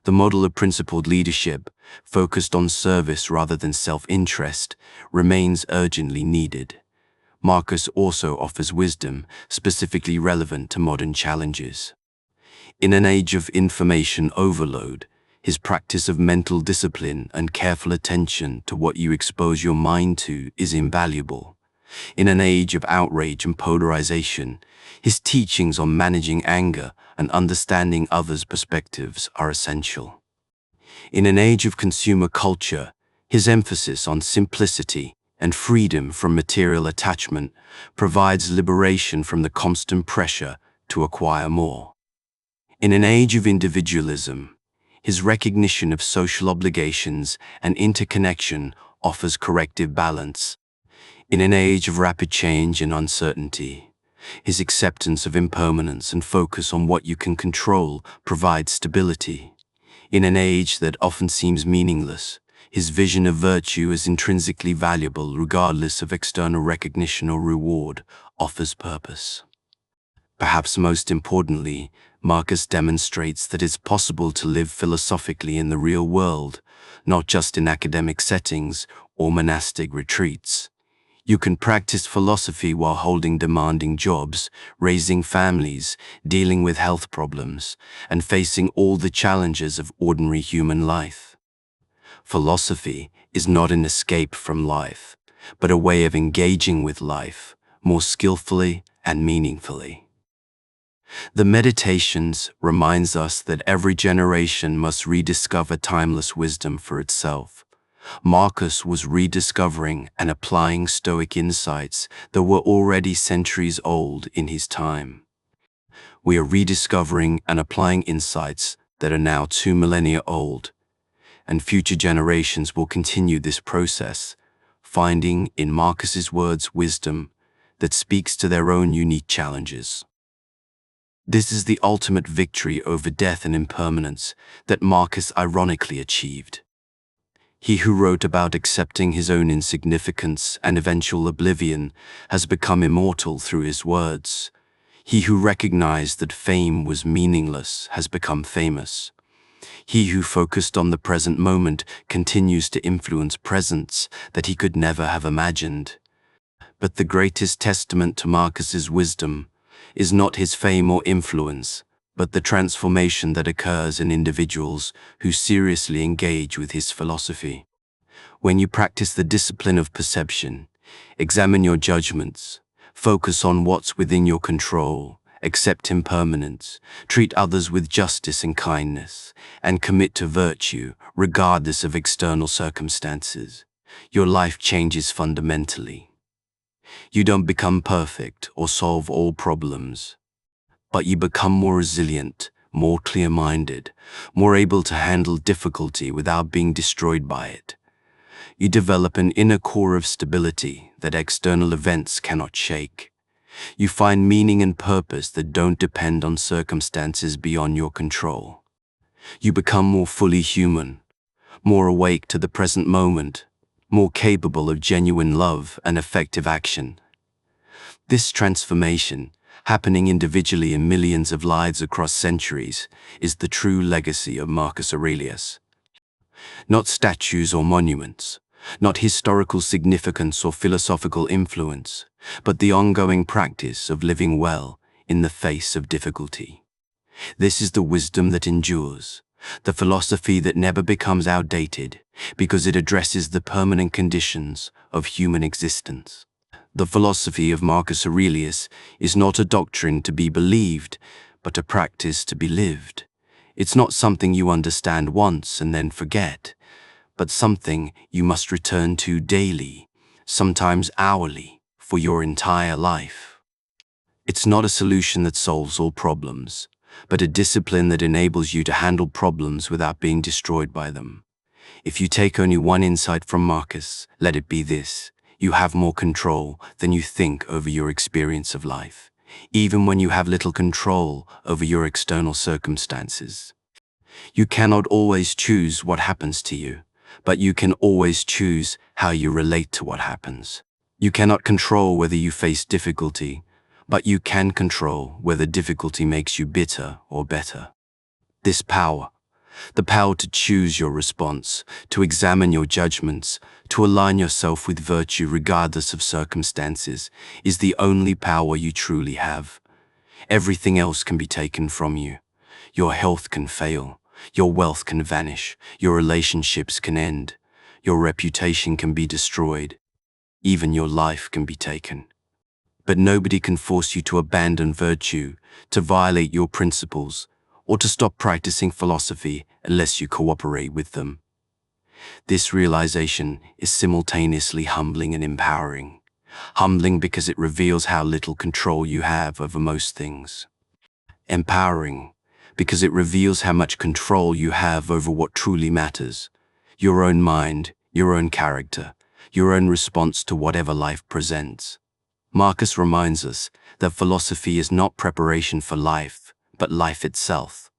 The model of principled leadership, focused on service rather than self-interest, remains urgently needed. Marcus also offers wisdom specifically relevant to modern challenges. In an age of information overload, his practice of mental discipline and careful attention to what you expose your mind to is invaluable. In an age of outrage and polarization, his teachings on managing anger and understanding others' perspectives are essential. In an age of consumer culture, his emphasis on simplicity and freedom from material attachment provides liberation from the constant pressure to acquire more. In an age of individualism, his recognition of social obligations and interconnection offers corrective balance. In an age of rapid change and uncertainty, his acceptance of impermanence and focus on what you can control provides stability. In an age that often seems meaningless, his vision of virtue as intrinsically valuable regardless of external recognition or reward offers purpose. Perhaps most importantly, Marcus demonstrates that it's possible to live philosophically in the real world, not just in academic settings or monastic retreats. You can practice philosophy while holding demanding jobs, raising families, dealing with health problems, and facing all the challenges of ordinary human life. Philosophy is not an escape from life, but a way of engaging with life more skillfully and meaningfully. The Meditations reminds us that every generation must rediscover timeless wisdom for itself. Marcus was rediscovering and applying Stoic insights that were already centuries old in his time. We are rediscovering and applying insights that are now 2 millennia old, and future generations will continue this process, finding in Marcus's words wisdom that speaks to their own unique challenges. This is the ultimate victory over death and impermanence that Marcus ironically achieved. He who wrote about accepting his own insignificance and eventual oblivion has become immortal through his words. He who recognized that fame was meaningless has become famous. He who focused on the present moment continues to influence presents that he could never have imagined. But the greatest testament to Marcus's wisdom is not his fame or influence, but the transformation that occurs in individuals who seriously engage with his philosophy. When you practice the discipline of perception, examine your judgments, focus on what's within your control, accept impermanence, treat others with justice and kindness, and commit to virtue regardless of external circumstances, your life changes fundamentally. You don't become perfect or solve all problems, but you become more resilient, more clear-minded, more able to handle difficulty without being destroyed by it. You develop an inner core of stability that external events cannot shake. You find meaning and purpose that don't depend on circumstances beyond your control. You become more fully human, more awake to the present moment, more capable of genuine love and effective action. This transformation, happening individually in millions of lives across centuries, is the true legacy of Marcus Aurelius. Not statues or monuments, not historical significance or philosophical influence, but the ongoing practice of living well in the face of difficulty. This is the wisdom that endures, the philosophy that never becomes outdated, because it addresses the permanent conditions of human existence. The philosophy of Marcus Aurelius is not a doctrine to be believed, but a practice to be lived. It's not something you understand once and then forget, but something you must return to daily, sometimes hourly, for your entire life. It's not a solution that solves all problems, but a discipline that enables you to handle problems without being destroyed by them. If you take only one insight from Marcus, let it be this: you have more control than you think over your experience of life, even when you have little control over your external circumstances. You cannot always choose what happens to you, but you can always choose how you relate to what happens. You cannot control whether you face difficulty, but you can control whether difficulty makes you bitter or better. This power, The power to choose your response, to examine your judgments, to align yourself with virtue regardless of circumstances, is the only power you truly have. Everything else can be taken from you. Your health can fail. Your wealth can vanish. Your relationships can end. Your reputation can be destroyed. Even your life can be taken. But nobody can force you to abandon virtue, to violate your principles, or to stop practicing philosophy unless you cooperate with them. This realization is simultaneously humbling and empowering. Humbling because it reveals how little control you have over most things. Empowering because it reveals how much control you have over what truly matters. Your own mind, your own character, your own response to whatever life presents. Marcus reminds us that philosophy is not preparation for life, but life itself.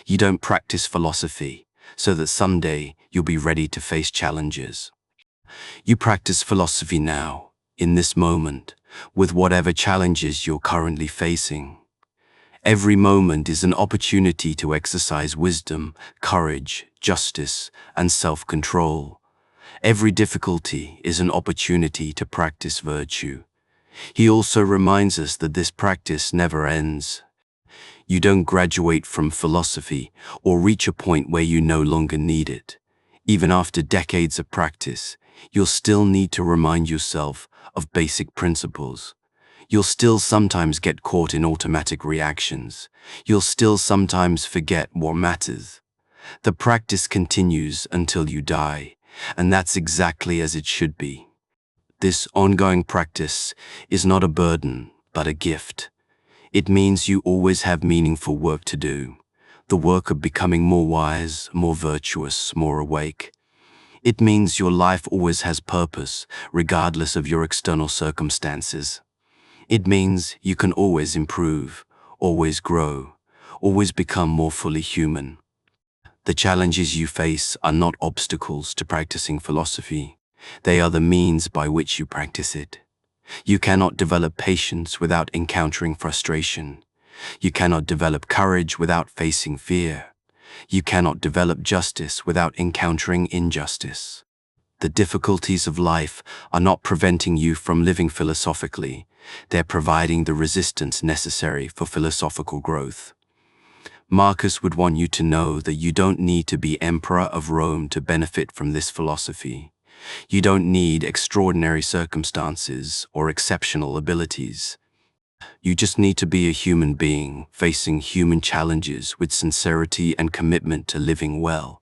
You don't practice philosophy so that someday you'll be ready to face challenges. You practice philosophy now, in this moment, with whatever challenges you're currently facing. Every moment is an opportunity to exercise wisdom, courage, justice, and self-control. Every difficulty is an opportunity to practice virtue. He also reminds us that this practice never ends. You don't graduate from philosophy or reach a point where you no longer need it. Even after decades of practice, you'll still need to remind yourself of basic principles. You'll still sometimes get caught in automatic reactions. You'll still sometimes forget what matters. The practice continues until you die, and that's exactly as it should be. This ongoing practice is not a burden, but a gift. It means you always have meaningful work to do. The work of becoming more wise, more virtuous, more awake. It means your life always has purpose, regardless of your external circumstances. It means you can always improve, always grow, always become more fully human. The challenges you face are not obstacles to practicing philosophy. They are the means by which you practice it. You cannot develop patience without encountering frustration. You cannot develop courage without facing fear. You cannot develop justice without encountering injustice. The difficulties of life are not preventing you from living philosophically. They're providing the resistance necessary for philosophical growth. Marcus would want you to know that you don't need to be emperor of Rome to benefit from this philosophy. You don't need extraordinary circumstances or exceptional abilities. You just need to be a human being facing human challenges with sincerity and commitment to living well.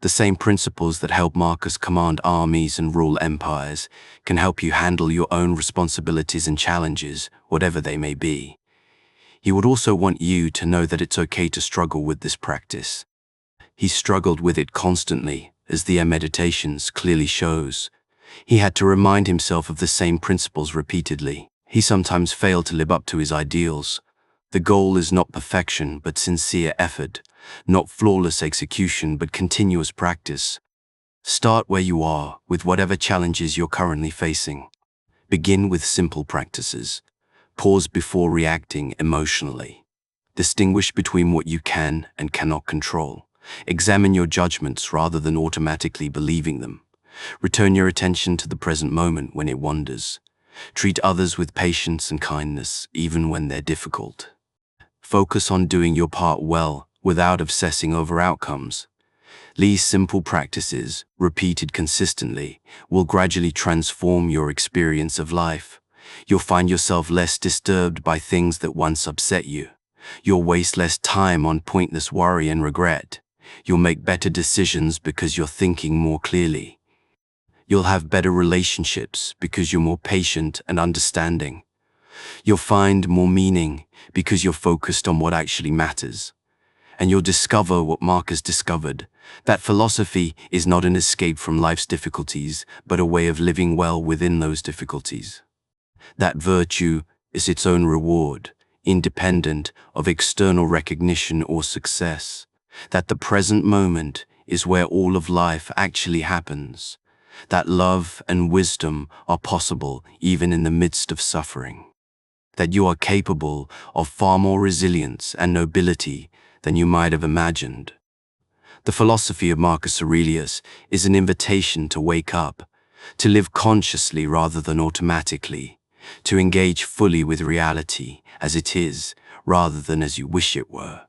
The same principles that help Marcus command armies and rule empires can help you handle your own responsibilities and challenges, whatever they may be. He would also want you to know that it's okay to struggle with this practice. He struggled with it constantly, as the Meditations clearly shows. He had to remind himself of the same principles repeatedly. He sometimes failed to live up to his ideals. The goal is not perfection, but sincere effort, not flawless execution, but continuous practice. Start where you are, with whatever challenges you're currently facing. Begin with simple practices. Pause before reacting emotionally. Distinguish between what you can and cannot control. Examine your judgments rather than automatically believing them. Return your attention to the present moment when it wanders. Treat others with patience and kindness, even when they're difficult. Focus on doing your part well, without obsessing over outcomes. These simple practices, repeated consistently, will gradually transform your experience of life. You'll find yourself less disturbed by things that once upset you. You'll waste less time on pointless worry and regret. You'll make better decisions because you're thinking more clearly. You'll have better relationships because you're more patient and understanding. You'll find more meaning because you're focused on what actually matters. And you'll discover what Marcus discovered, that philosophy is not an escape from life's difficulties, but a way of living well within those difficulties. That virtue is its own reward, independent of external recognition or success. That the present moment is where all of life actually happens. That love and wisdom are possible even in the midst of suffering. That you are capable of far more resilience and nobility than you might have imagined. The philosophy of Marcus Aurelius is an invitation to wake up, to live consciously rather than automatically, to engage fully with reality as it is rather than as you wish it were.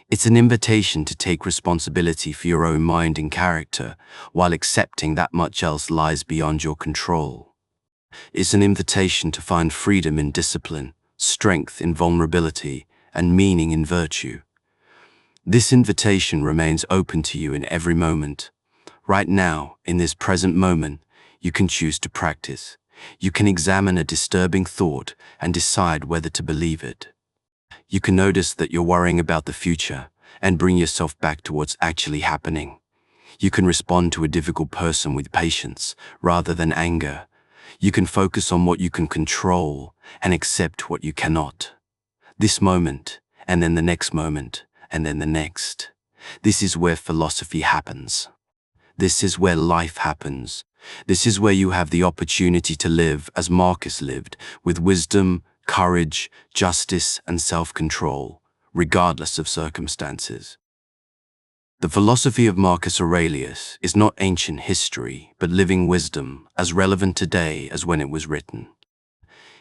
It's an invitation to take responsibility for your own mind and character while accepting that much else lies beyond your control. It's an invitation to find freedom in discipline, strength in vulnerability, and meaning in virtue. This invitation remains open to you in every moment. Right now, in this present moment, you can choose to practice. You can examine a disturbing thought and decide whether to believe it. You can notice that you're worrying about the future and bring yourself back to what's actually happening. You can respond to a difficult person with patience rather than anger. You can focus on what you can control and accept what you cannot. This moment, and then the next moment, and then the next. This is where philosophy happens. This is where life happens. This is where you have the opportunity to live as Marcus lived, with wisdom, courage, justice, and self-control, regardless of circumstances. The philosophy of Marcus Aurelius is not ancient history, but living wisdom, as relevant today as when it was written.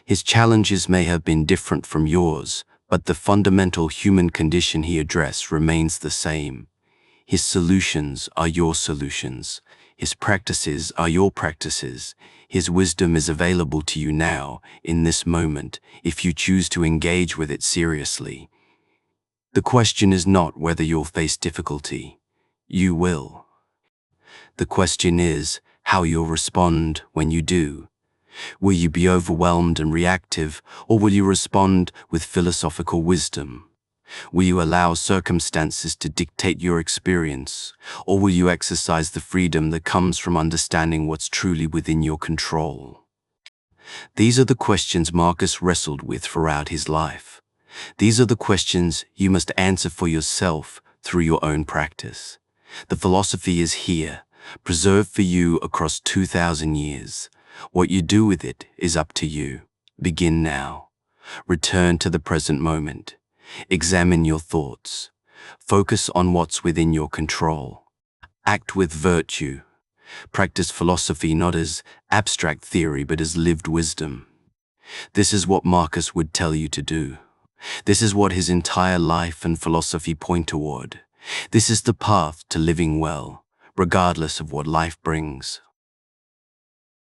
His challenges may have been different from yours, but the fundamental human condition he addressed remains the same. His solutions are your solutions. His practices are your practices. His wisdom is available to you now, in this moment, if you choose to engage with it seriously. The question is not whether you'll face difficulty. You will. The question is how you'll respond when you do. Will you be overwhelmed and reactive, or will you respond with philosophical wisdom? Will you allow circumstances to dictate your experience, or will you exercise the freedom that comes from understanding what's truly within your control? These are the questions Marcus wrestled with throughout his life. These are the questions you must answer for yourself through your own practice. The philosophy is here, preserved for you across 2,000 years. What you do with it is up to you. Begin now. Return to the present moment. Examine your thoughts. Focus on what's within your control. Act with virtue. Practice philosophy not as abstract theory but as lived wisdom. This is what Marcus would tell you to do. This is what his entire life and philosophy point toward. This is the path to living well, regardless of what life brings.